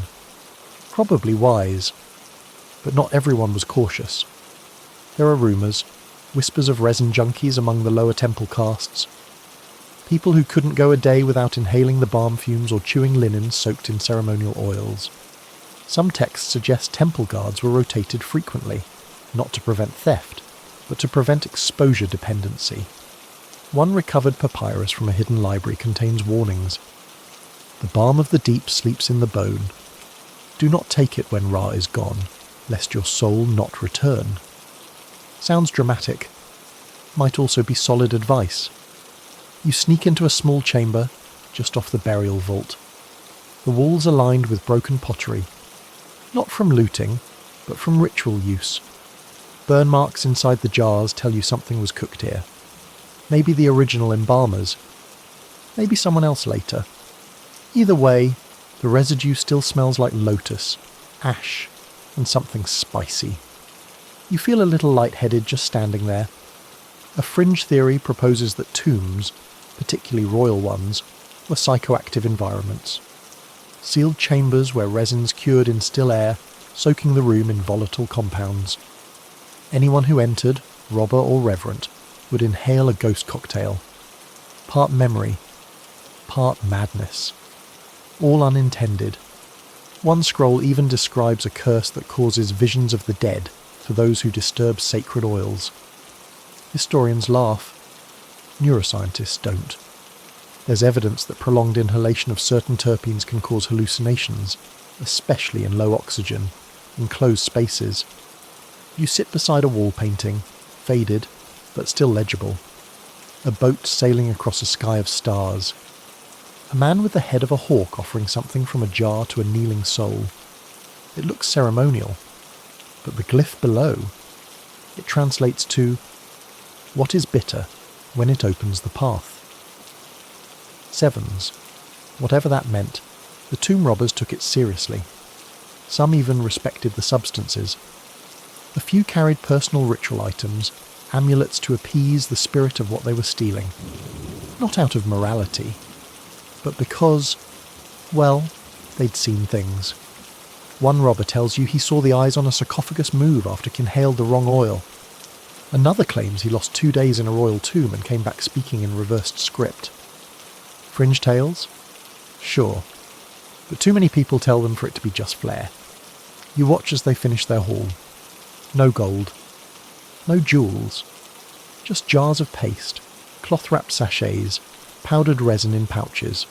Probably wise, but not everyone was cautious. There are rumours, whispers of resin junkies among the lower temple castes. People who couldn't go a day without inhaling the balm fumes or chewing linen soaked in ceremonial oils. Some texts suggest temple guards were rotated frequently, not to prevent theft, but to prevent exposure dependency. One recovered papyrus from a hidden library contains warnings. The balm of the deep sleeps in the bone. Do not take it when Ra is gone, lest your soul not return. Sounds dramatic. Might also be solid advice. You sneak into a small chamber, just off the burial vault. The walls are lined with broken pottery. Not from looting, but from ritual use. Burn marks inside the jars tell you something was cooked here. Maybe the original embalmers. Maybe someone else later. Either way, the residue still smells like lotus, ash, and something spicy. You feel a little lightheaded just standing there. A fringe theory proposes that tombs, particularly royal ones, were psychoactive environments. Sealed chambers where resins cured in still air, soaking the room in volatile compounds. Anyone who entered, robber or reverent, would inhale a ghost cocktail. Part memory, part madness. All unintended. One scroll even describes a curse that causes visions of the dead for those who disturb sacred oils. Historians laugh. Neuroscientists don't. There's evidence that prolonged inhalation of certain terpenes can cause hallucinations, especially in low oxygen, in closed spaces. You sit beside a wall painting, faded, but still legible. A boat sailing across a sky of stars. A man with the head of a hawk offering something from a jar to a kneeling soul. It looks ceremonial, but the glyph below, it translates to, what is bitter when it opens the path? Sevens. Whatever that meant, the tomb robbers took it seriously. Some even respected the substances. A few carried personal ritual items, amulets to appease the spirit of what they were stealing. Not out of morality, but because, well, they'd seen things. One robber tells you he saw the eyes on a sarcophagus move after he inhaled the wrong oil. Another claims he lost 2 days in a royal tomb and came back speaking in reversed script. Fringe tales? Sure. But too many people tell them for it to be just flair. You watch as they finish their haul. No gold. No jewels. Just jars of paste, cloth-wrapped sachets, powdered resin in pouches.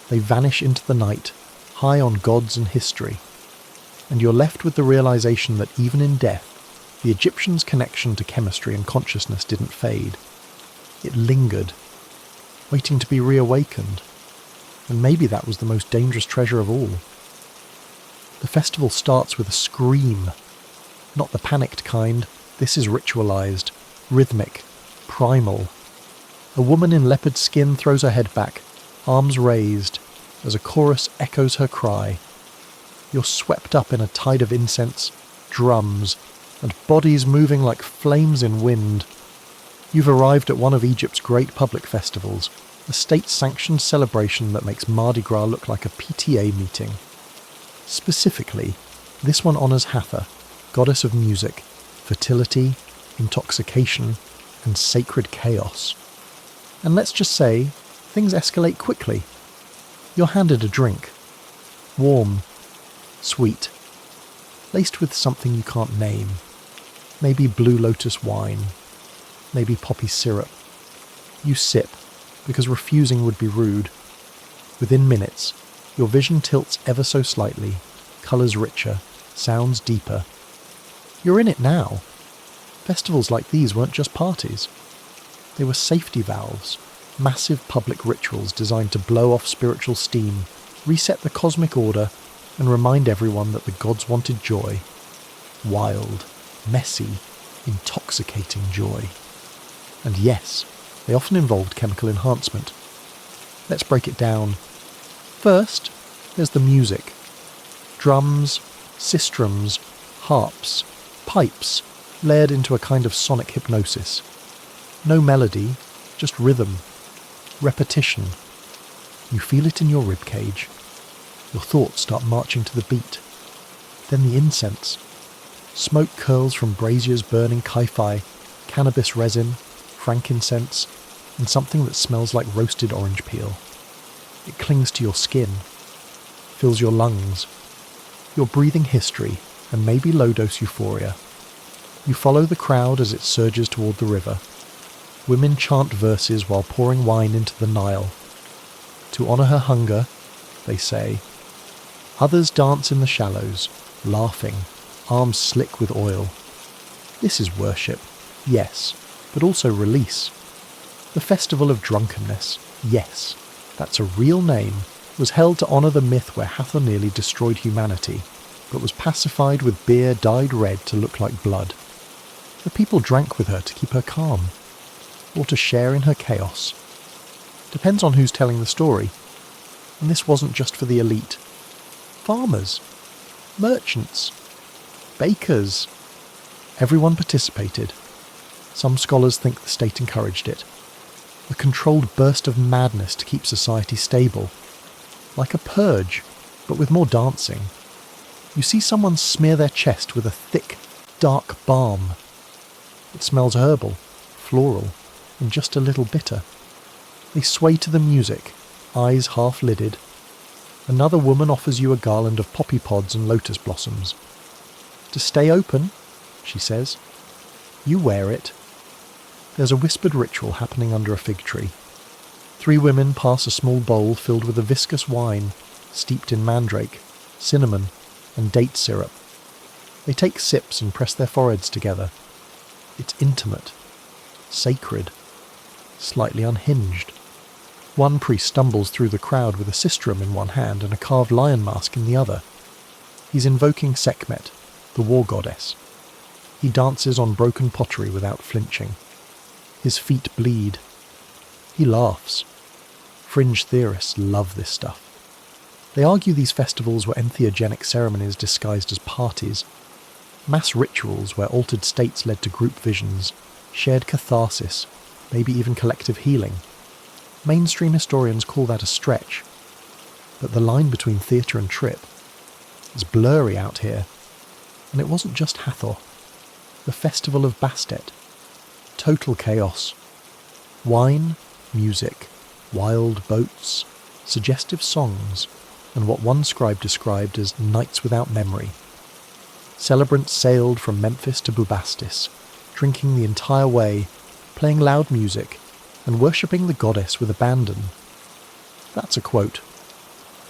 They vanish into the night, high on gods and history. And you're left with the realization that even in death, the Egyptians' connection to chemistry and consciousness didn't fade. It lingered, waiting to be reawakened. And maybe that was the most dangerous treasure of all. The festival starts with a scream. Not the panicked kind. This is ritualized, rhythmic, primal. A woman in leopard skin throws her head back, arms raised, as a chorus echoes her cry. You're swept up in a tide of incense, drums, and bodies moving like flames in wind. You've arrived at one of Egypt's great public festivals, a state-sanctioned celebration that makes Mardi Gras look like a PTA meeting. Specifically, this one honours Hathor, goddess of music, fertility, intoxication, and sacred chaos. And let's just say, things escalate quickly. You're handed a drink. Warm, sweet, laced with something you can't name. Maybe Blue Lotus wine, maybe poppy syrup. You sip, because refusing would be rude. Within minutes, your vision tilts ever so slightly, colours richer, sounds deeper. You're in it now. Festivals like these weren't just parties. They were safety valves, massive public rituals designed to blow off spiritual steam, reset the cosmic order, and remind everyone that the gods wanted joy. Wild, messy, intoxicating joy. And yes, they often involved chemical enhancement. Let's break it down. First, there's the music. Drums, sistrums, harps, pipes, layered into a kind of sonic hypnosis. No melody, just rhythm, repetition. You feel it in your ribcage. Your thoughts start marching to the beat. Then the incense. Smoke curls from braziers burning kai-fi, cannabis resin, frankincense, and something that smells like roasted orange peel. It clings to your skin, fills your lungs, your breathing history, and maybe low-dose euphoria. You follow the crowd as it surges toward the river. Women chant verses while pouring wine into the Nile. To honour her hunger, they say. Others dance in the shallows, laughing, arms slick with oil. This is worship, yes, but also release. The Festival of Drunkenness, yes, that's a real name, was held to honour the myth where Hathor nearly destroyed humanity, but was pacified with beer dyed red to look like blood. The people drank with her to keep her calm, or to share in her chaos. Depends on who's telling the story. And this wasn't just for the elite. Farmers, merchants, bakers. Everyone participated. Some scholars think the state encouraged it. A controlled burst of madness to keep society stable. Like a purge, but with more dancing. You see someone smear their chest with a thick, dark balm. It smells herbal, floral, and just a little bitter. They sway to the music, eyes half-lidded. Another woman offers you a garland of poppy pods and lotus blossoms. To stay open, she says. You wear it. There's a whispered ritual happening under a fig tree. 3 women pass a small bowl filled with a viscous wine, steeped in mandrake, cinnamon, and date syrup. They take sips and press their foreheads together. It's intimate, sacred, slightly unhinged. One priest stumbles through the crowd with a sistrum in one hand and a carved lion mask in the other. He's invoking Sekhmet, the war goddess. He dances on broken pottery without flinching. His feet bleed. He laughs. Fringe theorists love this stuff. They argue these festivals were entheogenic ceremonies disguised as parties. Mass rituals where altered states led to group visions, shared catharsis, maybe even collective healing. Mainstream historians call that a stretch. But the line between theatre and trip is blurry out here. And it wasn't just Hathor. The Festival of Bastet. Total chaos. Wine, music, wild boats, suggestive songs, and what one scribe described as nights without memory. Celebrants sailed from Memphis to Bubastis, drinking the entire way, playing loud music, and worshipping the goddess with abandon. That's a quote.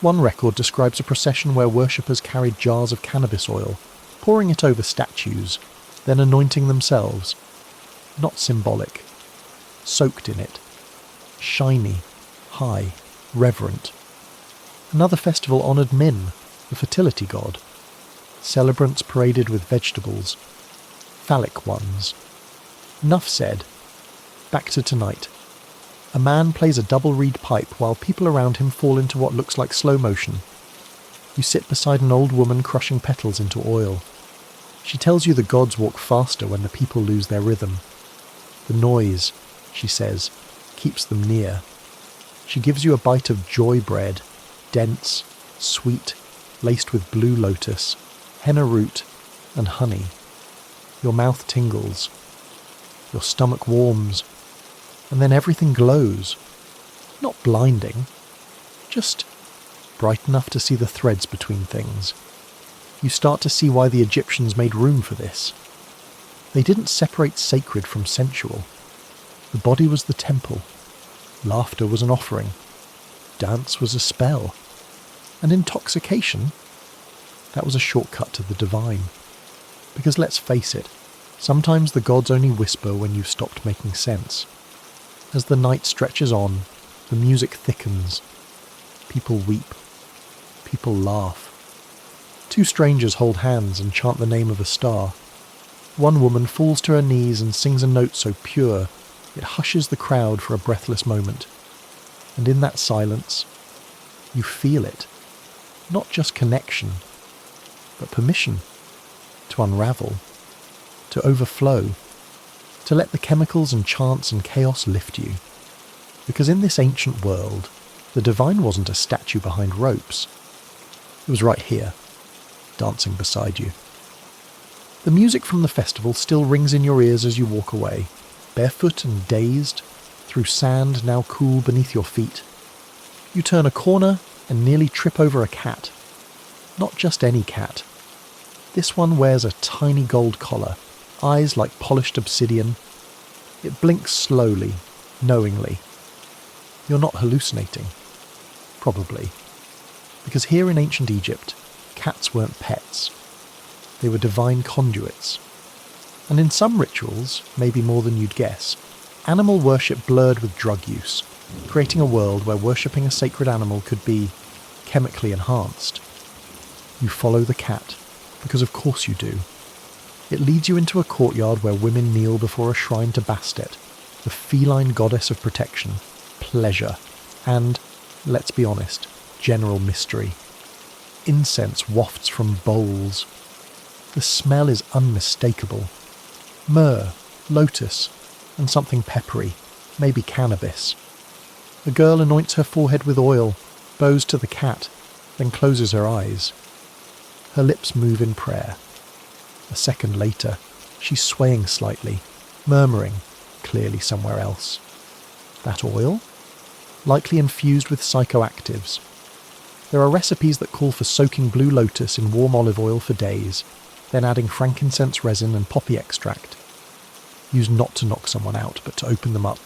One record describes a procession where worshippers carried jars of cannabis oil, pouring it over statues, then anointing themselves. Not symbolic. Soaked in it. Shiny, high, reverent. Another festival honoured Min, the fertility god. Celebrants paraded with vegetables. Phallic ones. Enough said. Back to tonight. A man plays a double reed pipe while people around him fall into what looks like slow motion. You sit beside an old woman crushing petals into oil. She tells you the gods walk faster when the people lose their rhythm. The noise, she says, keeps them near. She gives you a bite of joy bread, dense, sweet, laced with blue lotus, henna root, and honey. Your mouth tingles, your stomach warms, and then everything glows. Not blinding, just bright enough to see the threads between things. You start to see why the Egyptians made room for this. They didn't separate sacred from sensual. The body was the temple. Laughter was an offering. Dance was a spell. And intoxication, that was a shortcut to the divine. Because let's face it, sometimes the gods only whisper when you've stopped making sense. As the night stretches on, the music thickens. People weep. People laugh. Two strangers hold hands and chant the name of a star. One woman falls to her knees and sings a note so pure, it hushes the crowd for a breathless moment. And in that silence, you feel it. Not just connection, but permission to unravel, to overflow, to let the chemicals and chants and chaos lift you. Because in this ancient world, the divine wasn't a statue behind ropes. It was right here, dancing beside you. The music from the festival still rings in your ears as you walk away, barefoot and dazed, through sand now cool beneath your feet. You turn a corner and nearly trip over a cat. Not just any cat. This one wears a tiny gold collar, eyes like polished obsidian. It blinks slowly, knowingly. You're not hallucinating. Probably. Because here in ancient Egypt, cats weren't pets. They were divine conduits. And in some rituals, maybe more than you'd guess, animal worship blurred with drug use, creating a world where worshipping a sacred animal could be chemically enhanced. You follow the cat, because of course you do. It leads you into a courtyard where women kneel before a shrine to Bastet, the feline goddess of protection, pleasure, and, let's be honest, general mystery. Incense wafts from bowls. The smell is unmistakable. Myrrh, lotus, and something peppery, maybe cannabis. The girl anoints her forehead with oil, bows to the cat, then closes her eyes. Her lips move in prayer. A second later, she's swaying slightly, murmuring, clearly somewhere else. That oil? Likely infused with psychoactives. There are recipes that call for soaking blue lotus in warm olive oil for days, then adding frankincense resin and poppy extract. Used not to knock someone out, but to open them up.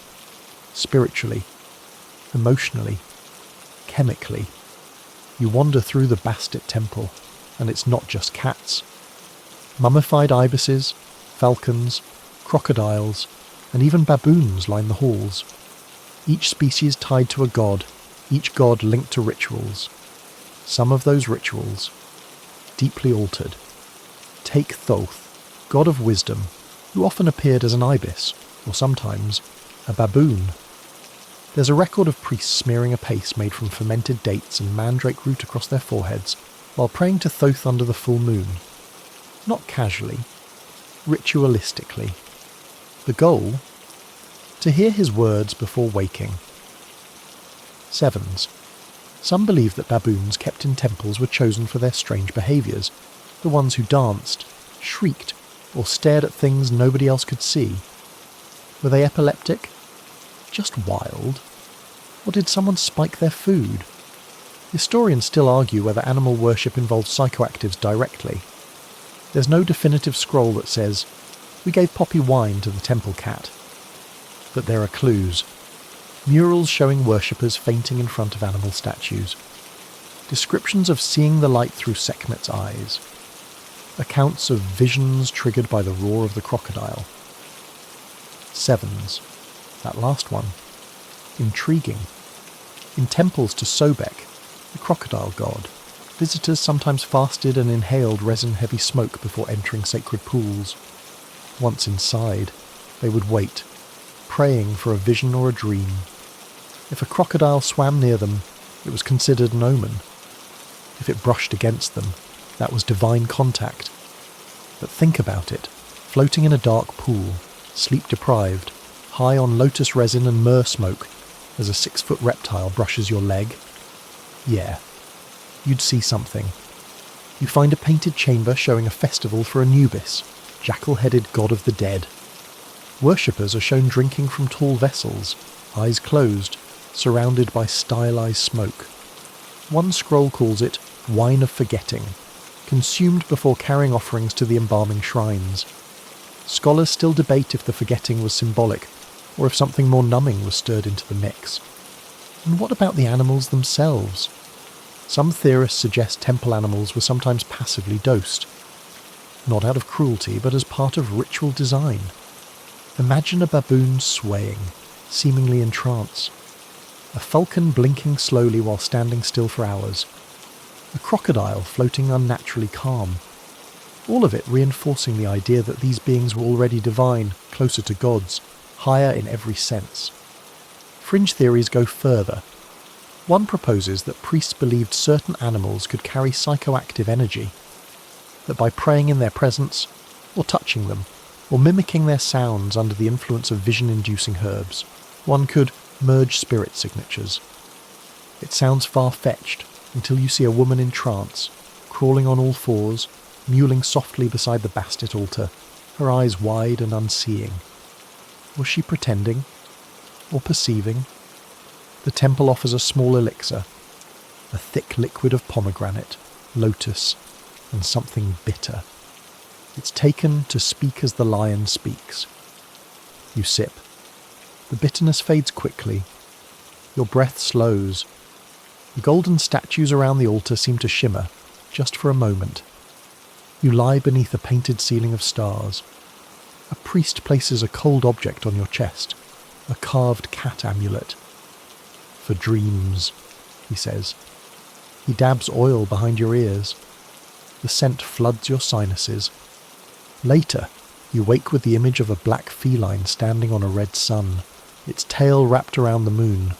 Spiritually, emotionally, chemically. You wander through the Bastet temple, and it's not just cats. Mummified ibises, falcons, crocodiles, and even baboons line the halls. Each species tied to a god, each god linked to rituals. Some of those rituals, deeply altered. Take Thoth, god of wisdom, who often appeared as an ibis, or sometimes a baboon. There's a record of priests smearing a paste made from fermented dates and mandrake root across their foreheads while praying to Thoth under the full moon. Not casually, ritualistically. The goal? To hear his words before waking. Sevens. Some believe that baboons kept in temples were chosen for their strange behaviours, the ones who danced, shrieked, or stared at things nobody else could see. Were they epileptic? Just wild? Or did someone spike their food? Historians still argue whether animal worship involves psychoactives directly. There's no definitive scroll that says, "We gave poppy wine to the temple cat." But there are clues. Murals showing worshippers fainting in front of animal statues. Descriptions of seeing the light through Sekhmet's eyes. Accounts of visions triggered by the roar of the crocodile. Sevens. That last one. Intriguing. In temples to Sobek, the crocodile god, visitors sometimes fasted and inhaled resin-heavy smoke before entering sacred pools. Once inside, they would wait, praying for a vision or a dream. If a crocodile swam near them, it was considered an omen. If it brushed against them, that was divine contact. But think about it, floating in a dark pool, sleep-deprived, high on lotus resin and myrrh smoke, as a 6-foot reptile brushes your leg. Yeah, you'd see something. You find a painted chamber showing a festival for Anubis, jackal-headed god of the dead. Worshippers are shown drinking from tall vessels, eyes closed, surrounded by stylized smoke. One scroll calls it wine of forgetting, consumed before carrying offerings to the embalming shrines. Scholars still debate if the forgetting was symbolic, or if something more numbing was stirred into the mix. And what about the animals themselves? Some theorists suggest temple animals were sometimes passively dosed, not out of cruelty, but as part of ritual design. Imagine a baboon swaying, seemingly in trance. A falcon blinking slowly while standing still for hours. A crocodile floating unnaturally calm. All of it reinforcing the idea that these beings were already divine, closer to gods, higher in every sense. Fringe theories go further. One proposes that priests believed certain animals could carry psychoactive energy, that by praying in their presence, or touching them, or mimicking their sounds under the influence of vision-inducing herbs, one could merge spirit signatures. It sounds far-fetched until you see a woman in trance, crawling on all fours, mewling softly beside the bastet altar, her eyes wide and unseeing. Was she pretending? Or perceiving? The temple offers a small elixir, a thick liquid of pomegranate, lotus, and something bitter. It's taken to speak as the lion speaks. You sip. The bitterness fades quickly. Your breath slows. The golden statues around the altar seem to shimmer, just for a moment. You lie beneath a painted ceiling of stars. A priest places a cold object on your chest, a carved cat amulet. For dreams, he says. He dabs oil behind your ears. The scent floods your sinuses. Later, you wake with the image of a black feline standing on a red sun, its tail wrapped around the moon.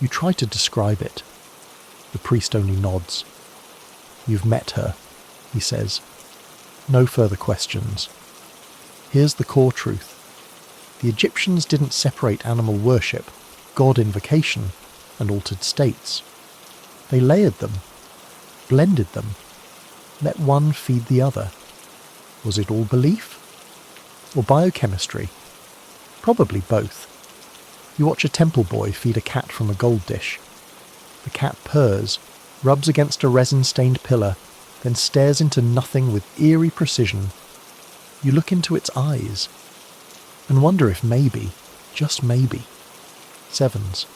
You try to describe it. The priest only nods. You've met her, he says. No further questions. Here's the core truth. The Egyptians didn't separate animal worship, god invocation, and altered states. They layered them, blended them, let one feed the other. Was it all belief? Or biochemistry? Probably both. You watch a temple boy feed a cat from a gold dish. The cat purrs, rubs against a resin-stained pillar, then stares into nothing with eerie precision. You look into its eyes and wonder if maybe, just maybe, Sevens,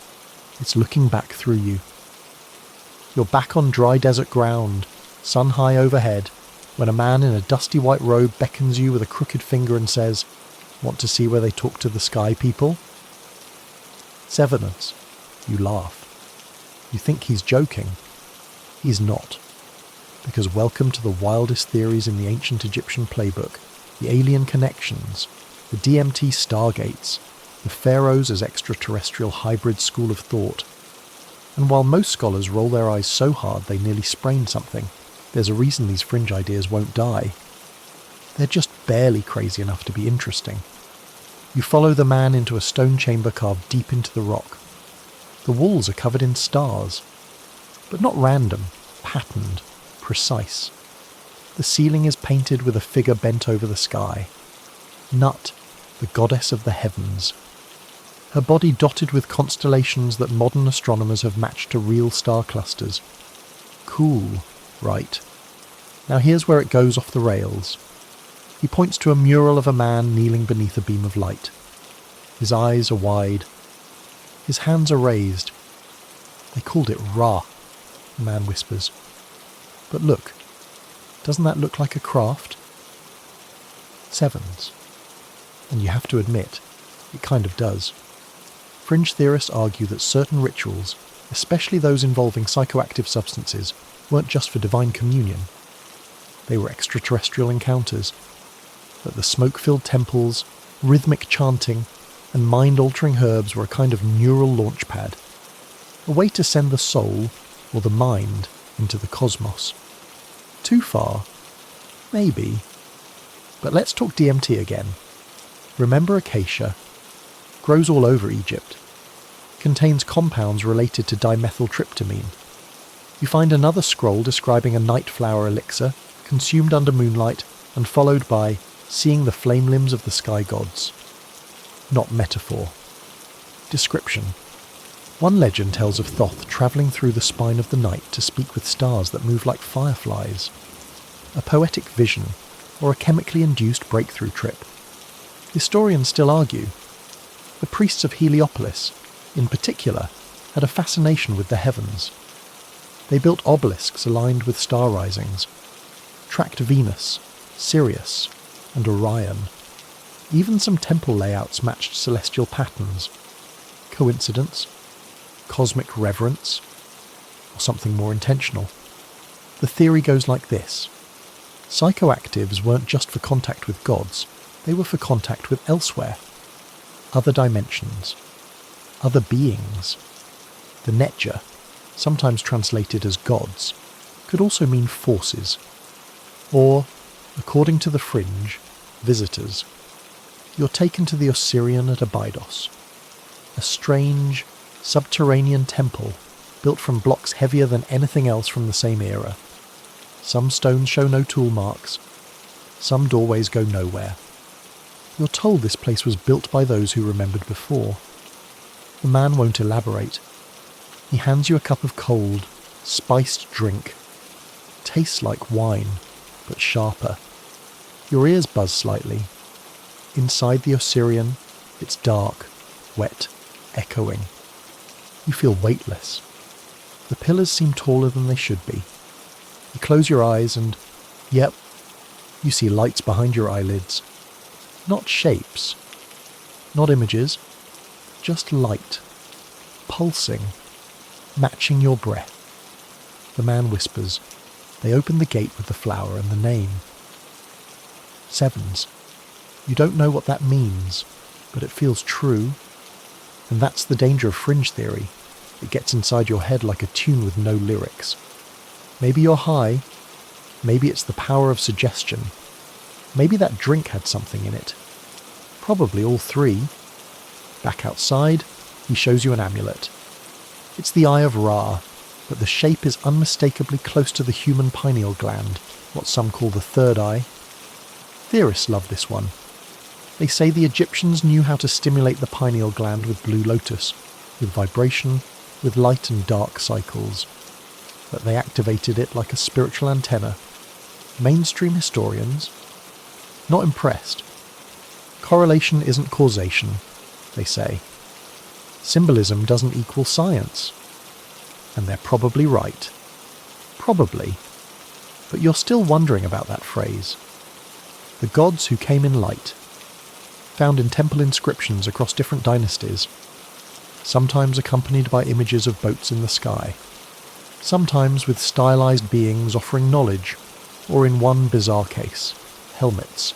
it's looking back through you. You're back on dry desert ground, sun high overhead, when a man in a dusty white robe beckons you with a crooked finger and says, "Want to see where they talk to the sky people?" Sevens, you laugh. You think he's joking. He's not. Because welcome to the wildest theories in the ancient Egyptian playbook, the alien connections, the DMT stargates, the pharaohs as extraterrestrial hybrid school of thought. And while most scholars roll their eyes so hard they nearly sprain something, there's a reason these fringe ideas won't die. They're just barely crazy enough to be interesting. You follow the man into a stone chamber carved deep into the rock. The walls are covered in stars, but not random, patterned, precise. The ceiling is painted with a figure bent over the sky. Nut, the goddess of the heavens. Her body dotted with constellations that modern astronomers have matched to real star clusters. Cool, right? Now here's where it goes off the rails. He points to a mural of a man kneeling beneath a beam of light. His eyes are wide. His hands are raised. They called it Ra, the man whispers. But look, doesn't that look like a craft? Sevens. And you have to admit, it kind of does. Fringe theorists argue that certain rituals, especially those involving psychoactive substances, weren't just for divine communion. They were extraterrestrial encounters. That the smoke-filled temples, rhythmic chanting, and mind-altering herbs were a kind of neural launchpad. A way to send the soul, or the mind, into the cosmos. Too far? Maybe. But let's talk DMT again. Remember acacia? Grows all over Egypt. Contains compounds related to dimethyltryptamine. You find another scroll describing a night flower elixir, consumed under moonlight, and followed by seeing the flame limbs of the sky gods. Not metaphor. Description. One legend tells of Thoth travelling through the spine of the night to speak with stars that move like fireflies. A poetic vision, or a chemically induced breakthrough trip. Historians still argue. The priests of Heliopolis, in particular, had a fascination with the heavens. They built obelisks aligned with star risings, tracked Venus, Sirius, and Orion. Even some temple layouts matched celestial patterns. Coincidence? Cosmic reverence? Or something more intentional? The theory goes like this. Psychoactives weren't just for contact with gods, they were for contact with elsewhere. Other dimensions. Other beings. The Netja, sometimes translated as gods, could also mean forces. Or, according to the fringe, visitors. You're taken to the Osirian at Abydos, a strange, subterranean temple built from blocks heavier than anything else from the same era. Some stones show no tool marks, some doorways go nowhere. You're told this place was built by those who remembered before. The man won't elaborate. He hands you a cup of cold, spiced drink. Tastes like wine, but sharper. Your ears buzz slightly. Inside the Osirian, it's dark, wet, echoing. You feel weightless. The pillars seem taller than they should be. You close your eyes and, yep, you see lights behind your eyelids. Not shapes, not images, just light, pulsing, matching your breath. The man whispers. They open the gate with the flower and the name. Sevens. You don't know what that means, but it feels true. And that's the danger of fringe theory. It gets inside your head like a tune with no lyrics. Maybe you're high. Maybe it's the power of suggestion. Maybe that drink had something in it. Probably all three. Back outside, he shows you an amulet. It's the Eye of Ra, but the shape is unmistakably close to the human pineal gland, what some call the third eye. Theorists love this one. They say the Egyptians knew how to stimulate the pineal gland with blue lotus, with vibration, with light and dark cycles. That they activated it like a spiritual antenna. Mainstream historians? Not impressed. Correlation isn't causation, they say. Symbolism doesn't equal science. And they're probably right. Probably. But you're still wondering about that phrase. The gods who came in light. Found in temple inscriptions across different dynasties. Sometimes accompanied by images of boats in the sky. Sometimes with stylized beings offering knowledge, or in one bizarre case, helmets.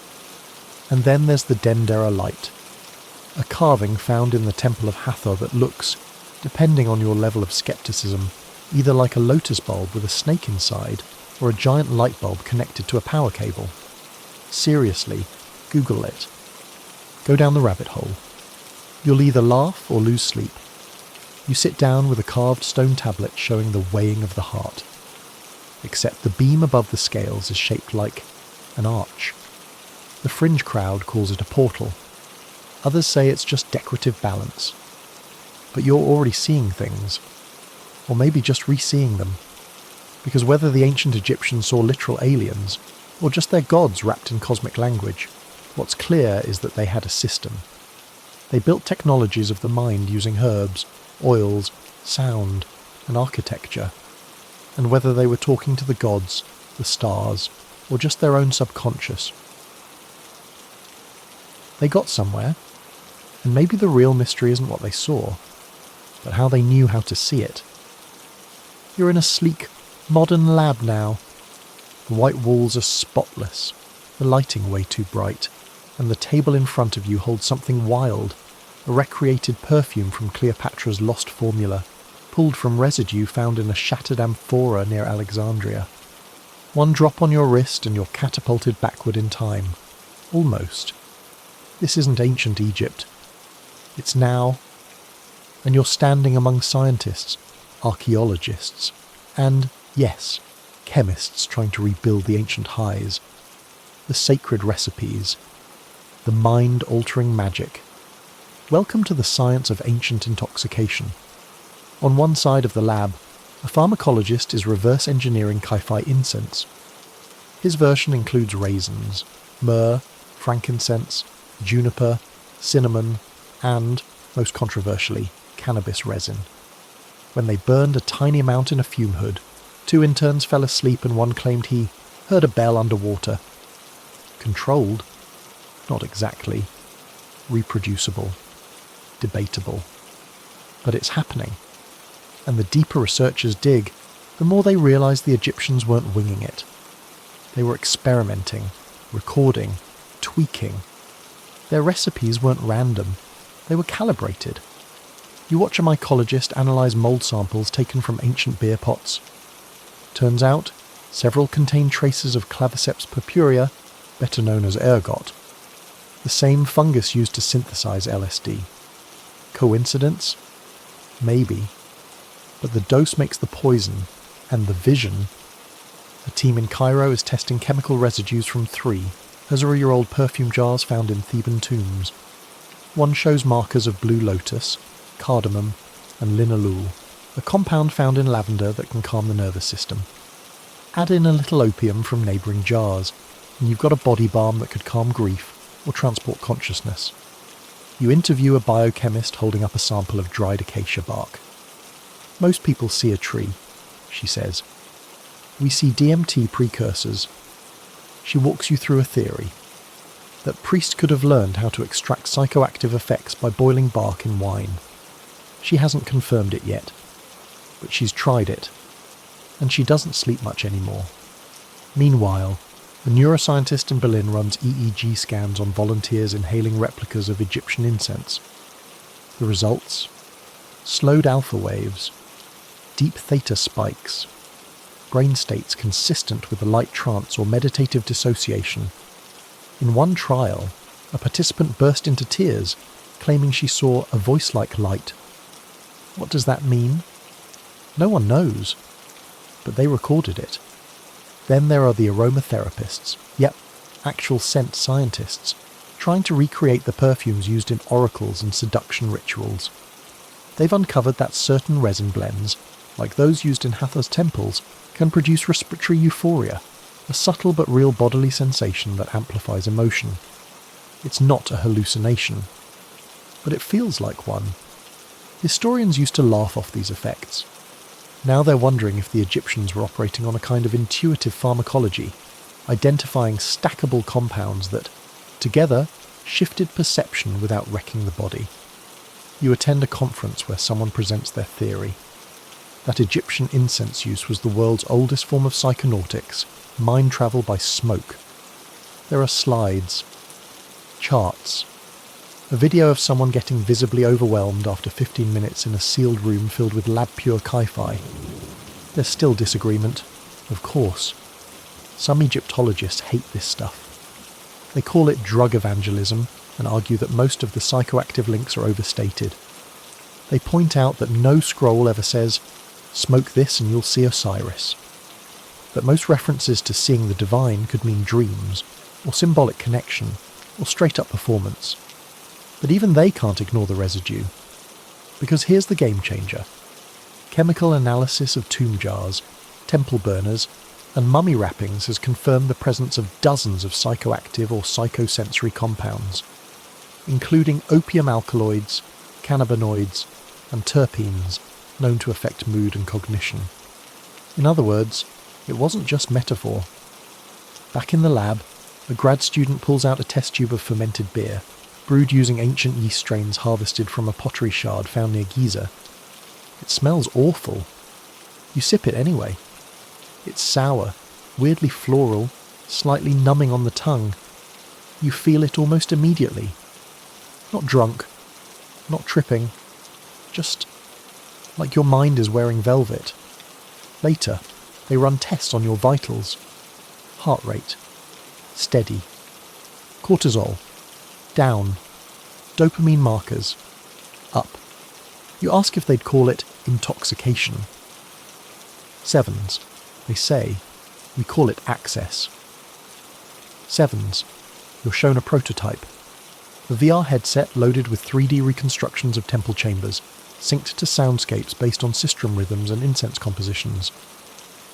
And then there's the Dendera light, a carving found in the temple of Hathor that looks, depending on your level of skepticism, either like a lotus bulb with a snake inside, or a giant light bulb connected to a power cable. Seriously, Google it. Go down the rabbit hole. You'll either laugh or lose sleep. You sit down with a carved stone tablet showing the weighing of the heart. Except the beam above the scales is shaped like an arch. The fringe crowd calls it a portal. Others say it's just decorative balance. But you're already seeing things. Or maybe just re-seeing them. Because whether the ancient Egyptians saw literal aliens, or just their gods wrapped in cosmic language, what's clear is that they had a system. They built technologies of the mind using herbs, oils, sound, and architecture. And whether they were talking to the gods, the stars, or just their own subconscious. They got somewhere, and maybe the real mystery isn't what they saw, but how they knew how to see it. You're in a sleek, modern lab now. The white walls are spotless, the lighting way too bright, and the table in front of you holds something wild, a recreated perfume from Cleopatra's lost formula, pulled from residue found in a shattered amphora near Alexandria. One drop on your wrist and you're catapulted backward in time. Almost. This isn't ancient Egypt. It's now, and you're standing among scientists, archaeologists, And, yes, chemists trying to rebuild the ancient highs, the sacred recipes, the mind-altering magic. Welcome to the science of ancient intoxication. On one side of the lab, a pharmacologist is reverse engineering Kai-Fi incense. His version includes raisins, myrrh, frankincense, juniper, cinnamon, and, most controversially, cannabis resin. When they burned a tiny amount in a fume hood, 2 interns fell asleep and one claimed he heard a bell underwater. Controlled? Not exactly. Reproducible. Debatable. But it's happening. And the deeper researchers dig, the more they realise the Egyptians weren't winging it. They were experimenting, recording, tweaking. Their recipes weren't random. They were calibrated. You watch a mycologist analyse mould samples taken from ancient beer pots. Turns out, several contain traces of Claviceps purpurea, better known as ergot, the same fungus used to synthesize LSD. Coincidence? Maybe. But the dose makes the poison, and the vision. A team in Cairo is testing chemical residues from 3 100-year-old perfume jars found in Theban tombs. One shows markers of blue lotus, cardamom, and linalool, a compound found in lavender that can calm the nervous system. Add in a little opium from neighbouring jars, and you've got a body balm that could calm grief or transport consciousness. You interview a biochemist holding up a sample of dried acacia bark. Most people see a tree, she says. We see DMT precursors. She walks you through a theory that priests could have learned how to extract psychoactive effects by boiling bark in wine. She hasn't confirmed it yet, but she's tried it, and she doesn't sleep much anymore. Meanwhile, a neuroscientist in Berlin runs EEG scans on volunteers inhaling replicas of Egyptian incense. The results? Slowed alpha waves, deep theta spikes, brain states consistent with a light trance or meditative dissociation. In one trial, a participant burst into tears, claiming she saw a voice-like light. What does that mean? No one knows, but they recorded it. Then there are the aromatherapists, yep, actual scent scientists, trying to recreate the perfumes used in oracles and seduction rituals. They've uncovered that certain resin blends, like those used in Hathor's temples, can produce respiratory euphoria, a subtle but real bodily sensation that amplifies emotion. It's not a hallucination, but it feels like one. Historians used to laugh off these effects. Now they're wondering if the Egyptians were operating on a kind of intuitive pharmacology, identifying stackable compounds that, together, shifted perception without wrecking the body. You attend a conference where someone presents their theory. That Egyptian incense use was the world's oldest form of psychonautics, mind travel by smoke. There are slides, charts, a video of someone getting visibly overwhelmed after 15 minutes in a sealed room filled with lab-pure Kai-Fi. There's still disagreement, of course. Some Egyptologists hate this stuff. They call it drug evangelism and argue that most of the psychoactive links are overstated. They point out that no scroll ever says, "Smoke this and you'll see Osiris." That most references to seeing the divine could mean dreams, or symbolic connection, or straight-up performance. But even they can't ignore the residue. Because here's the game changer. Chemical analysis of tomb jars, temple burners, and mummy wrappings has confirmed the presence of dozens of psychoactive or psychosensory compounds, including opium alkaloids, cannabinoids, and terpenes known to affect mood and cognition. In other words, it wasn't just metaphor. Back in the lab, a grad student pulls out a test tube of fermented beer, brewed using ancient yeast strains harvested from a pottery shard found near Giza. It smells awful. You sip it anyway. It's sour, weirdly floral, slightly numbing on the tongue. You feel it almost immediately. Not drunk, not tripping, just like your mind is wearing velvet. Later, they run tests on your vitals. Heart rate, steady. Cortisol, down. Dopamine markers, up. You ask if they'd call it intoxication. Sevens, they say, we call it access. Sevens, you're shown a prototype. A VR headset loaded with 3D reconstructions of temple chambers, synced to soundscapes based on sistrum rhythms and incense compositions.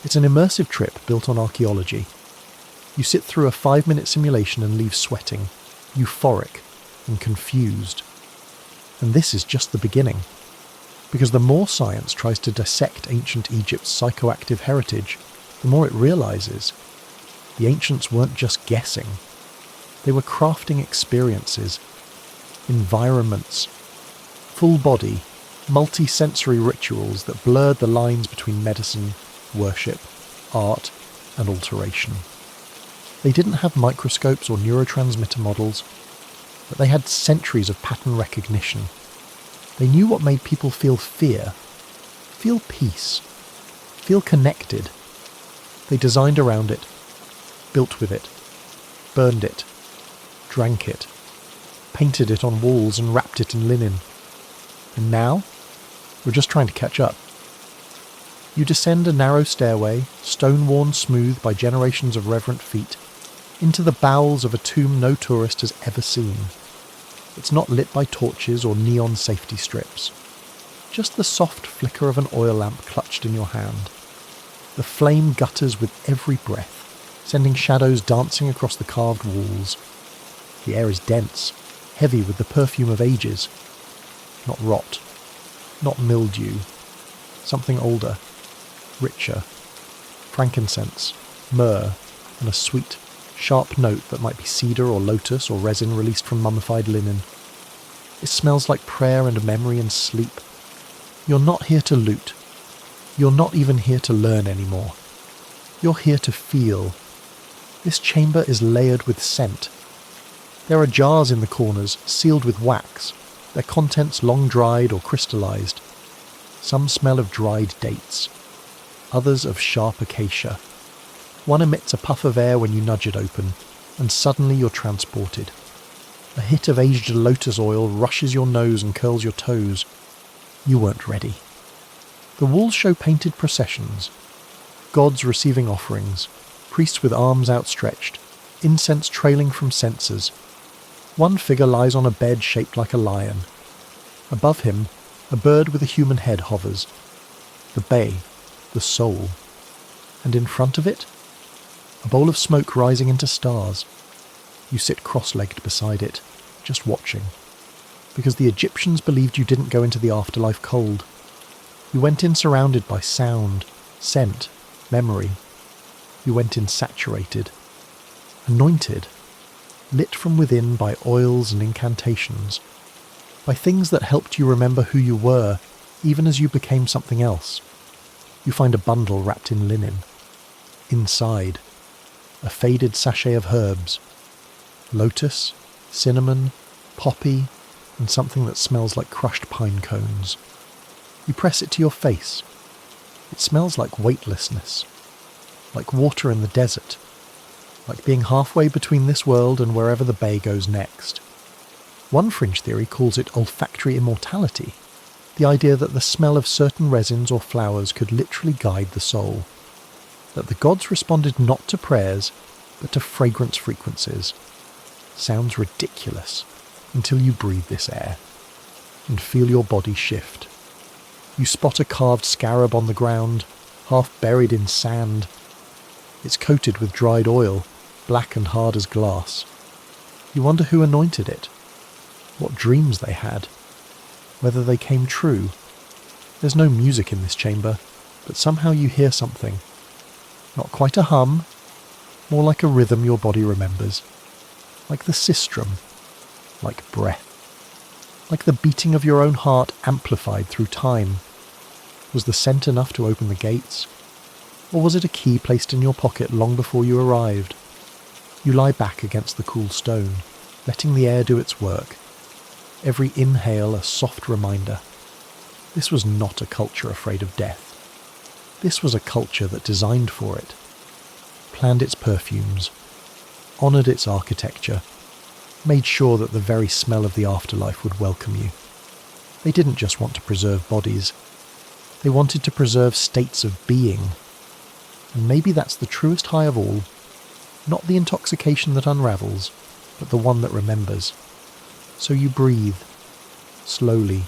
It's an immersive trip built on archaeology. You sit through a 5-minute simulation and leave sweating, euphoric and confused. And this is just the beginning. Because the more science tries to dissect ancient Egypt's psychoactive heritage, the more it realizes the ancients weren't just guessing. They were crafting experiences, environments, full-body, multi-sensory rituals that blurred the lines between medicine, worship, art, and alteration. They didn't have microscopes or neurotransmitter models, but they had centuries of pattern recognition. They knew what made people feel fear, feel peace, feel connected. They designed around it, built with it, burned it, drank it, painted it on walls and wrapped it in linen. And now, we're just trying to catch up. You descend a narrow stairway, stone-worn smooth by generations of reverent feet, into the bowels of a tomb no tourist has ever seen. It's not lit by torches or neon safety strips. Just the soft flicker of an oil lamp clutched in your hand. The flame gutters with every breath, sending shadows dancing across the carved walls. The air is dense, heavy with the perfume of ages. Not rot, not mildew. Something older, richer. Frankincense, myrrh, and a sweet, sharp note that might be cedar or lotus or resin released from mummified linen. It smells like prayer and memory and sleep. You're not here to loot. You're not even here to learn anymore. You're here to feel. This chamber is layered with scent. There are jars in the corners sealed with wax, their contents long dried or crystallized. Some smell of dried dates, others of sharp acacia. One emits a puff of air when you nudge it open, and suddenly you're transported. A hit of aged lotus oil rushes your nose and curls your toes. You weren't ready. The walls show painted processions, gods receiving offerings, priests with arms outstretched, incense trailing from censers. One figure lies on a bed shaped like a lion. Above him, a bird with a human head hovers. The bay, the soul. And in front of it, a bowl of smoke rising into stars. You sit cross-legged beside it, just watching. Because the Egyptians believed you didn't go into the afterlife cold. You went in surrounded by sound, scent, memory. You went in saturated, anointed, lit from within by oils and incantations, by things that helped you remember who you were, even as you became something else. You find a bundle wrapped in linen. Inside, a faded sachet of herbs. Lotus, cinnamon, poppy, and something that smells like crushed pine cones. You press it to your face. It smells like weightlessness, like water in the desert, like being halfway between this world and wherever the bay goes next. One fringe theory calls it olfactory immortality, the idea that the smell of certain resins or flowers could literally guide the soul, that the gods responded not to prayers, but to fragrance frequencies. Sounds ridiculous until you breathe this air and feel your body shift. You spot a carved scarab on the ground, half buried in sand. It's coated with dried oil, black and hard as glass. You wonder who anointed it, what dreams they had, whether they came true. There's no music in this chamber, but somehow you hear something. Not quite a hum, more like a rhythm your body remembers. Like the sistrum, like breath. Like the beating of your own heart amplified through time. Was the scent enough to open the gates? Or was it a key placed in your pocket long before you arrived? You lie back against the cool stone, letting the air do its work. Every inhale a soft reminder. This was not a culture afraid of death. This was a culture that designed for it, planned its perfumes, honoured its architecture, made sure that the very smell of the afterlife would welcome you. They didn't just want to preserve bodies. They wanted to preserve states of being, And maybe that's the truest high of all, not the intoxication that unravels, but the one that remembers. So you breathe, slowly,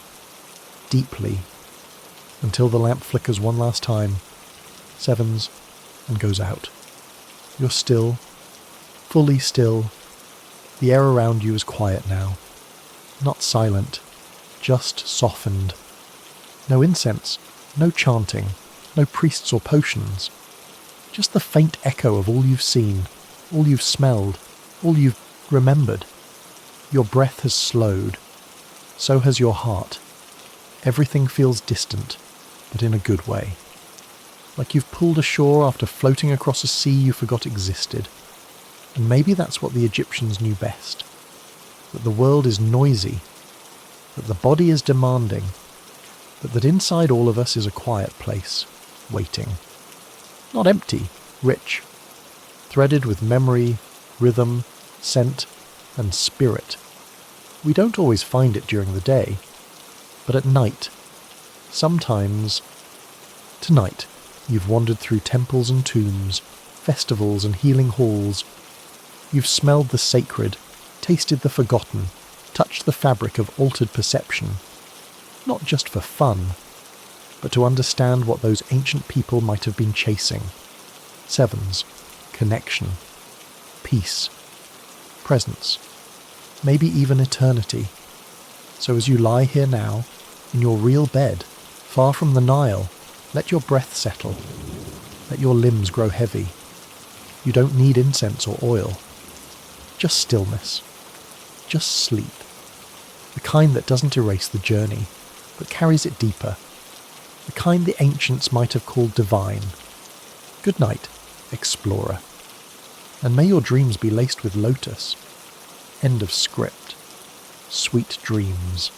deeply, until the lamp flickers one last time, sevens, and goes out. You're still, fully still. The air around you is quiet now. Not silent, just softened. No incense, no chanting, no priests or potions. Just the faint echo of all you've seen, all you've smelled, all you've remembered. Your breath has slowed. So has your heart. Everything feels distant, but in a good way. Like you've pulled ashore after floating across a sea you forgot existed. And maybe that's what the Egyptians knew best. That the world is noisy, that the body is demanding, but that inside all of us is a quiet place, waiting. Not empty, rich, threaded with memory, rhythm, scent, and spirit. We don't always find it during the day, but at night, sometimes. Tonight, you've wandered through temples and tombs, festivals and healing halls. You've smelled the sacred, tasted the forgotten, touched the fabric of altered perception, not just for fun, but to understand what those ancient people might have been chasing. Sevens, connection, peace, presence, maybe even eternity. So as you lie here now, in your real bed, far from the Nile, let your breath settle. Let your limbs grow heavy. You don't need incense or oil. Just stillness. Just sleep. The kind that doesn't erase the journey, but carries it deeper. The kind the ancients might have called divine. Good night, explorer. And may your dreams be laced with lotus. End of script. Sweet dreams.